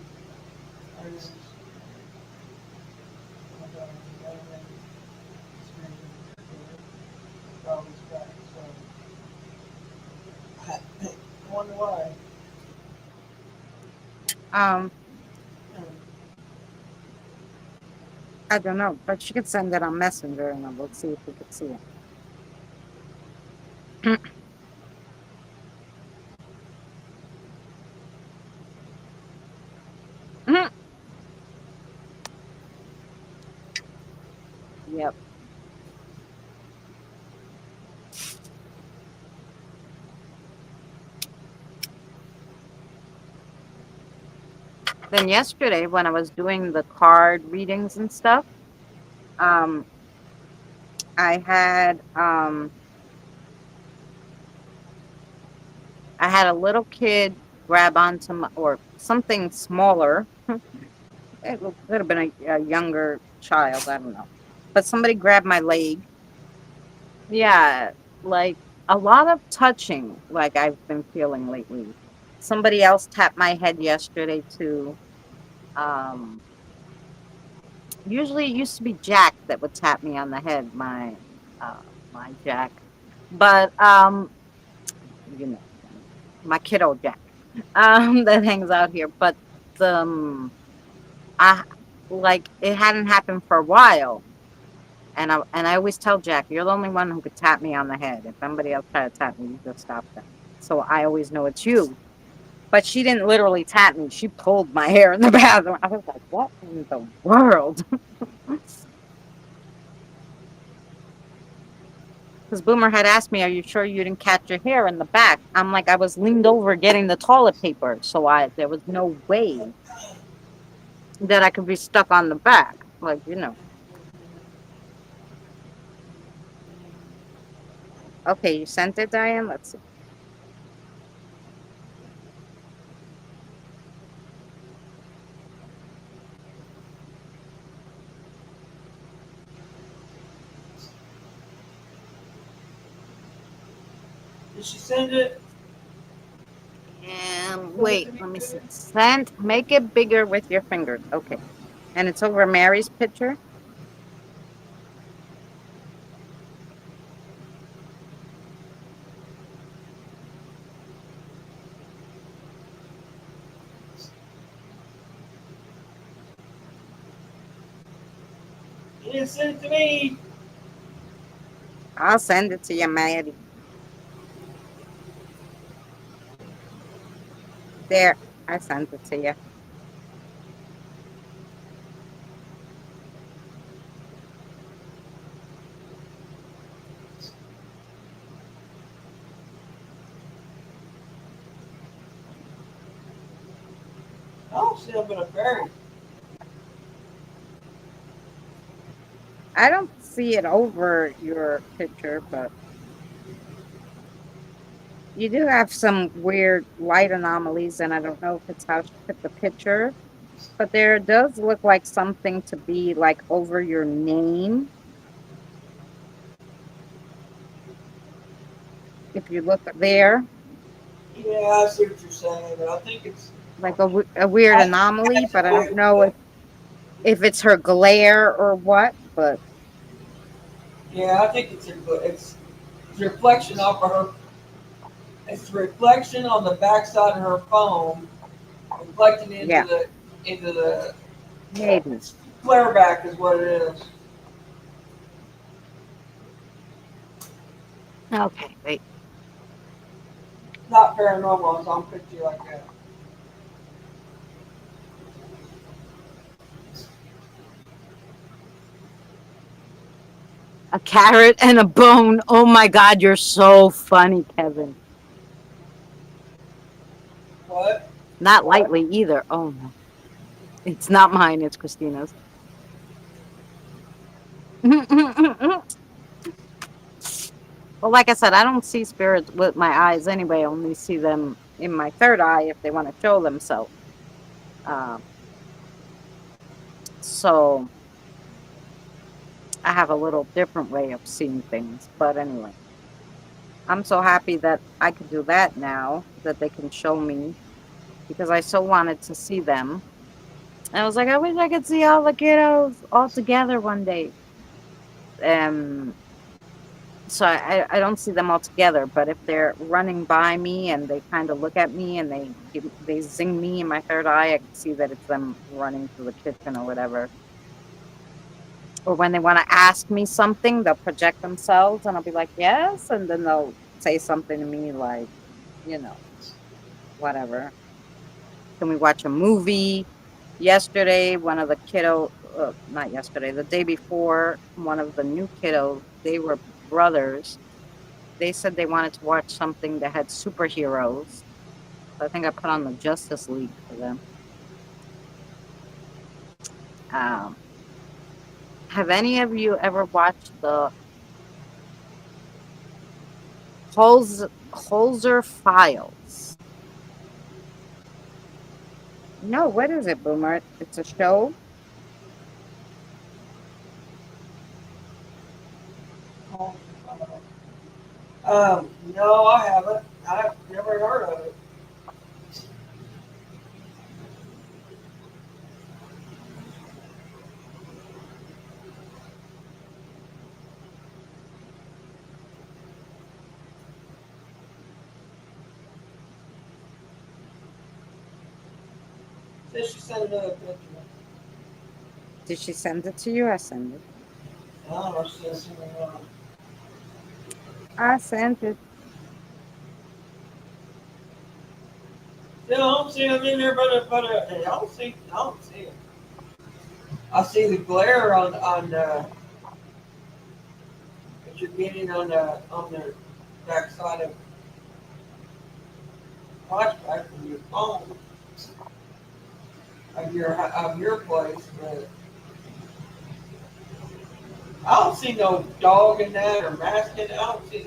I wonder why. Um, I don't know, but she could send it on Messenger and we'll see if we could see it. Yep. Then yesterday, when I was doing the card readings and stuff, um, I had I had a little kid grab onto my, or something smaller. It could have been a younger child, I don't know. But somebody grabbed my leg. Yeah, like a lot of touching, like I've been feeling lately. Somebody else tapped my head yesterday too. Um, Usually it used to be Jack that would tap me on the head, uh, my Jack. But you know, my kiddo Jack, that hangs out here. But I like it hadn't happened for a while, and I always tell Jack, you're the only one who could tap me on the head. If somebody else try to tap me, you just stop them. So I always know it's you. But she didn't literally tap me. She pulled my hair in the bathroom. I was like, what in the world? Because Boomer had asked me, are you sure you didn't catch your hair in the back? I'm like, I was leaned over getting the toilet paper. So there was no way that I could be stuck on the back. Like, you know. Okay, you sent it, Diane? Let's see. Did she send it? And wait, let me see. Send, make it bigger with your fingers. Okay. And it's over Mary's picture. You didn't send it to me. I'll send it to you, Mary. There, I sent it to you. I don't see I'm gonna bury. I don't see it over your picture, but you do have some weird light anomalies, and I don't know if it's how she took the picture, but there does look like something to be like over your name. If you look there, Yeah, I see what you're saying, but I think it's. like a weird anomaly, but I don't know if it's her glare or what, but Yeah, I think it's a reflection off of her. It's a reflection on the backside of her phone, reflecting yeah, into the maybe. flare back is what it is. Okay, wait. Not paranormal, so I'm picture you like that. A carrot and a bone. Oh my God, you're so funny, Kevin. What? Not lightly either. Oh no. It's not mine, it's Christina's. Well, like I said, I don't see spirits with my eyes anyway. I only see them in my third eye if they want to show themselves. Um, so I have a little different way of seeing things. But anyway, I'm so happy that I could do that now, that they can show me, because I so wanted to see them. And I was like, I wish I could see all the kiddos all together one day. Um, so I don't see them all together, but if they're running by me and they kind of look at me and they zing me in my third eye, I can see that it's them running to the kitchen or whatever. Or when they want to ask me something, they'll project themselves and I'll be like, yes, and then they'll say something to me like, you know, whatever. Can we watch a movie? Yesterday, one of the not yesterday, the day before, one of the new kiddos, they were brothers. They said they wanted to watch something that had superheroes. So I think I put on the Justice League for them. Um, have any of you ever watched the Holzer Files? No, what is it, Boomer? It's a show. No, I haven't. I've never heard of it. Says she sent another picture. Did she send it to you? I sent it. I don't know. She says something. I sent it. Still, I don't see them in there, but I don't see it. I see the glare on that you're getting on the back side of flashback from your phone of your place, but I don't see no dog in that or mask in it. I don't see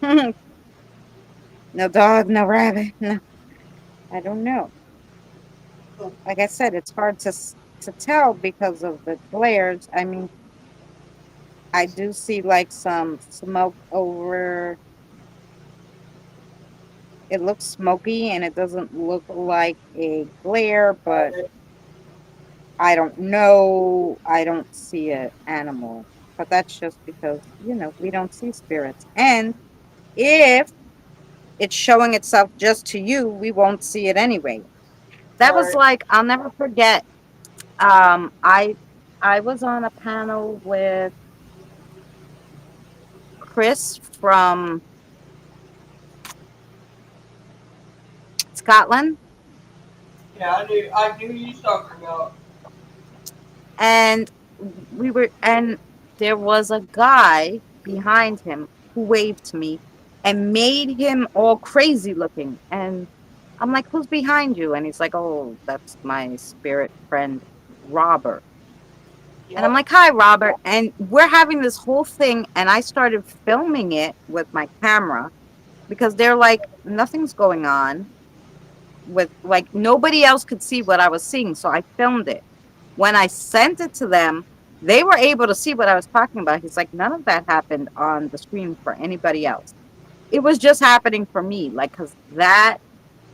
that. No dog, no rabbit. No, I don't know. Like I said, it's hard to tell because of the glares. I mean, I do see like some smoke over. It looks smoky and it doesn't look like a glare, but I don't know. I don't see an animal. But that's just because, we don't see spirits. And if it's showing itself just to you, we won't see it anyway. That was Right. like, I'll never forget. I was on a panel with Chris from Scotland, Yeah, I knew you was talking about. and and there was a guy behind him who waved to me and made him all crazy looking. And I'm like, who's behind you? And he's like, oh, that's my spirit friend, Robert. And I'm like, hi, Robert. And we're having this whole thing. And I started filming it with my camera because they're like, nothing's going on. With like, nobody else could see what I was seeing. So I filmed it. When I sent it to them, they were able to see what I was talking about. He's like, none of that happened on the screen for anybody else. It was just happening for me. Like, because that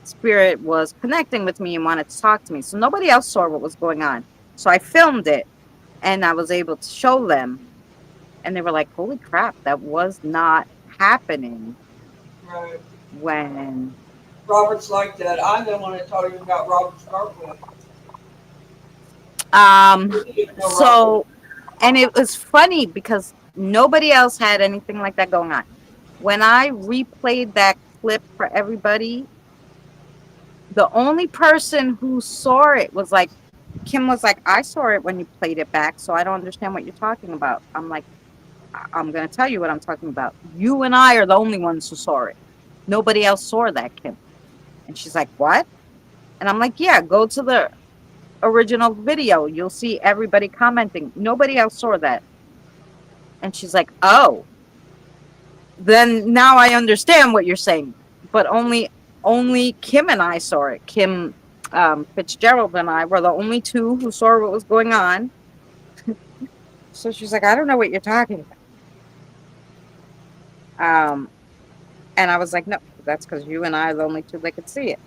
spirit was connecting with me and wanted to talk to me. So nobody else saw what was going on. So I filmed it. And I was able to show them, and they were like, holy crap, that was not happening Right. when... Robert's like that. I'm the one that told you about Robert Scarfield. So, and it was funny because nobody else had anything like that going on. When I replayed that clip for everybody, the only person who saw it was like, Kim was like, I saw it when you played it back, so I don't understand what you're talking about. I'm like, I'm going to tell you what I'm talking about. You and I are the only ones who saw it. Nobody else saw that, Kim. And she's like, what? And I'm like, yeah, go to the original video. You'll see everybody commenting. Nobody else saw that. And she's like, oh, then now I understand what you're saying. But only Kim and I saw it. Kim Fitzgerald and I were the only two who saw what was going on. So she's like, I don't know what you're talking about. And I was like, no, that's because you and I are the only two that could see it.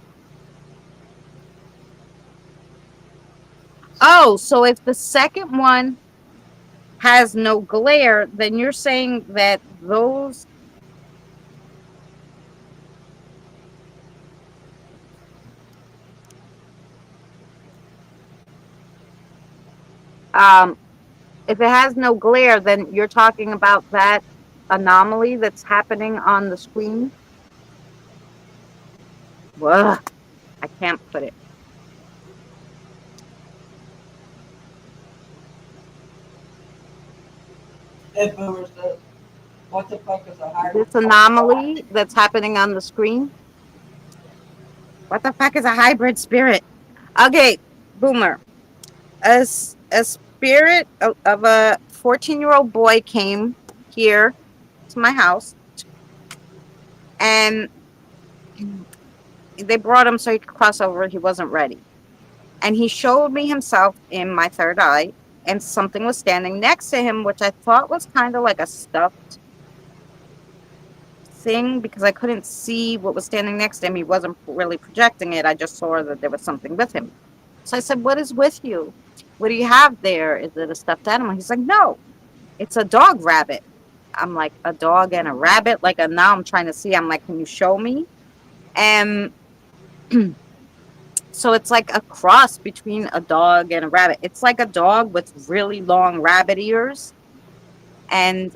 Oh, so if the second one has no glare, then you're saying that those... if it has no glare, then you're talking about that anomaly that's happening on the screen? Ugh, I can't put it. What the fuck is a hybrid? This anomaly that's happening on the screen? What the fuck is a hybrid spirit? Okay, Boomer. a spirit of a 14-year-old boy came here to my house, and they brought him so he could cross over. He wasn't ready. And he showed me himself in my third eye, and something was standing next to him, which I thought was kind of like a stuffed thing because I couldn't see what was standing next to him. He wasn't really projecting it. I just saw that there was something with him. So I said, "What is with you? What do you have there? Is it a stuffed animal?" He's like, "No, it's a dog rabbit." I'm like, "A dog and a rabbit?" Like, now I'm trying to see. I'm like, "Can you show me?" And so it's like a cross between a dog and a rabbit. It's like a dog with really long rabbit ears and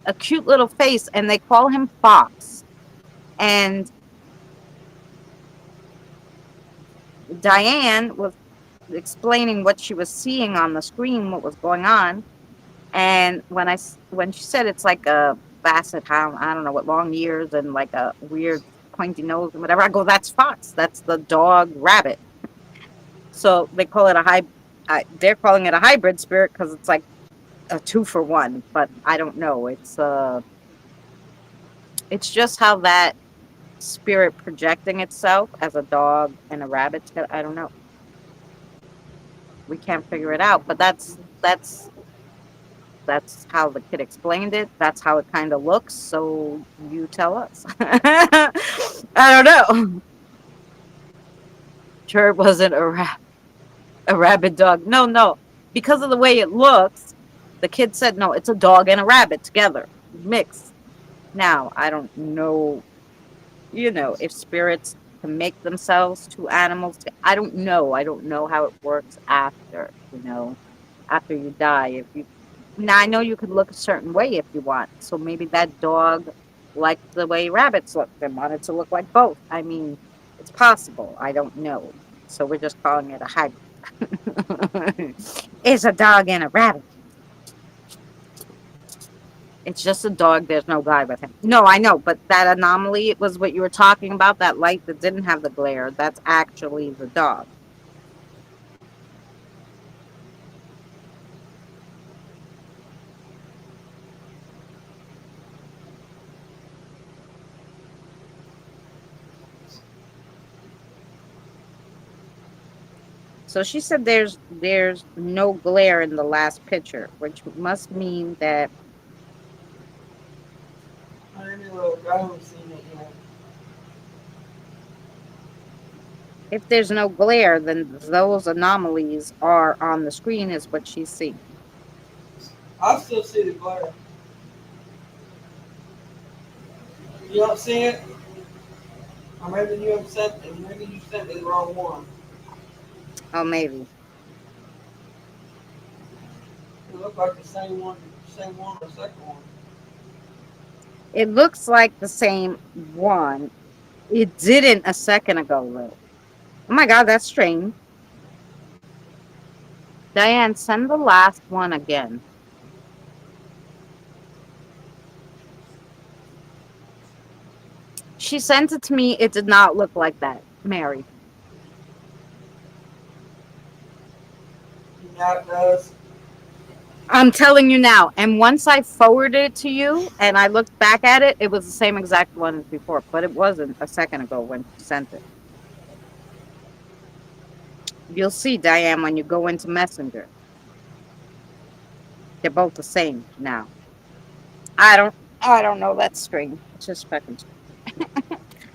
a cute little face, and they call him Fox. And Diane was explaining what she was seeing on the screen, what was going on. And when she said it's like a basset hound, I don't know what, long ears and like a weird pointy nose and whatever, I go, "That's Fox. That's the dog rabbit." So they call it they're calling it a hybrid spirit because it's like a 2-for-1. But I don't know. It's just how that spirit projecting itself as a dog and a rabbit. I don't know. We can't figure it out. But that's how the kid explained it. That's how it kind of looks. So you tell us. I don't know. Sure, it wasn't a rabid dog. No. Because of the way it looks, the kid said, "No, it's a dog and a rabbit together, mixed." Now, I don't know, if spirits can make themselves two animals. I don't know. I don't know how it works after, after you die. Now, I know you could look a certain way if you want. So maybe that dog liked the way rabbits look and wanted to look like both. I mean, it's possible. I don't know. So we're just calling it a hybrid. It's a dog and a rabbit. It's just a dog. There's no guy with him. No, I know. But that anomaly was what you were talking about. That light that didn't have the glare. That's actually the dog. So she said there's no glare in the last picture, which must mean that I don't know. I haven't seen it yet. if there's no glare, then those anomalies are on the screen, is what she's seeing. I still see the glare. You don't see it? Or maybe you have sent it. Maybe you sent me the wrong one. Oh, maybe. It looked like the same one or second one. It looks like the same one. It didn't a second ago, though. Oh my God, that's strange. Diane, send the last one again. She sent it to me. It did not look like that, Mary. Yeah, it does. I'm telling you now. And once I forwarded it to you and I looked back at it, it was the same exact one as before. But it wasn't a second ago when she sent it. You'll see, Diane, when you go into Messenger. They're both the same now. I don't know. That's strange. It's just fucking strange.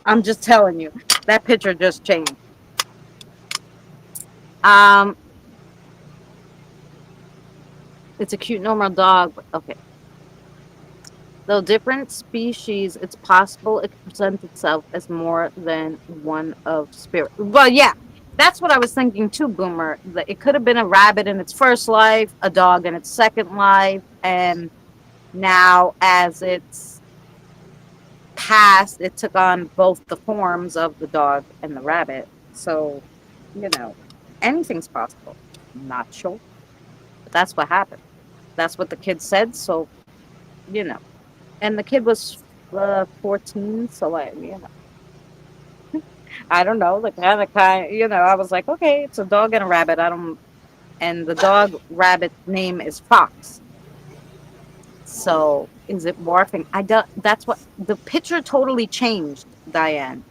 I'm just telling you. That picture just changed. It's a cute normal dog. Okay. Though different species, it's possible it could present itself as more than one of spirit. Well, yeah. That's what I was thinking too, Boomer. That it could have been a rabbit in its first life, a dog in its second life, and now as it's passed, it took on both the forms of the dog and the rabbit. So, anything's possible. I'm not sure. But that's what happened. That's what the kid said. So, And the kid was 14, so I don't know, the kind, I was like, okay, it's a dog and a rabbit. I don't and the dog rabbit's name is Fox. So is it morphing? I don't. That's what the picture totally changed, Diane.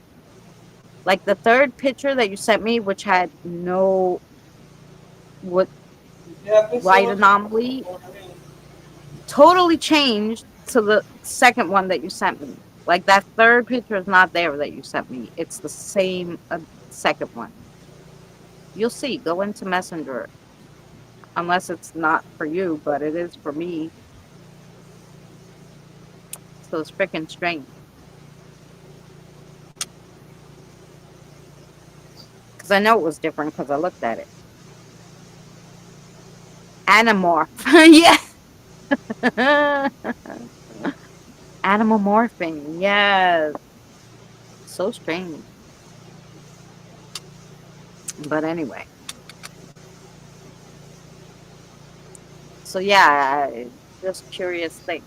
Like the third picture that you sent me, which had no what Yeah, this light was anomaly, totally changed to the second one that you sent me. Like that third picture is not there that you sent me. It's the same second one. You'll see. Go into Messenger. Unless it's not for you, but it is for me. So it's freaking strange. Because I know it was different because I looked at it. Animorph. Yeah. Animal morphing. Yes. So strange. But anyway. So yeah, just curious thing.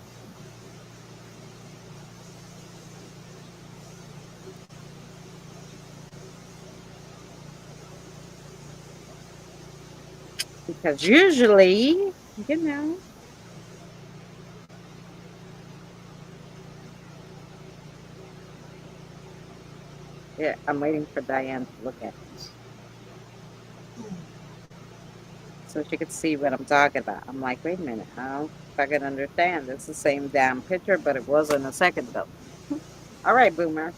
Because usually, you know. Yeah, I'm waiting for Diane to look at it. So she could see what I'm talking about. I'm like, wait a minute, I don't fucking understand. It's the same damn picture, but it wasn't a second ago. All right, Boomer.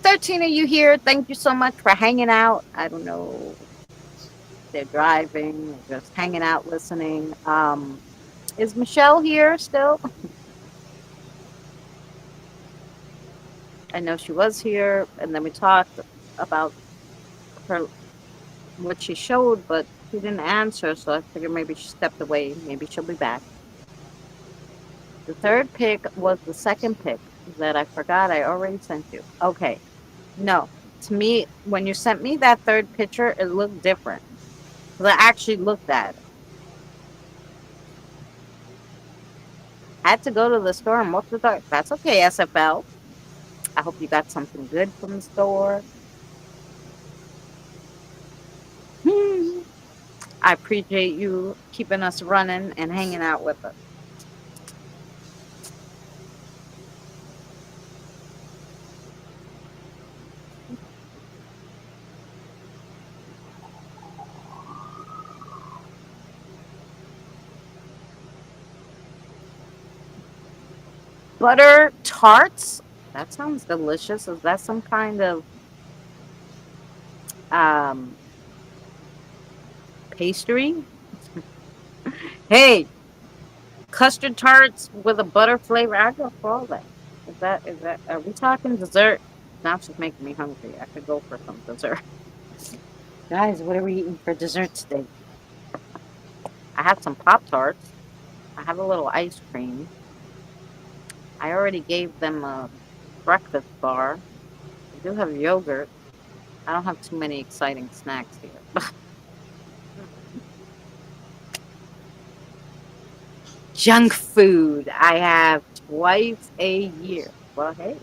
13 of you here. Thank you so much for hanging out. I don't know if they're driving or just hanging out, listening. Is Michelle here still? I know she was here, and then we talked about her what she showed, but she didn't answer, so I figured maybe she stepped away. Maybe she'll be back. The third pick was the second pick that I forgot I already sent you. Okay. No. To me, when you sent me that third picture, it looked different. Because I actually looked at it. I had to go to the store and walk the dog. That's okay, SFL. I hope you got something good from the store. I appreciate you keeping us running and hanging out with us. Butter tarts? That sounds delicious. Is that some kind of um, pastry? Hey, custard tarts with a butter flavor. I go for all that. Is that, are we talking dessert? Now it's just making me hungry. I could go for some dessert. Guys, what are we eating for dessert today? I have some Pop Tarts. I have a little ice cream. I already gave them a breakfast bar. I do have yogurt. I don't have too many exciting snacks here. Junk food I have twice a year. Well, hey.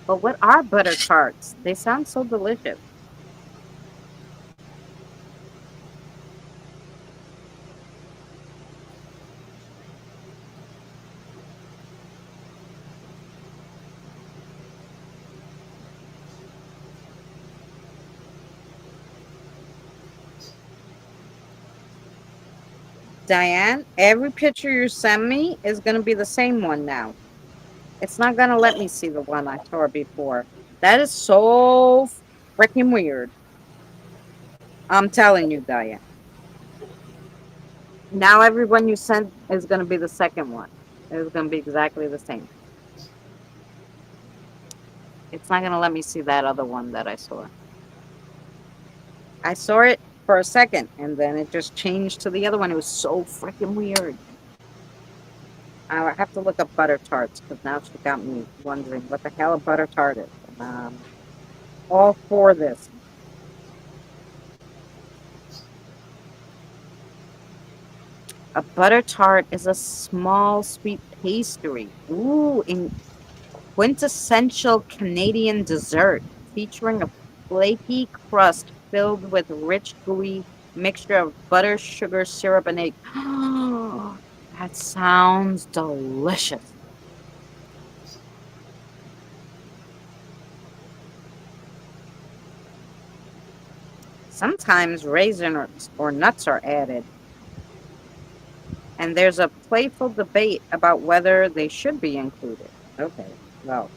But what are butter tarts? They sound so delicious. Diane, every picture you send me is going to be the same one now. It's not going to let me see the one I saw before. That is so freaking weird. I'm telling you, Diane. Now everyone you sent is going to be the second one. It's going to be exactly the same. It's not going to let me see that other one that I saw. I saw it for a second, and then it just changed to the other one. It was so freaking weird. I have to look up butter tarts, because now she got me wondering what the hell a butter tart is. All for this. A butter tart is a small sweet pastry. Ooh, quintessential Canadian dessert featuring a flaky crust filled with rich, gooey mixture of butter, sugar, syrup, and egg. That sounds delicious. Sometimes raisins or nuts are added, and there's a playful debate about whether they should be included. Okay, well,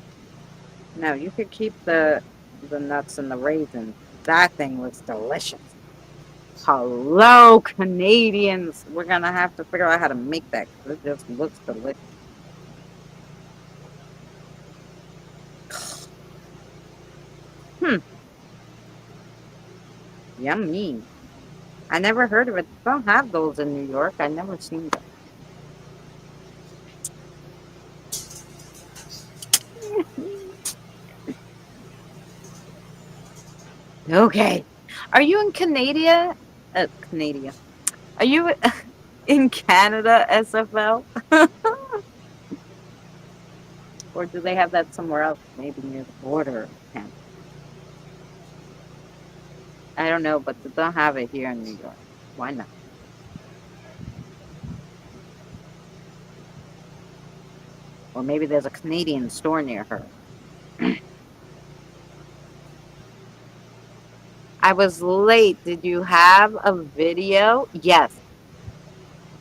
no, you could keep the nuts and the raisins. That thing looks delicious. Hello, Canadians. We're gonna have to figure out how to make that 'cause it just looks delicious. Hmm, yummy. I never heard of it. They don't have those in New York. I never seen them. Okay. Are you in Canada? Canada. Are you in Canada, SFL? Or do they have that somewhere else? Maybe near the border of Canada. I don't know, but they don't have it here in New York. Why not? Or maybe there's a Canadian store near her. I was late. Did you have a video? Yes.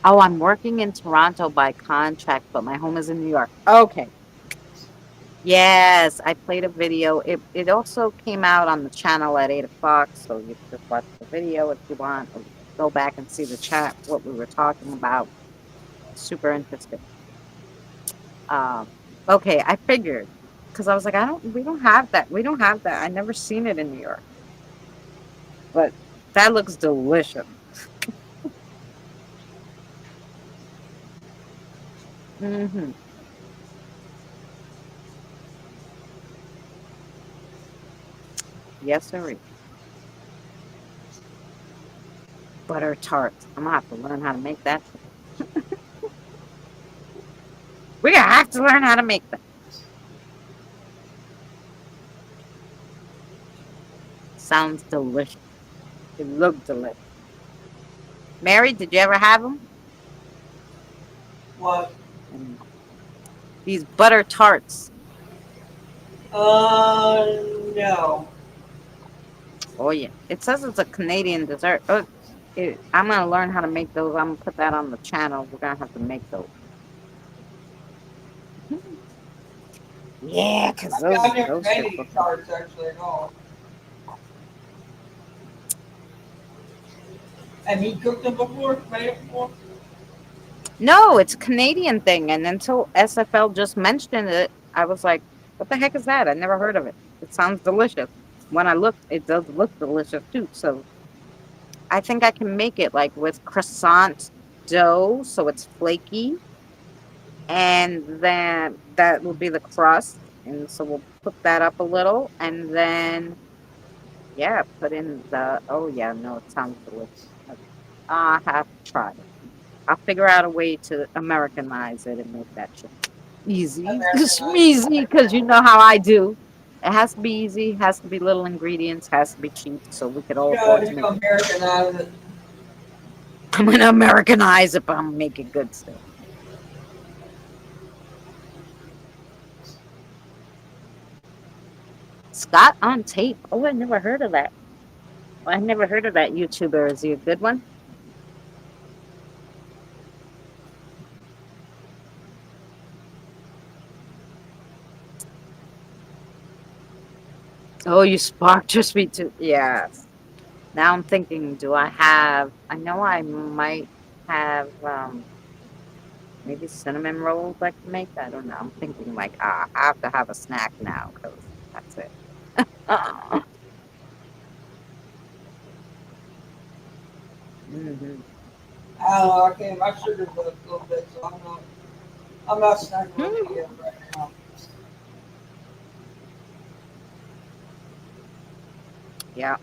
Oh, I'm working in Toronto by contract, but my home is in New York. Okay. Yes, I played a video. It also came out on the channel at 8 o'clock, so you can just watch the video if you want, or go back and see the chat, what we were talking about. Super interesting. Okay, I figured, because I was like, we don't have that. We don't have that. I never seen it in New York. But that looks delicious. Mm-hmm. Yes, sir. Butter tarts. I'm gonna have to learn how to make that. We're gonna have to learn how to make them. Sounds delicious. It looked delicious. Mary, did you ever have them? What? These butter tarts. No. Oh yeah. It says it's a Canadian dessert. Oh, I'm gonna learn how to make those. I'm gonna put that on the channel. We're gonna have to make those. Yeah, because I've never those made shit any look. tarts actually at all. Have you cooked them before? Made it before? No, it's a Canadian thing. And until SFL just mentioned it, I was like, what the heck is that? I never heard of it. It sounds delicious. When I looked, it does look delicious too. So I think I can make it like with croissant dough, so it's flaky. And then that will be the crust. And so we'll put that up a little. And then, yeah, put in the, oh yeah, no, it sounds delicious. Okay. I have to try it. I'll figure out a way to Americanize it and make that shit easy. Easy, because you know how I do. It has to be easy, has to be little ingredients, has to be cheap, so we could all afford to make it. Americanize it. I'm gonna Americanize it, but I'm gonna make it good still. Scott on tape. Oh, I never heard of that. I never heard of that YouTuber. Is he a good one? Oh, you sparked your sweet tooth. Yes. Now I'm thinking, do I have, I know I might have maybe cinnamon rolls I can make. I don't know. I'm thinking like, I have to have a snack now because that's it. Hmm. I don't know, I can't, my sugar's up a little bit, so I'm not snacking on it yet right now. Yeah.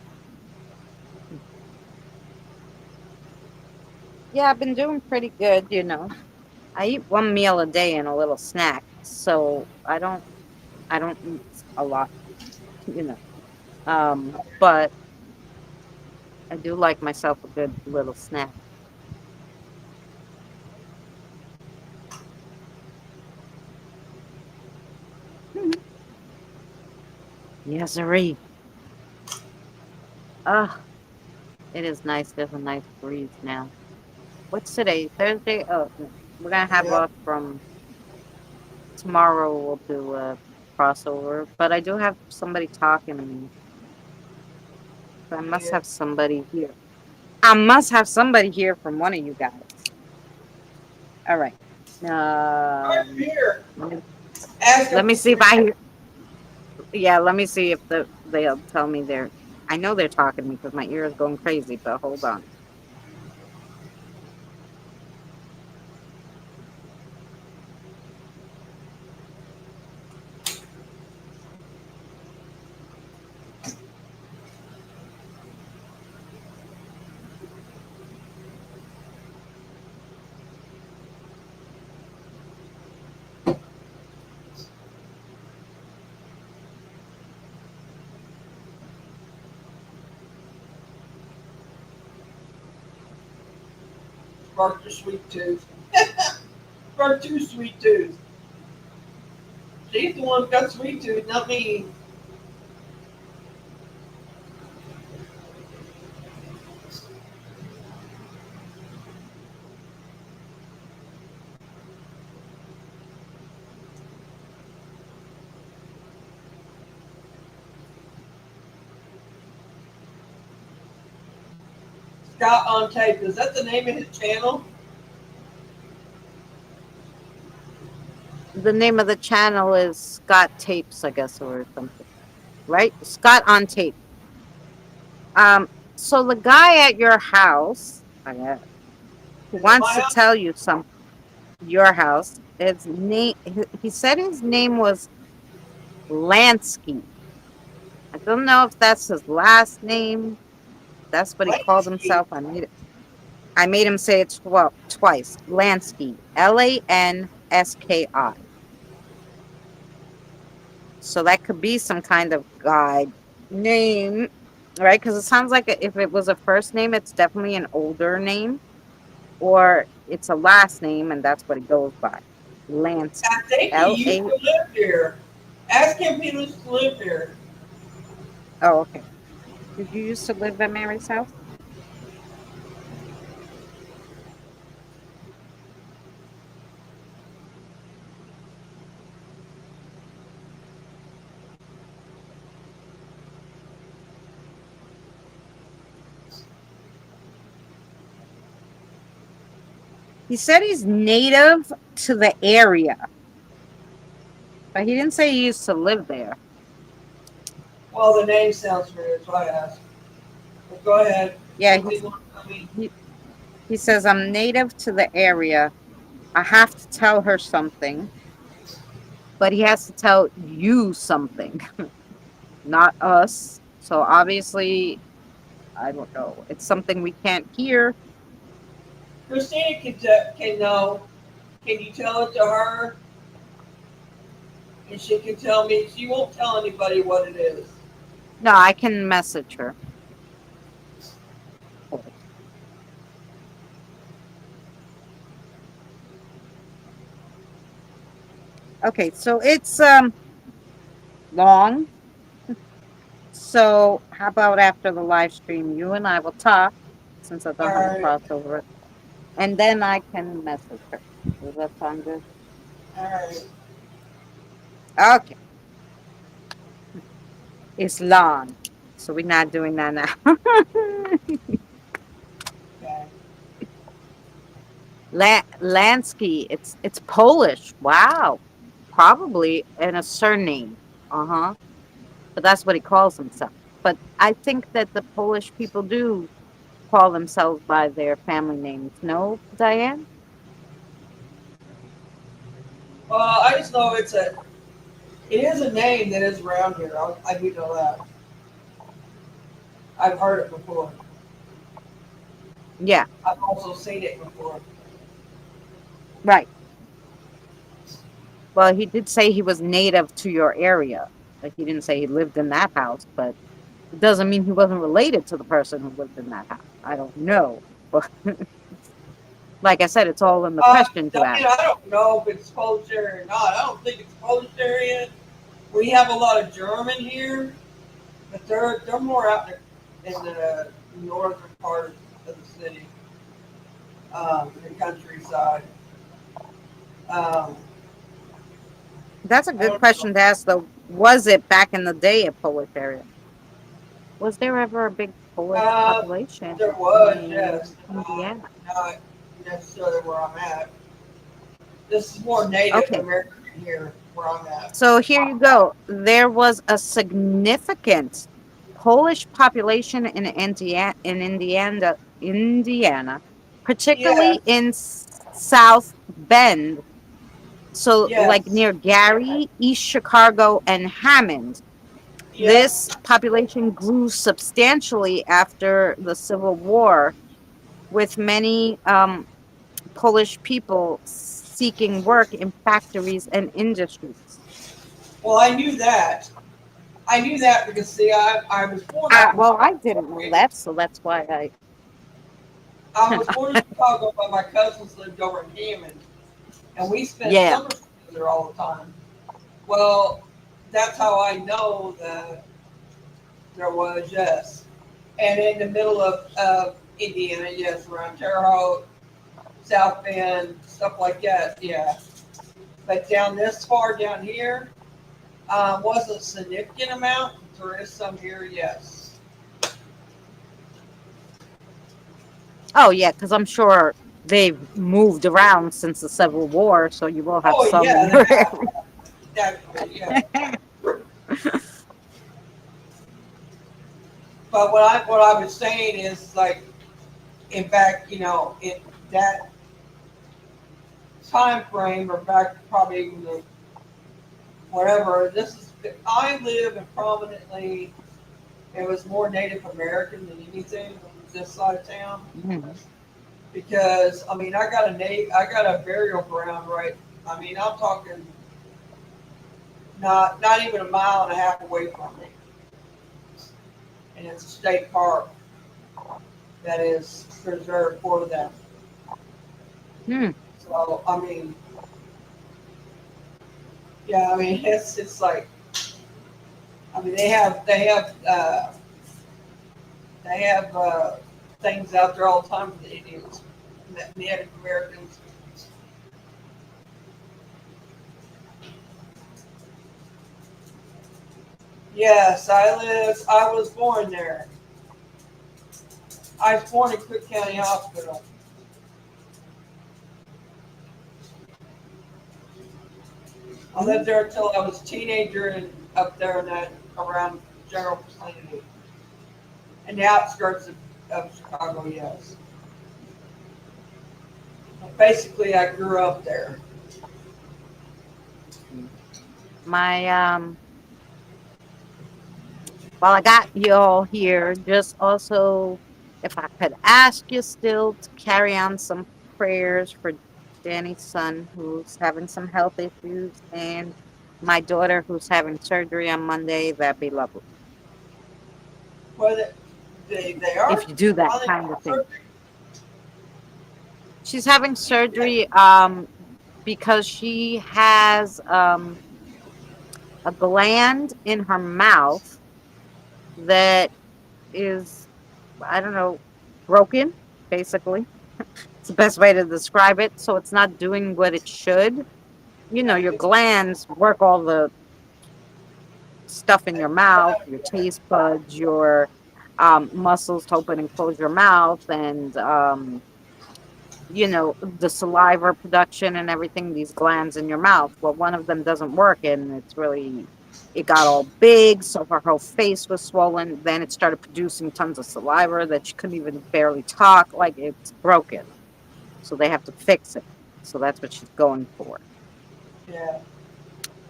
Yeah, I've been doing pretty good, you know. I eat one meal a day and a little snack, so I don't I don't eat a lot, you know. But I do like myself a good little snack. Mhm. Yes, sirree. Ah, it is nice. There's a nice breeze now. What's today? Thursday? Oh, no. We're gonna have Yep. off from tomorrow. We'll do a crossover, but I do have somebody talking to me. So I must Yeah. have somebody here. I must have somebody here from one of you guys. All right. Right Um, here. let me, Ask let them me for see if free. I hear. Yeah, let me see if they'll tell me they're. I know they're talking to me because my ear is going crazy. But hold on. Spark your sweet tooth. Spark two sweet tooth. She's the one who got sweet tooth, not me. Scott on tape. Is that the name of his channel? The name of the channel is Scott Tapes, I guess, or something. Right? Scott on Tape. So the guy at your house, I guess, Is it wants my to house? tell you something. Your house. His name. He said his name was Lansky. I don't know if that's his last name. That's what he called Lansky. himself. I made him say it twice. Lansky. Lanski. So that could be some kind of guide name, right? Because it sounds like if it was a first name, it's definitely an older name, or it's a last name, and that's what it goes by. I Lansky. think he L used A. to live here. Ask him if he used to live here. Oh, okay. Did you used to live at Mary's house? He said he's native to the area, but he didn't say he used to live there. Well, the name sounds familiar, so I asked. But go ahead. Yeah, What do you want to tell me? he says, I'm native to the area. I have to tell her something, but he has to tell you something, not us. So obviously, I don't know. It's something we can't hear. Christina can know. Can you tell it to her? And she can tell me. She won't tell anybody what it is. No, I can message her. Okay, so it's long. So how about after the live stream, you and I will talk since I All don't have a right. crossover, and then I can message her. Does that sound good? All right. Okay, it's long, so we're not doing that now. Okay. Lansky, it's Polish. Wow, probably and a surname. Uh-huh. But that's what he calls himself. But I think that the Polish people do call themselves by their family names. No, Diane? Well, I just know it is a name that is around here. I do know that. I've heard it before. Yeah, I've also seen it before. right. Well, he did say he was native to your area. Like he didn't say he lived in that house, but it doesn't mean he wasn't related to the person who lived in that house. I don't know. But like I said, it's all in the question to I mean, ask. I don't know if it's Polish area or not. I don't think it's Polish area. We have a lot of German here, but they're more out in the northern part of the city, the countryside. Um, That's a I good don't know. question to ask, though. Was it back in the day a Polish area? Was there ever a big Polish population There was, in yes, Indiana? not necessarily where I'm at. This is more Native Okay, American here where I'm at. so here you go. There was a significant Polish population in Indiana, particularly Yes, in South Bend. So, like yes, near Gary, East Chicago, and Hammond. yep, This population grew substantially after the Civil War, with many Polish people seeking work in factories and industries. well, I knew that. I knew that because see, I was born out in Well, I didn't know Chicago. that, so that's why I. I was born in Chicago, but my cousins lived over in Hammond, and we spent Yeah. summers together all the time. Well, that's how I know that there was, yes. And in the middle of Indiana, yes, around Terre Haute, South Bend, stuff like that, yeah. But down this far down here, wasn't a significant amount. There is some here, yes. Oh, yeah, because I'm sure they've moved around since the Civil War, so you will have Oh some yeah, in your they area. have. Definitely, yeah. But what I was saying is like, in fact, in that time frame, or back probably even the whatever. This is I live in prominently. It was more Native American than anything on this side of town Mhm. because I mean I got a burial ground right. I mean I'm talking not even a mile and a half away from me, and it's a state park that is preserved for them. Hmm. So I mean, yeah, I mean it's like I mean they have things out there all the time for the Indians, Native Americans. Yes, I was born there. I was born in Cook County Hospital. I lived there until I was a teenager and up there in that around general vicinity. In the outskirts of Chicago, yes. But basically, I grew up there. My Well, I got you all here. Just also, if I could ask you still to carry on some prayers for Danny's son, who's having some health issues, and my daughter, who's having surgery on Monday, that'd be lovely. Well, they are. If you do that I think kind of thing. She's having surgery because she has a gland in her mouth that is, I don't know, broken, basically. It's the best way to describe it. So it's not doing what it should. You know, your glands work all the stuff in your mouth, your taste buds, your muscles to open and close your mouth, and, you know, the saliva production and everything, these glands in your mouth. Well, one of them doesn't work, and it got all big, so her whole face was swollen. Then it started producing tons of saliva that she couldn't even barely talk. Like, it's broken. So they have to fix it. So that's what she's going for. Yeah.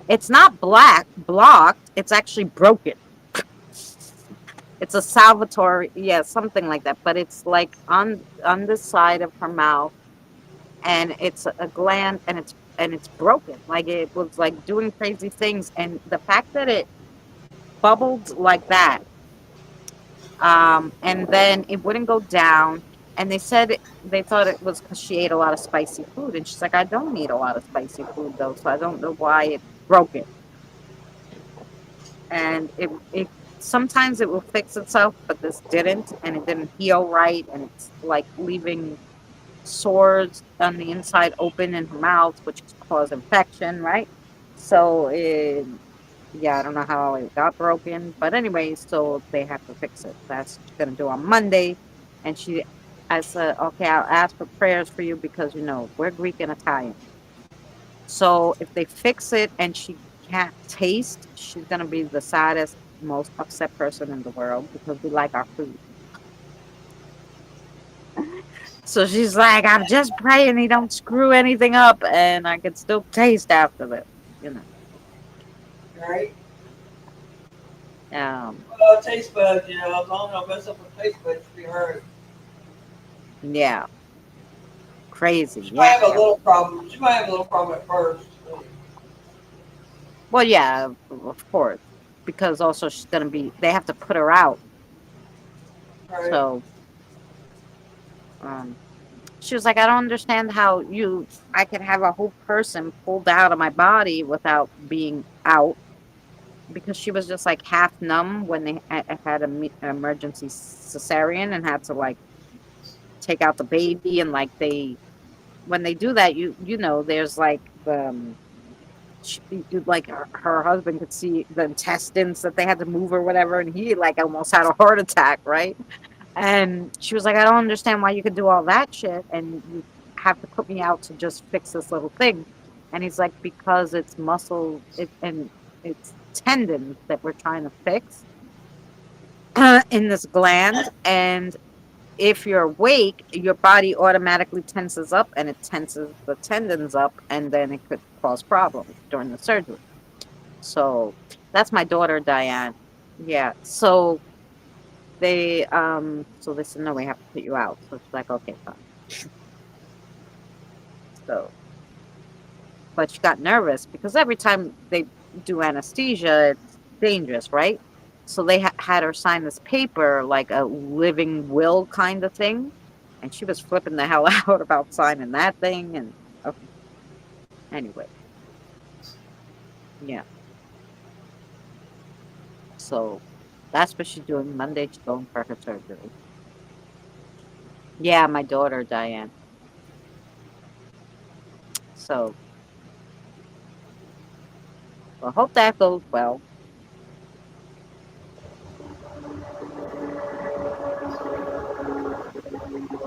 It's not blocked. It's actually broken. It's a salvatore, yeah, something like that. But it's like on the side of her mouth, and it's a gland, and it's and it's broken. Like it was like doing crazy things, and the fact that it bubbled like that, and then it wouldn't go down. And they said they thought it was because she ate a lot of spicy food, and she's like, I don't eat a lot of spicy food though, so I don't know why it broke it. And it sometimes it will fix itself, but this didn't, and it didn't heal right, and it's like leaving sores on the inside open in her mouth, which cause infection, right? So yeah, I don't know how it got broken, but anyway, so they have to fix it. That's what she's gonna do on Monday. And I said, okay, I'll ask for prayers for you because we're Greek and Italian. So if they fix it and she can't taste, she's gonna be the saddest, most upset person in the world because we like our food. So she's like, I'm just praying he don't screw anything up and I can still taste after this, you know. Right? Um, Well, taste buds, as long as I mess up with taste buds, should be hurt. yeah, crazy. She might have a Yeah. little problem. She might have a little problem at first. Well, yeah, of course, because also they have to put her out. Right? So, she was like, I don't understand how I could have a whole person pulled out of my body without being out, because she was just like half numb when they had an emergency cesarean and had to like take out the baby. And like when they do that, there's like like her husband could see the intestines that they had to move or whatever, and he like almost had a heart attack, right? And she was like, I don't understand why you could do all that shit and you have to put me out to just fix this little thing. And he's like, because it's muscle and it's tendons that we're trying to fix in this gland. And if you're awake, your body automatically tenses up and it tenses the tendons up, and then it could cause problems during the surgery. So that's my daughter, Diane. Yeah. So they said, no, we have to put you out. So she's like, okay, fine. So, but she got nervous because every time they do anesthesia, it's dangerous, right? So they had her sign this paper, like a living will kind of thing. And she was flipping the hell out about signing that thing. And okay. Anyway, yeah. So that's what she's doing. Monday, she's going for her surgery. Yeah, my daughter, Diane. So, I hope that goes well.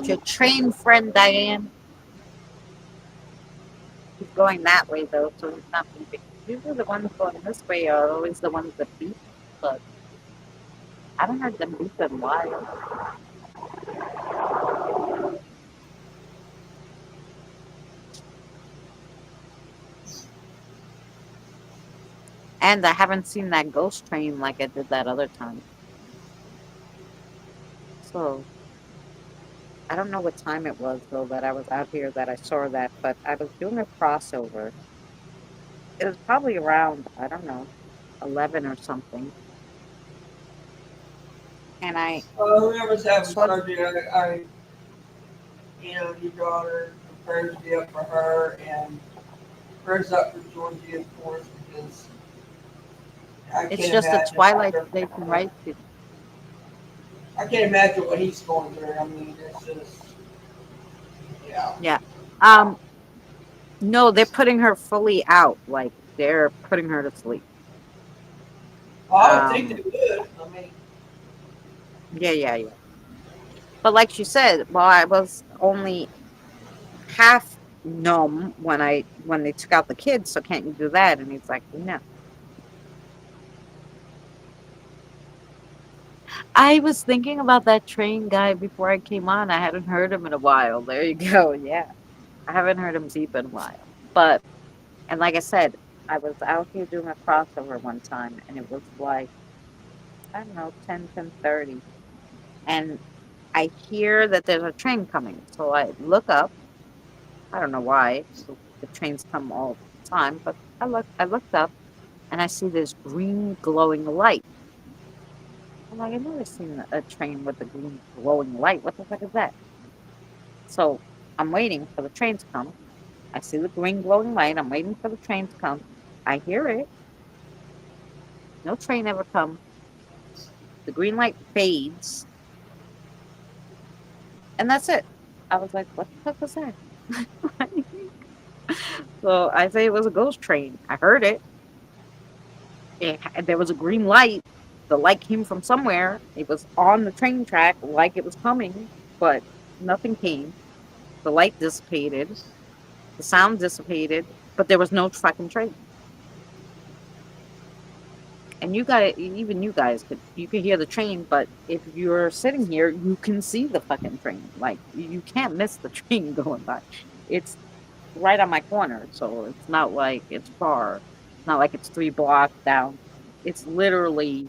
Your train friend, Diane. He's going that way, though, so he's not beeping. Usually the ones going this way are always the ones that beep, but I haven't heard them beep in a while. And I haven't seen that ghost train like I did that other time. So, I don't know what time it was, though, that I was out here that I saw that, but I was doing a crossover. It was probably around, I don't know, 11 or something. And I Whoever's having saw, surgery, your daughter, prayers be up for her, and prayers up for Georgie, of course, because I it's can't just a imagine. twilight station, right? I can't imagine what he's going through. I mean, it's just, yeah. Yeah. No, they're putting her fully out. Like, they're putting her to sleep. Well, I would think they would. I mean, Yeah. But like she said, well, I was only half numb when they took out the kids, so can't you do that? And he's like, no. I was thinking about that train guy before I came on. I hadn't heard him in a while. There you go. Yeah. I haven't heard him deep in a while. But, and like I said, I was out here doing a crossover one time, and it was like, I don't know, 10:30. And I hear that there's a train coming. So I look up. I don't know why. the trains come all the time, but I looked up and I see this green glowing light. I'm like, I've never seen a train with a green glowing light. What the fuck is that? So I'm waiting for the train to come. I see the green glowing light. I'm waiting for the train to come. I hear it. No train ever comes. The green light fades. And that's it. I was like, what the fuck was that? So I say it was a ghost train. I heard it. There was a green light. The light came from somewhere. It was on the train track like it was coming, but nothing came. The light dissipated. The sound dissipated, but there was no fucking train. And even you guys you could hear the train, but if you're sitting here, you can see the fucking train. Like, you can't miss the train going by. It's right on my corner, so it's not like it's far. It's not like it's 3 blocks down. It's literally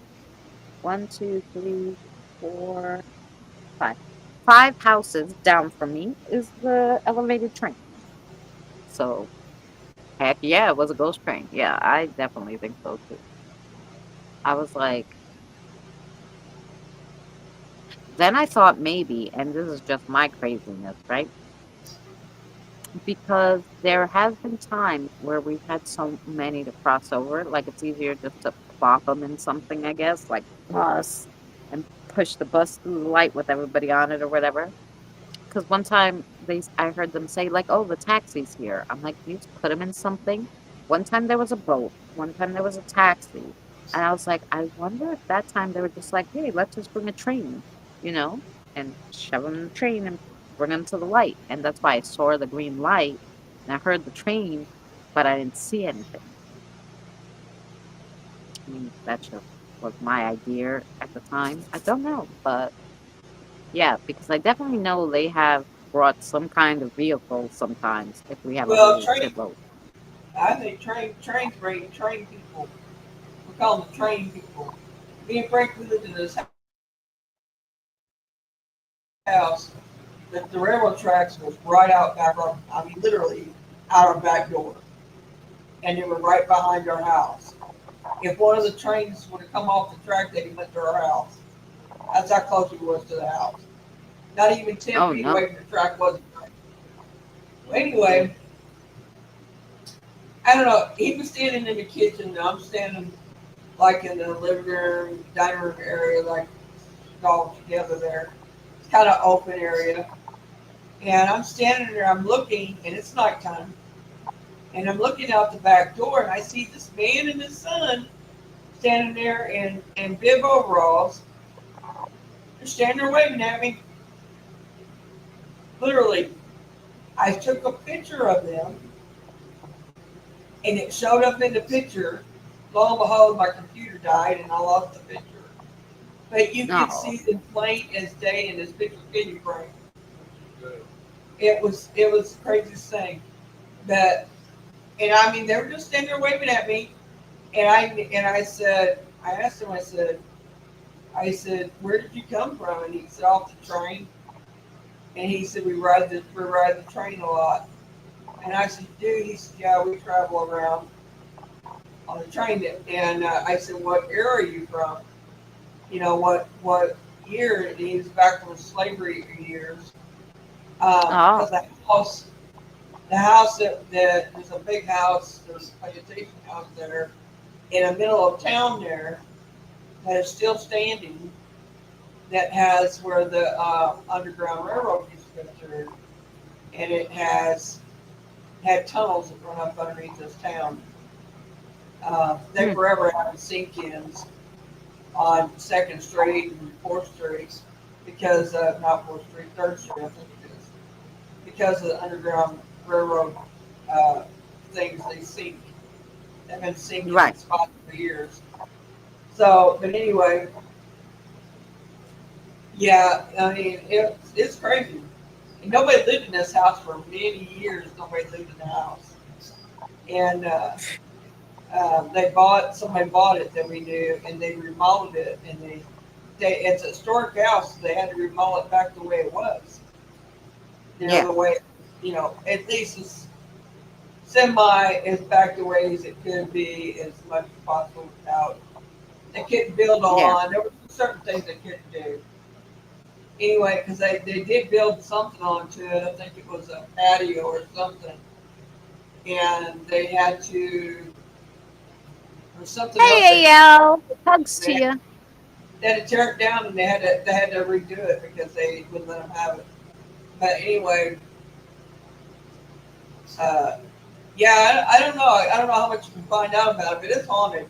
1, 2, 3, 4, 5. 5 houses down from me is the elevated train. So, heck yeah, it was a ghost train. Yeah, I definitely think so too. I was like, then I thought maybe, and this is just my craziness, right? Because there has been times where we've had so many to cross over, like it's easier just to plop them in something, I guess, like bus, and push the bus through the light with everybody on it or whatever. Because one time I heard them say, like, oh, the taxi's here. I'm like, you just put them in something. One time there was a boat. One time there was a taxi. And I was like, I wonder if that time they were just like, hey, let's just bring a train, and shove them in the train and bring them to the light. And that's why I saw the green light and I heard the train, but I didn't see anything. I mean, that just was my idea at the time. I don't know, but yeah, because I definitely know they have brought some kind of vehicle sometimes if we have a Well, whole shitload. I think trains bring train people. We call them train people. Me and Frank lived in this house. The railroad tracks was right out back our, I mean, literally out our back door. And they were right behind our house. If one of the trains would have come off the track, they'd have went to our house. That's how close we was to the house. Not even 10 Oh, feet no. away from the track wasn't. Anyway, I don't know. He was standing in the kitchen, and I'm standing like in the living room, dining room area, like all together there. It's kind of open area. And I'm standing there, I'm looking, and it's nighttime. And I'm looking out the back door, and I see this man and his son standing there in bib overalls. They're standing there waving at me. Literally, I took a picture of them, and it showed up in the picture. Lo and behold, my computer died, and I lost the picture. But you can see them plain as day in this picture video frame. It was the craziest thing. And I mean, they were just standing there waving at me, and I asked him, I said, where did you come from? And he said, off the train. And he said, we ride the train a lot. And I said, dude, he said, yeah, we travel around on the train. And I said, what era are you from? You know, what year? And he was back from the slavery years. Because the house that there's a big house, there's a plantation house there in the middle of town there that is still standing, that has where the Underground Railroad used to go through, and it has had tunnels that run up underneath this town. They forever having sink-ins on 2nd Street and 4th Street because not 4th Street, 3rd Street, I think it is, because of the Underground Railroad things they sink. They've been sinking in spots for years. So, but anyway, yeah, I mean, it's crazy. And nobody lived in this house for many years. Nobody lived in the house. And somebody bought it that we knew, and they remodeled it. And it's a historic house. So they had to remodel it back the way it was. The way, at least as semi as backed away as it could be, as much as possible without. They couldn't build Yeah. on. There were certain things they couldn't do. Anyway, because they did build something onto it. I think it was a patio or something. And they had to, or something else. Hey, Al. Hugs to you. They had to tear it down and they had to redo it because they wouldn't let them have it. But anyway, yeah, I don't know. I don't know how much you can find out about it, but it's haunted.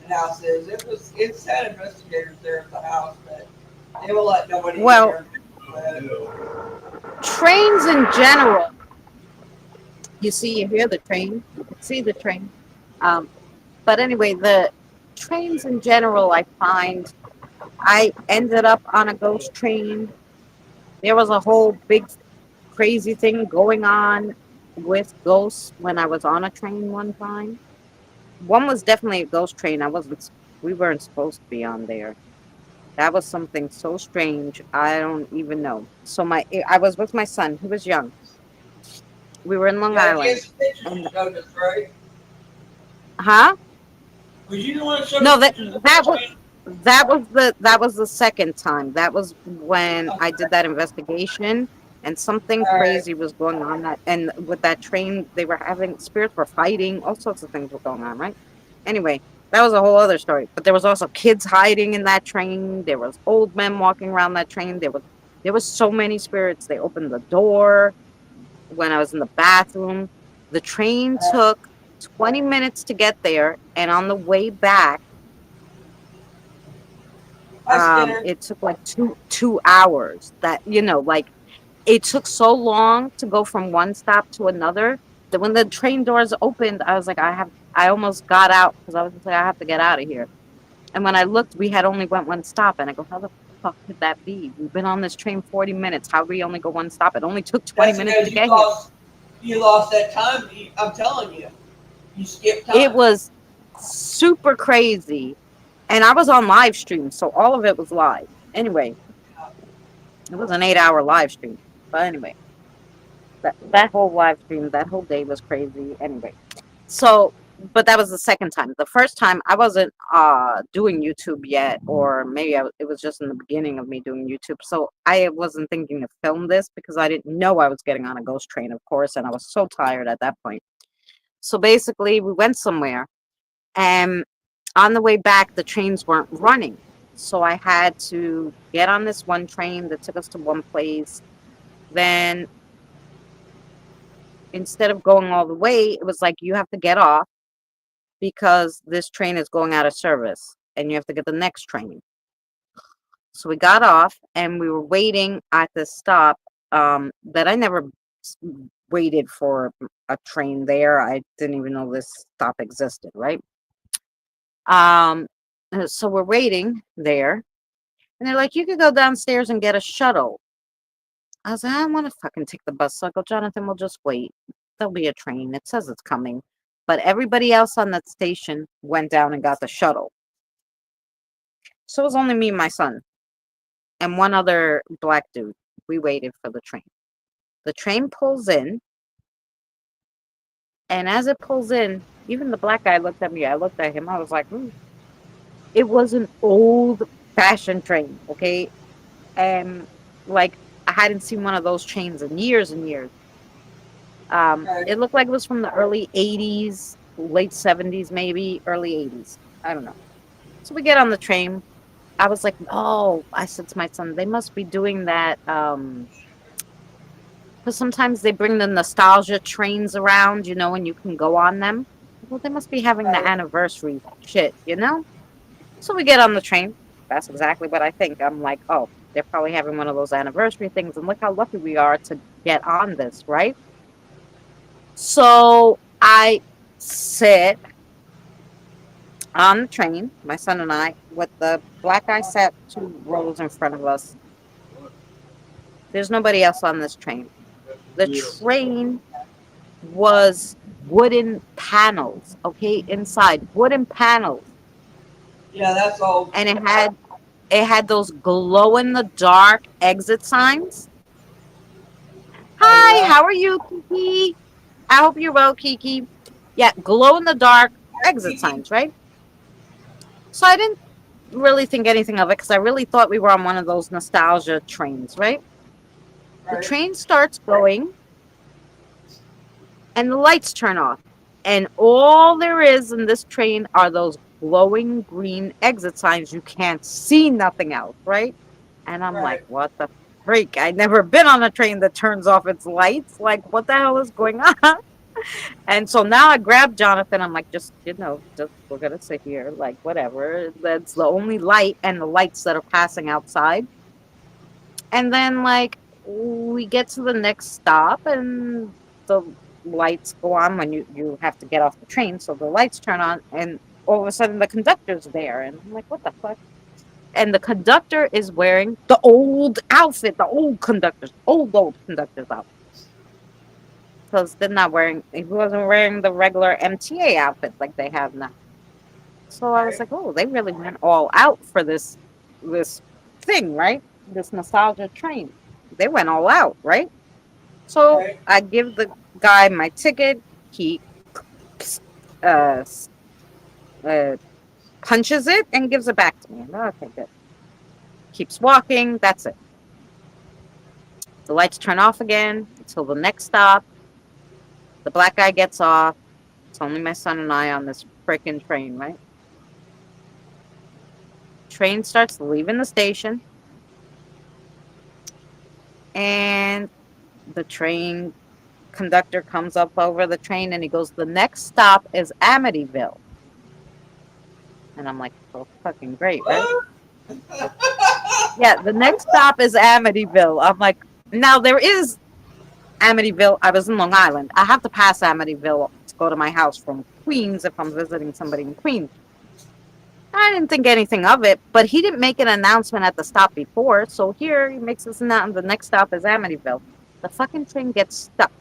The house is. It's had investigators there at the house, but they will let nobody Well, in there. Trains in general. You see, you hear the train. You can see the train. But anyway, the trains in general, I find, I ended up on a ghost train. There was a whole big crazy thing going on with ghosts when I was on a train one time. One was definitely a ghost train. We weren't supposed to be on there. That was something so strange. I don't even know. So I was with my son. He was young. We were in Long Yeah, Island. his pictures And showed us, right? huh? Was you the one that showed No, us pictures of the that was train? that was the second time. That was when I did that investigation, and something All right. crazy was going on. And with that train, they were having spirits were fighting. All sorts of things were going on, right? Anyway, that was a whole other story. But there was also kids hiding in that train. There was old men walking around that train. There was so many spirits. They opened the door when I was in the bathroom. The train took 20 minutes to get there, and on the way back, Hi, Skinner. it took like two hours. Like it took so long to go from one stop to another that when the train doors opened, I was like, I almost got out because I was just like, I have to get out of here. And when I looked, we had only went one stop, and I go, how the fuck could that be? We've been on this train 40 minutes. How we only go one stop? It only took 20 That's minutes because to get here. you lost that time. I'm telling you, you skipped time. It was super crazy. And I was on live stream, so all of it was live. Anyway, it was an 8-hour live stream. But anyway, that whole live stream, that whole day was crazy. Anyway, so, but that was the second time. The first time I wasn't doing YouTube yet, or maybe it was just in the beginning of me doing YouTube. So I wasn't thinking to film this because I didn't know I was getting on a ghost train, of course, and I was so tired at that point. So basically, we went somewhere, and on the way back, the trains weren't running. So I had to get on this one train that took us to one place. Then instead of going all the way, it was like you have to get off because this train is going out of service and you have to get the next train. So we got off and we were waiting at this stop that I never waited for a train there. I didn't even know this stop existed, right? So we're waiting there, and they're like, you could go downstairs and get a shuttle. I was like, I don't want to fucking take the bus. So I go, Jonathan, we'll just wait. There'll be a train. It says it's coming. But everybody else on that station went down and got the shuttle. So it was only me and my son and one other black dude. We waited for the train. The train pulls in, and as it pulls in, even the black guy looked at me. I looked at him. I was like, It was an old-fashioned train, okay? And like I hadn't seen one of those trains in years and years. It looked like it was from the early 80s, late 70s, maybe early 80s. I don't know. So we get on the train. I was like, oh, I said to my son, they must be doing that. Because sometimes they bring the nostalgia trains around, and you can go on them. Well, they must be having the anniversary shit, So we get on the train. That's exactly what I think. I'm like, oh, they're probably having one of those anniversary things. And look how lucky we are to get on this, right? So I sit on the train, my son and I, with the black guy sat 2 rows in front of us. There's nobody else on this train. The train was wooden panels, okay, inside, wooden panels. Yeah, that's all. And it had those glow in the dark exit signs. Hi, how are you, Kiki? I hope you're well, Kiki. Yeah, glow in the dark exit signs, right? So I didn't really think anything of it because I really thought we were on one of those nostalgia trains, right? The Right. train starts going and the lights turn off. And all there is in this train are those glowing green exit signs. You can't see nothing else, right? And I'm like, Right. what the freak? I'd never been on a train that turns off its lights. Like, what the hell is going on? And so now I grabbed Jonathan. I'm like, just, just we're going to sit here, like, whatever. That's the only light and the lights that are passing outside. And then, like, we get to the next stop and the lights go on when you have to get off the train. So the lights turn on and all of a sudden the conductor's there. And I'm like, what the fuck? And the conductor is wearing the old outfit, the old conductor's outfit. Because he wasn't wearing the regular MTA outfit like they have now. So I was like, oh, they really went all out for this thing, right? This nostalgia train. They went all out, right? So Right. I give the guy my ticket. He uh, punches it and gives it back to me. Okay, good. Keeps walking. That's it. The lights turn off again until the next stop. The black guy gets off. It's only my son and I on this freaking train, right? Train starts leaving the station. And the train conductor comes up over the train and he goes, the next stop is Amityville. And I'm like, oh, fucking great, right? Yeah, the next stop is Amityville. I'm like, now there is Amityville. I was in Long Island. I have to pass Amityville to go to my house from Queens if I'm visiting somebody in Queens. I didn't think anything of it, but he didn't make an announcement at the stop before. So here he makes this announcement. The next stop is Amityville. The fucking train gets stuck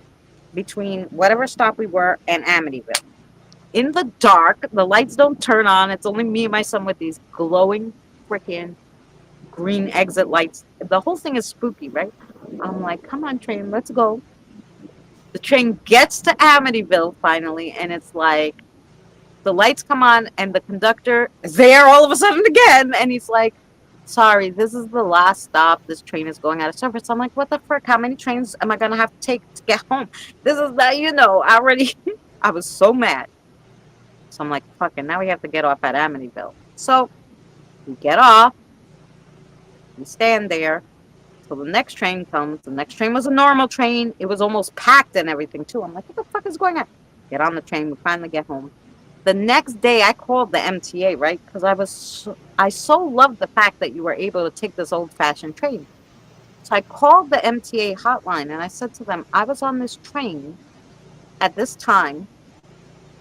between whatever stop we were and Amityville. In the dark, the lights don't turn on. It's only me and my son with these glowing freaking green exit lights. The whole thing is spooky, right? I'm like, come on, train, let's go. The train gets to Amityville finally, and it's like, the lights come on, and the conductor is there all of a sudden again, and he's like, sorry, this is the last stop. This train is going out of service. I'm like, what the frick? How many trains am I going to have to take to get home? This is that, I was so mad. So I'm like, fucking, now we have to get off at Amityville. So we get off. We stand there. So the next train comes. The next train was a normal train. It was almost packed and everything, too. I'm like, what the fuck is going on? Get on the train. We finally get home. The next day, I called the MTA, right? Because I so loved the fact that you were able to take this old-fashioned train. So I called the MTA hotline, and I said to them, I was on this train at this time,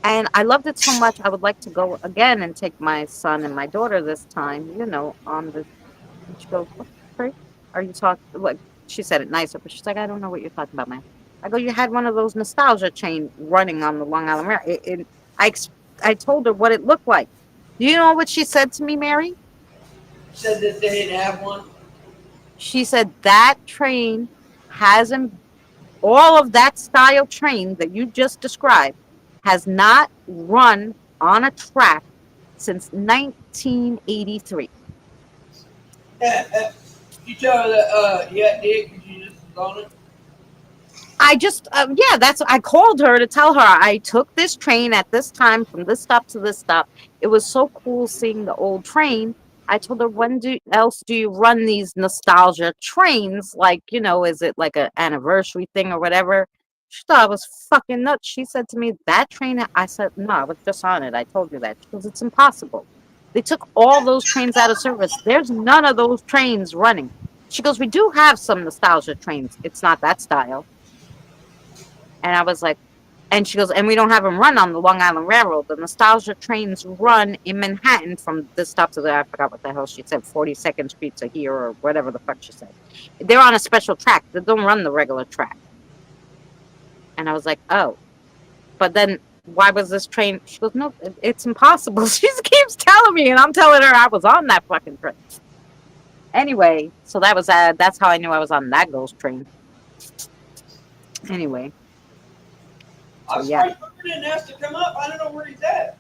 and I loved it so much, I would like to go again and take my son and my daughter this time, on the... She goes, what the freak are you talking... Like, she said it nicer, but she's like, I don't know what you're talking about, man. I go, you had one of those nostalgia train running on the Long Island Railroad. I told her what it looked like. Do you know what she said to me, Mary? Said that they didn't have one. She said that train hasn't, all of that style train that you just described has not run on a track since 1983. You tell her that, yeah, it did because you just was on it. I called her to tell her I took this train at this time from this stop to this stop. It was so cool seeing the old train. I told her, when else do you run these nostalgia trains? Like, is it like an anniversary thing or whatever? She thought I was fucking nuts. She said to me, that train, I said, no, I was just on it. I told you that. She goes, it's impossible. They took all those trains out of service. There's none of those trains running. She goes, we do have some nostalgia trains. It's not that style. And I was like, and she goes, and we don't have them run on the Long Island Railroad. The nostalgia trains run in Manhattan from this stop to I forgot what the hell she said, 42nd Street to here or whatever the fuck she said. They're on a special track. They don't run the regular track. And I was like, oh. But then why was this train? She goes, no, it's impossible. She keeps telling me, and I'm telling her I was on that fucking train. Anyway, so that's how I knew I was on that ghost train. Anyway. I was yeah. surprised Booker didn't ask to come up. I don't know where he's at.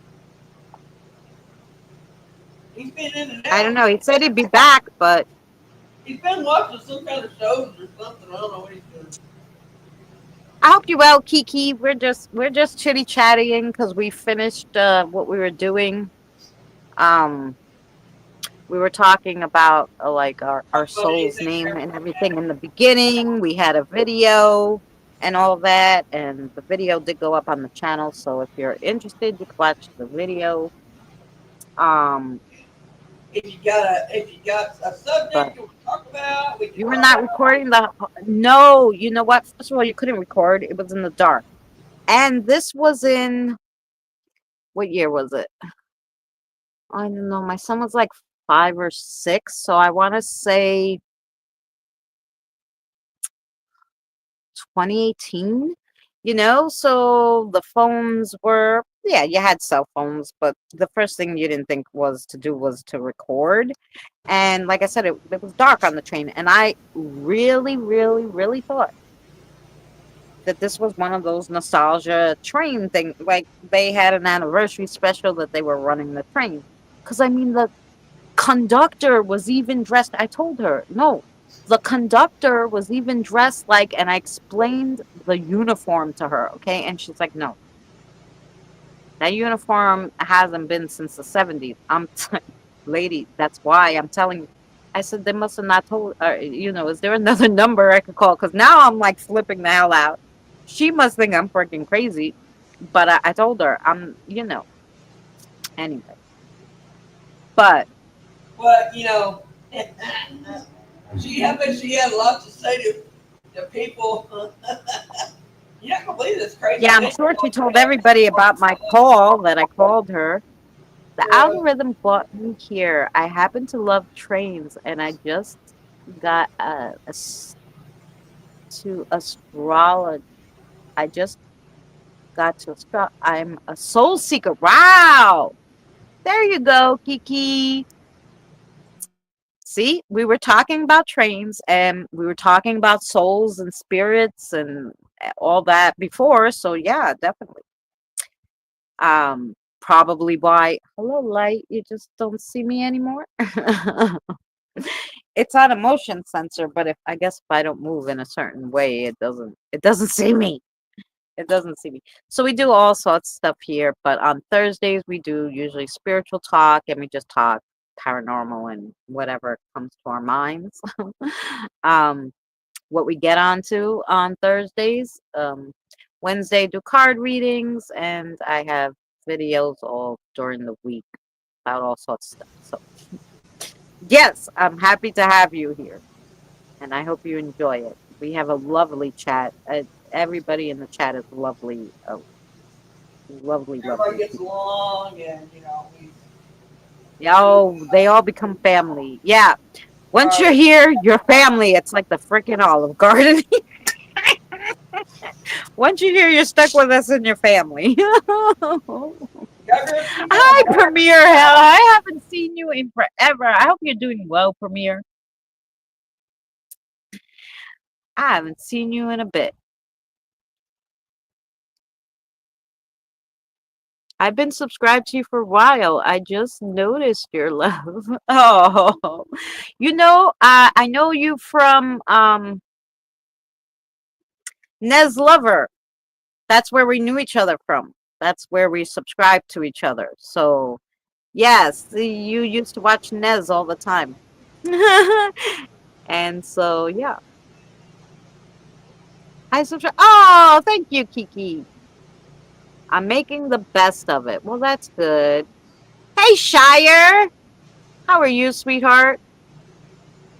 He's been in and out. I don't know. He said he'd be back, but He's been watching some kind of shows or something. I don't know what he's doing. I hope you well, Kiki. We're just chitty chatting because we finished what we were doing. We were talking about like our soul's name and everything in the beginning. We had a video and all that, and the video did go up on the channel. So if you're interested, you can watch the video. If you got a subject you want to talk about, we can You were talk not about it. recording the. No, you know what? First of all, you couldn't record. It was in the dark, and this was in what year was it? I don't know. My son was like 5 or 6, so I want to say 2018. You know, so the phones were, yeah, you had cell phones, but the first thing you didn't think was to do was to record. And like I said, it was dark on the train, and I really, really, really thought that this was one of those nostalgia train thing, like they had an anniversary special that they were running the train. Because I mean, the conductor was even dressed. I told her, no, the conductor was even dressed like, and I explained the uniform to her, okay? And she's like, no, that uniform hasn't been since the 70s. Lady, that's why I'm telling you. I said, they must have not told, is there another number I could call? Because now I'm like flipping the hell out. She must think I'm freaking crazy. But I told her, anyway. But But I bet she had a lot to say to people. You're not gonna believe this crazy. yeah, I'm sure she told everybody about my call that I called her. The algorithm brought me here. I happen to love trains, and I just got to astrology. I just got to I'm a soul seeker. Wow. There you go, Kiki. See, we were talking about trains and we were talking about souls and spirits and all that before. So yeah, definitely. Probably why, hello light, you just don't see me anymore. It's on a motion sensor, but if I don't move in a certain way, it doesn't see me. It doesn't see me. So we do all sorts of stuff here, but on Thursdays we do usually spiritual talk, and we just talk paranormal and whatever comes to our minds. What we get onto on Thursdays. Wednesday do card readings, and I have videos all during the week about all sorts of stuff. So yes, I'm happy to have you here, and I hope you enjoy it. We have a lovely chat. Everybody in the chat is lovely. Lovely. Everybody gets along, and Oh, they all become family. Yeah. Once you're here, you're family. It's like the freaking Olive Garden. Once you're here, you're stuck with us and your family. Hi, Premier. Hell, I haven't seen you in forever. I hope you're doing well, Premier. I haven't seen you in a bit. I've been subscribed to you for a while. I just noticed your love. Oh, I know you from Nez Lover. That's where we knew each other from. That's where we subscribed to each other. So, yes, you used to watch Nez all the time. And so, yeah. I subscribe. Oh, thank you, Kiki. I'm making the best of it. Well, that's good. Hey, Shire. How are you, sweetheart?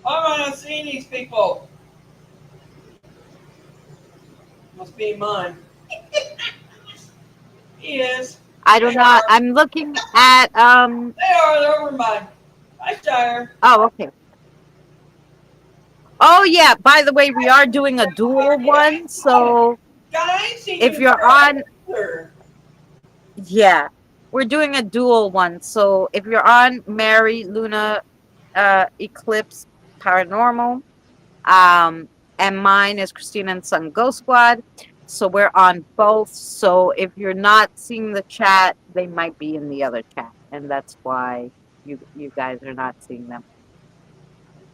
I'm not seeing these people. Must be mine. He is. I don't know. I'm looking at They're over mine. Hi, Shire. Oh, okay. Oh yeah. By the way, we are doing a dual one. So if you're on, yeah, we're doing a dual one. So if you're on Mary Luna Eclipse Paranormal, and mine is Christina and Sun Ghost Squad. So we're on both. So if you're not seeing the chat, they might be in the other chat, and that's why you guys are not seeing them.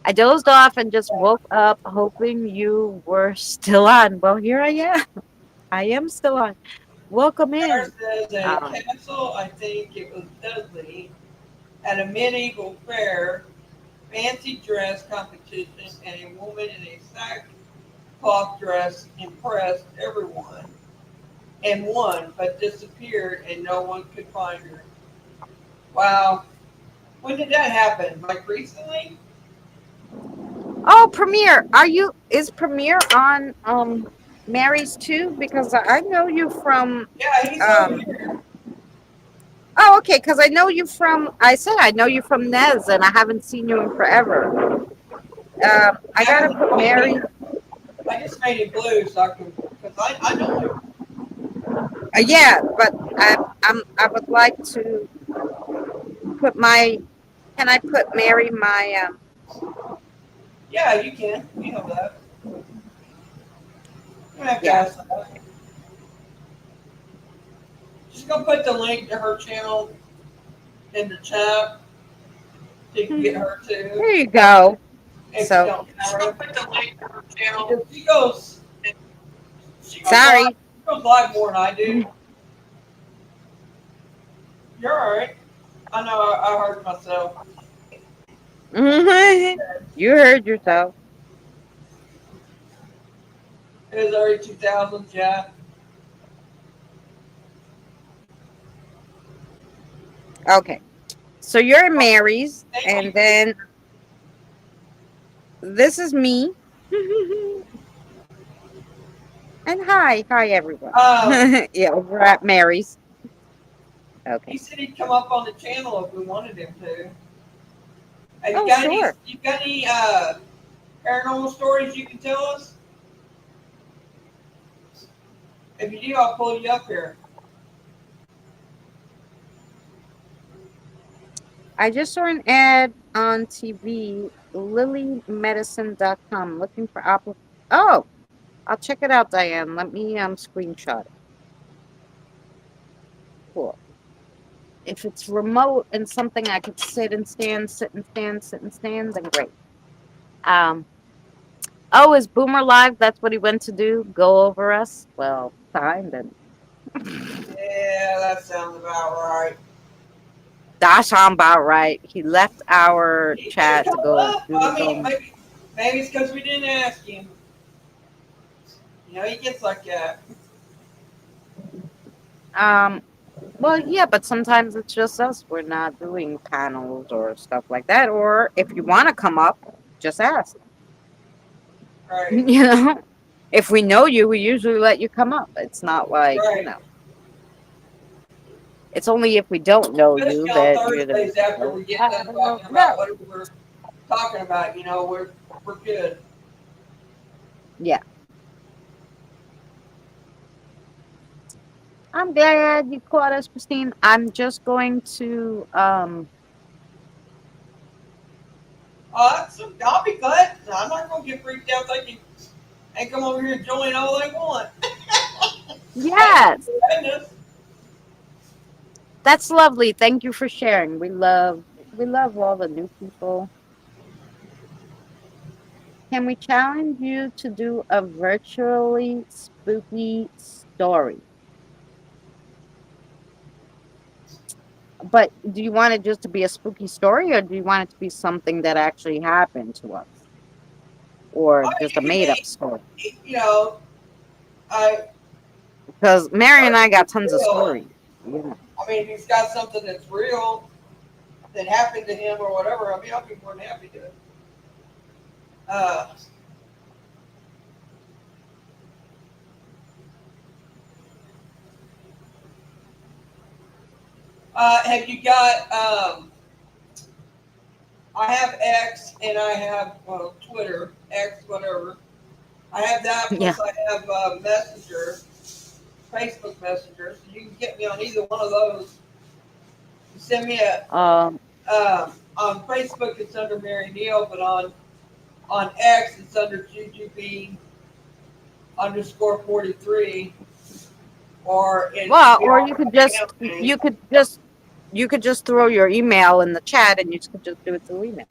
I dozed off and just woke up hoping you were still on. Well, here I am. I am still on. Welcome in. There's a castle, I think it was Dudley, at a medieval fair, fancy dress competition, and a woman in a sackcloth dress impressed everyone and won, but disappeared and no one could find her. Wow. When did that happen? Like recently? Oh, Premiere, is Premiere on Mary's too? Because I know you from Yeah, he's over here. oh, okay, because I know you from I know you from Nez and I haven't seen you in forever. I gotta put Mary. I just made it blue so I can, because I know him. Yeah, but I would like to put my. Can I put Mary my Yeah, you can. You know that. You don't have to Yeah. ask that. Just gonna put the link to her channel in the chat so you can get her too. There you go. If So- you don't have her. Put the link to her channel. She goes Sorry. live, she goes live more than I do. You're alright. I know I heard myself. You heard yourself. It was early 2000s, yeah. Okay. So you're Mary's, and then this is me. And hi everyone. Yeah, we're at Mary's. Okay. He said he'd come up on the channel if we wanted him to. Have you Oh, got sure. you got any paranormal stories you can tell us? If you do, I'll pull you up here. I just saw an ad on TV, lilymedicine.com, looking for apple. Oh, I'll check it out, Diane. Let me screenshot it. Cool. If it's remote and something I could sit and stand, then great. Oh, is Boomer live? That's what he went to do? Go over us? Well, fine then. Yeah, that sounds about right. That sounds about right. He left our He chat to did come go up. do I his mean, own. maybe it's because we didn't ask him. You know, he gets like that. Well, yeah, but sometimes it's just us. We're not doing panels or stuff like that. Or if you want to come up, just ask. Right. You know, if we know you, we usually let you come up. It's not like, Right. you know. It's only if we don't know Especially you on that Thursdays after we get done talking about what we're talking about, you know, we're good. Yeah. I'm glad you caught us, Christine. I'm just going to I'll be glad. I'm not gonna get freaked out thinking and come over here and join all they want. yes. Goodness. That's lovely. Thank you for sharing. We love all the new people. Can we challenge you to do a virtually spooky story? But do you want it just to be a spooky story, or do you want it to be something that actually happened to us? Or just a made-up story? You know, Because Mary and I got tons of stories. Yeah. I mean, if he's got something that's real that happened to him or whatever, I mean, I'll be more than happy to. Have you got, I have X and I have Twitter, X, whatever. I have that, plus Yeah. I have Messenger, Facebook Messenger, so you can get me on either one of those. You send me a, on Facebook it's under Mary Neal, but on X it's under Juju B underscore 43, or in Well, or y'all you could just throw your email in the chat, and you could just do it through email.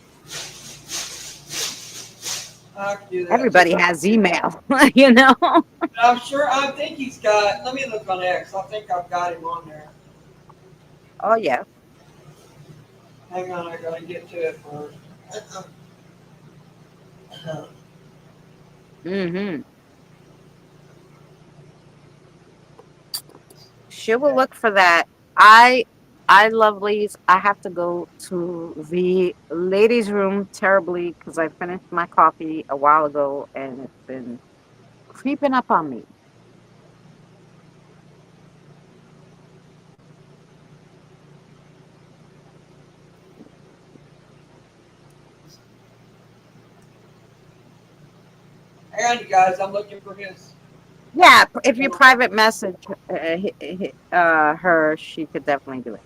I can do that Everybody too. has email, you know. I'm sure. I think he's got. Let me look on X. I think I've got him on there. Oh yeah. Hang on, I gotta get to it first. Mm-hmm. She will look for that. Lovelies, I have to go to the ladies' room terribly because I finished my coffee a while ago and it's been creeping up on me. Hang on, you guys. I'm looking for his. Yeah, if you private message her, she could definitely do it.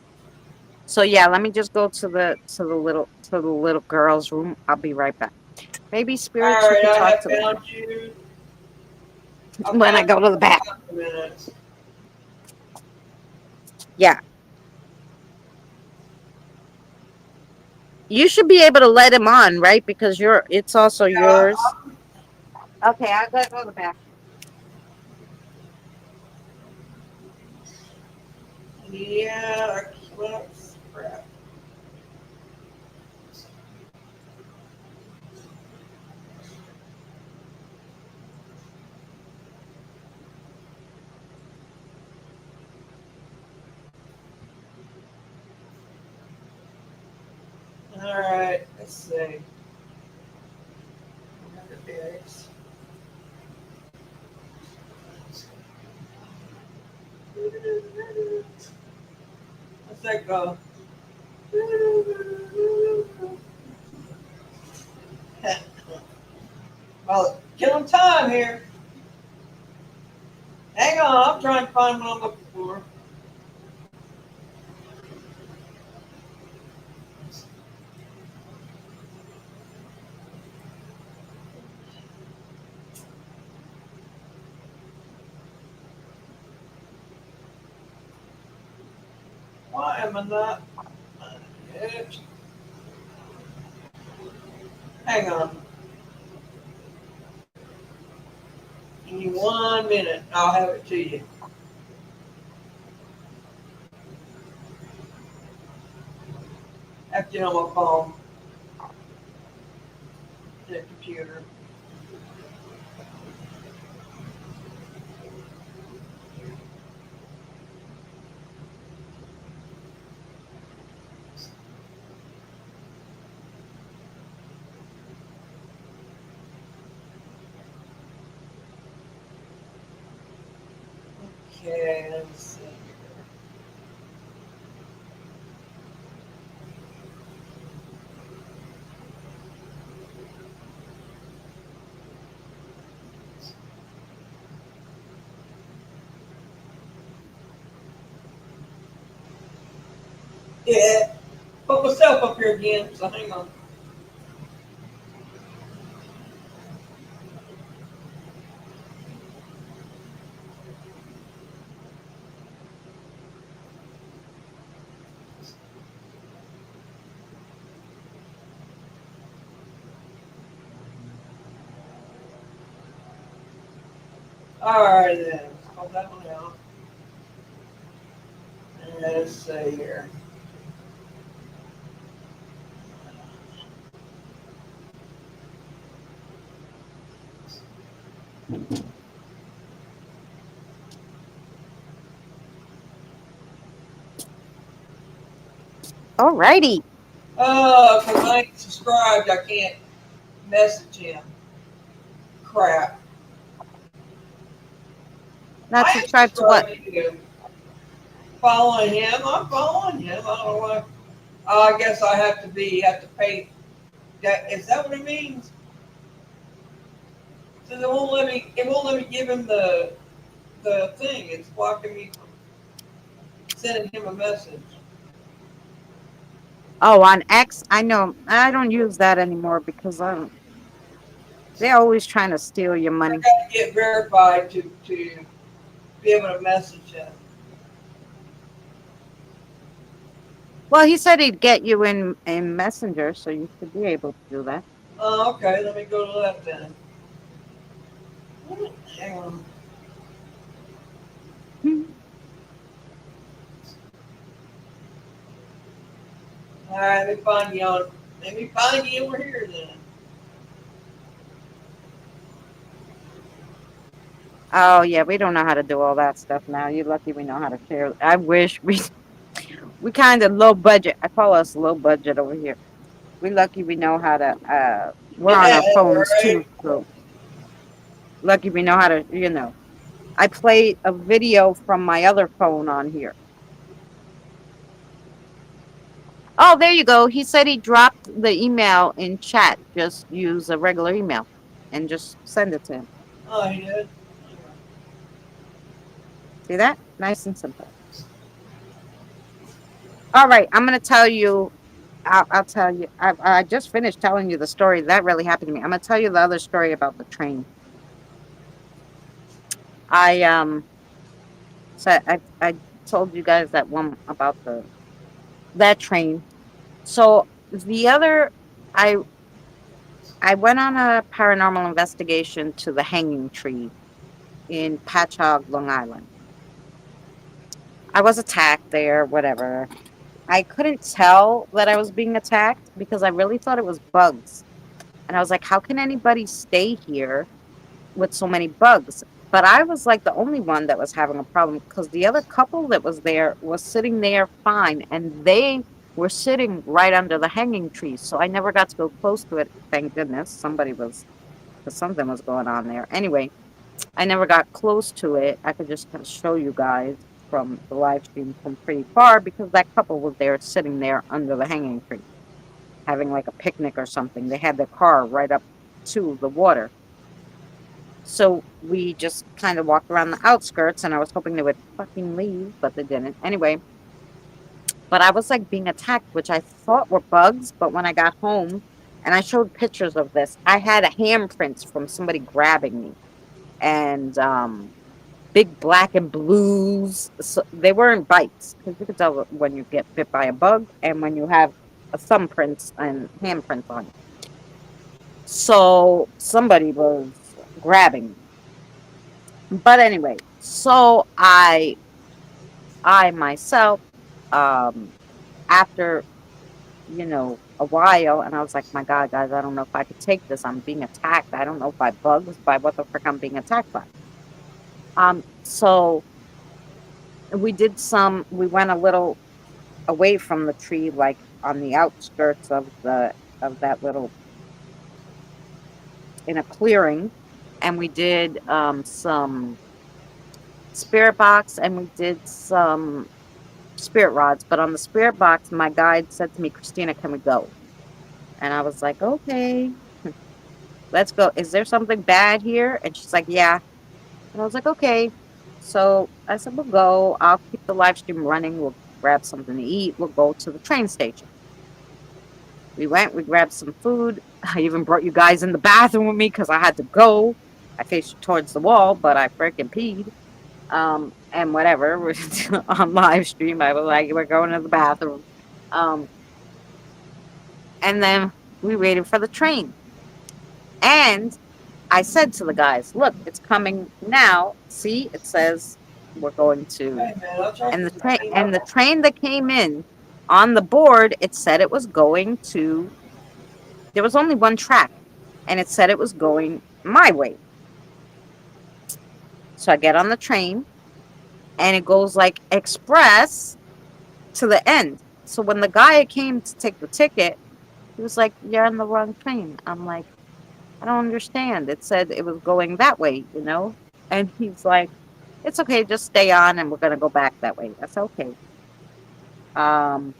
So yeah, let me just go to the little girl's room. I'll be right back. Maybe All spirits you right, could I talk have to them found you. I when I found go to the you back. in 5 minutes. Yeah, you should be able to let him on, right? Because it's also yours. Okay, I'll go to the back. Yeah, well, crap. All right, let's see. Let's that go. Well, killing time here. Hang on, I'm trying to find what I'm looking for. Why am I not? It? Hang on. Give me 1 minute. I'll have it to you. After on my phone. The computer. Okay, let's see. Yeah. Put myself up here again, so hang on. Alright then. Let's hold that one out. And let's see here. Alrighty. Oh, because I ain't subscribed, I can't message him. Crap. Not I am subscribe to what? subscribed to him. Following him, I'm following him. I don't know why. I guess I have to pay. Is that what it means? So it won't let me give him the thing. It's blocking me from sending him a message. Oh, on X, I know. I don't use that anymore because They're always trying to steal your I money. got to get verified to be able to message him. Well, he said he'd get you in Messenger, so you should be able to do that. Oh, okay. Let me go to that then. Hang on. All right, let me find you on. Let me find you over here then. Oh yeah, we don't know how to do all that stuff now. You're lucky we know how to share. I wish we kind of low budget. I call us low budget over here. We lucky we know how to. We're on our phones Right. too, so lucky we know how to. I played a video from my other phone on here. Oh, there you go. He said he dropped the email in chat. Just use a regular email and just send it to him. Oh, he did. See that? Nice and simple. All right, I'm going to tell you. I'll tell you. I just finished telling you the story. That really happened to me. I'm going to tell you the other story about the train. So I told you guys that one about that train. So the other, I went on a paranormal investigation to the Hanging Tree in Patchogue, Long Island. I was attacked there, whatever. I couldn't tell that I was being attacked because I really thought it was bugs. And I was like, how can anybody stay here with so many bugs? But I was like the only one that was having a problem because the other couple that was there was sitting there fine. And they were sitting right under the hanging tree. So I never got to go close to it. Thank goodness. Something was going on there. Anyway, I never got close to it. I could just kind of show you guys from the live stream from pretty far because that couple was there sitting there under the hanging tree having like a picnic or something. They had their car right up to the water. So we just kind of walked around the outskirts and I was hoping they would fucking leave, but they didn't. Anyway, but I was like being attacked, which I thought were bugs. But when I got home and I showed pictures of this, I had a handprints from somebody grabbing me and big black and blues. So they weren't bites because you could tell when you get bit by a bug and when you have a thumbprints and handprints on it. So somebody was grabbing me. But anyway, so I myself, after, a while, and I was like, my God, guys, I don't know if I could take this. I'm being attacked. I don't know by bugs, by what the frick I'm being attacked by. So we went a little away from the tree, like on the outskirts of that little, in a clearing, and we did some spirit box and we did some spirit rods. But on the spirit box, my guide said to me, Christina, can we go? And I was like, okay, let's go. Is there something bad here? And she's like, yeah. And I was like, okay. So I said, we'll go. I'll keep the live stream running. We'll grab something to eat. We'll go to the train station. We went, we grabbed some food. I even brought you guys in the bathroom with me because I had to go. I faced towards the wall, but I freaking peed. And whatever, we're on live stream. I was like, we're going to the bathroom. And then we waited for the train. And I said to the guys, look, it's coming now. See, it says we're going to. Hey, man, I'll try And to the train that came in on the board, it said it was going to. There was only one track, and it said it was going my way. So I get on the train, and it goes like express to the end. So when the guy came to take the ticket, he was like, you're on the wrong train. I'm like, I don't understand. It said it was going that way, And he's like, it's okay, just stay on and we're going to go back that way. That's okay. So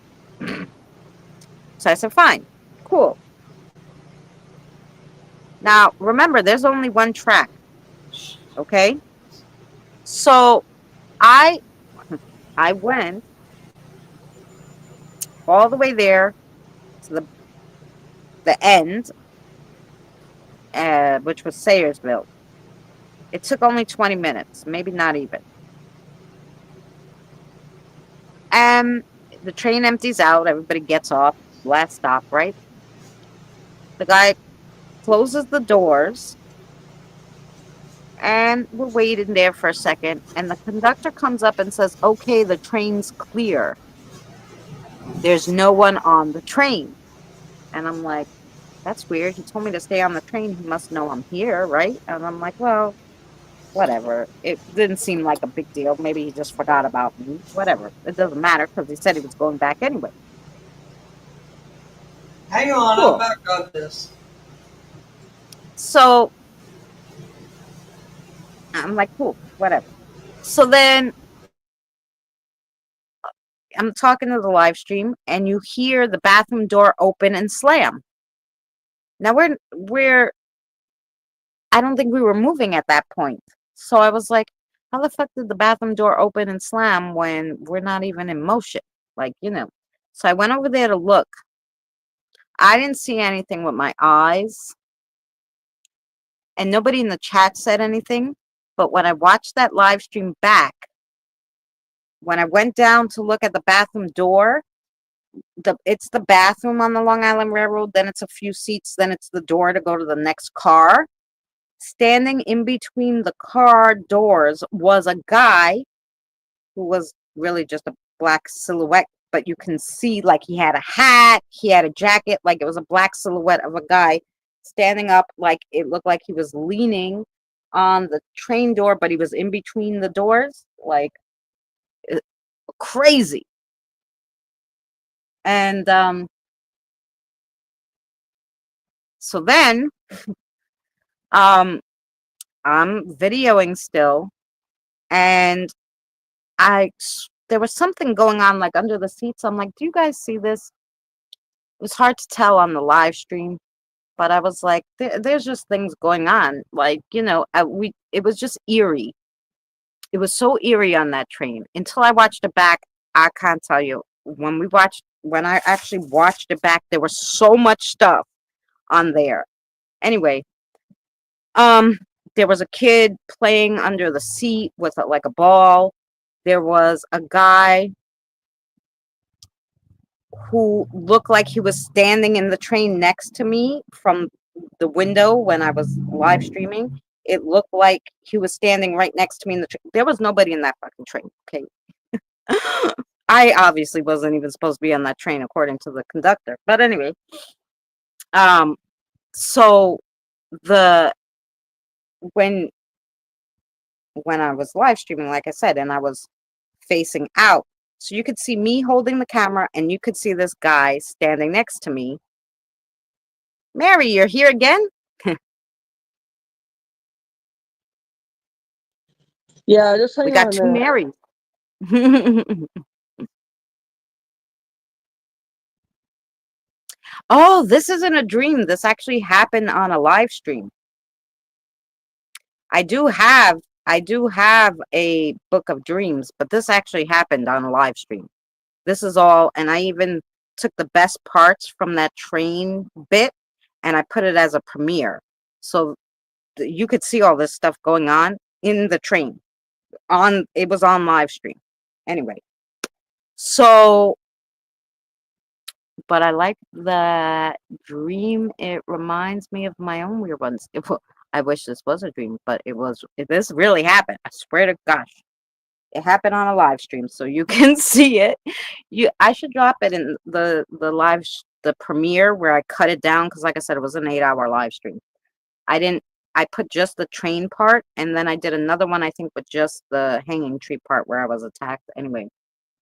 I said, fine, cool. Now, remember, there's only one track, okay? So I went all the way there to the end, which was Sayersville. It took only 20 minutes, maybe not even. And the train empties out. Everybody gets off. Last stop, right? The guy closes the doors, and we're waiting there for a second. And the conductor comes up and says, "Okay, the train's clear. There's no one on the train." And I'm like, "That's weird. He told me to stay on the train. He must know I'm here, right?" And I'm like, "Well, whatever. It didn't seem like a big deal. Maybe he just forgot about me. Whatever. It doesn't matter because he said he was going back anyway." Hang on, Cool. I'm back on this. So I'm like, cool, whatever. So then I'm talking to the live stream, and you hear the bathroom door open and slam. Now we're I don't think we were moving at that point. So I was like, how the fuck did the bathroom door open and slam when we're not even in motion? Like, you know. So I went over there to look. I didn't see anything with my eyes. And nobody in the chat said anything. But when I watched that live stream back, when I went down to look at the bathroom door, it's the bathroom on the Long Island Railroad, then it's a few seats, then it's the door to go to the next car. Standing in between the car doors was a guy who was really just a black silhouette, but you can see like he had a hat, he had a jacket, like it was a black silhouette of a guy standing up, like it looked like he was leaning on the train door, but he was in between the doors, like crazy. And so then I'm videoing still, and there was something going on like under the seats. I'm like, do you guys see this? It was hard to tell on the live stream, but I was like, there's just things going on, like, you know, it was just eerie. It was so eerie on that train until I watched it back. I can't tell you, when I actually watched it back, there was so much stuff on there. Anyway, there was a kid playing under the seat with like a ball. There was a guy who looked like he was standing in the train next to me from the window when I was live streaming. It looked like he was standing right next to me in the train. There was nobody in that fucking train, okay? I obviously wasn't even supposed to be on that train according to the conductor. But anyway, so when I was live streaming, like I said, and I was facing out, so you could see me holding the camera and you could see this guy standing next to me. Mary, you're here again? Yeah, just hang We got on two a minute. Marys. Oh, this isn't a dream. This actually happened on a live stream. I do have a book of dreams, but this actually happened on a live stream. This is all, and I even took the best parts from that train bit and I put it as a premiere. So you could see all this stuff going on in the train. It was on live stream. Anyway. So, but I like that dream. It reminds me of my own weird ones. I wish this was a dream, but this really happened. I swear to gosh. It happened on a live stream, so you can see it. I should drop it in the premiere where I cut it down, because like I said, it was an 8-hour live stream. I put just the train part, and then I did another one, I think, with just the hanging tree part where I was attacked. Anyway,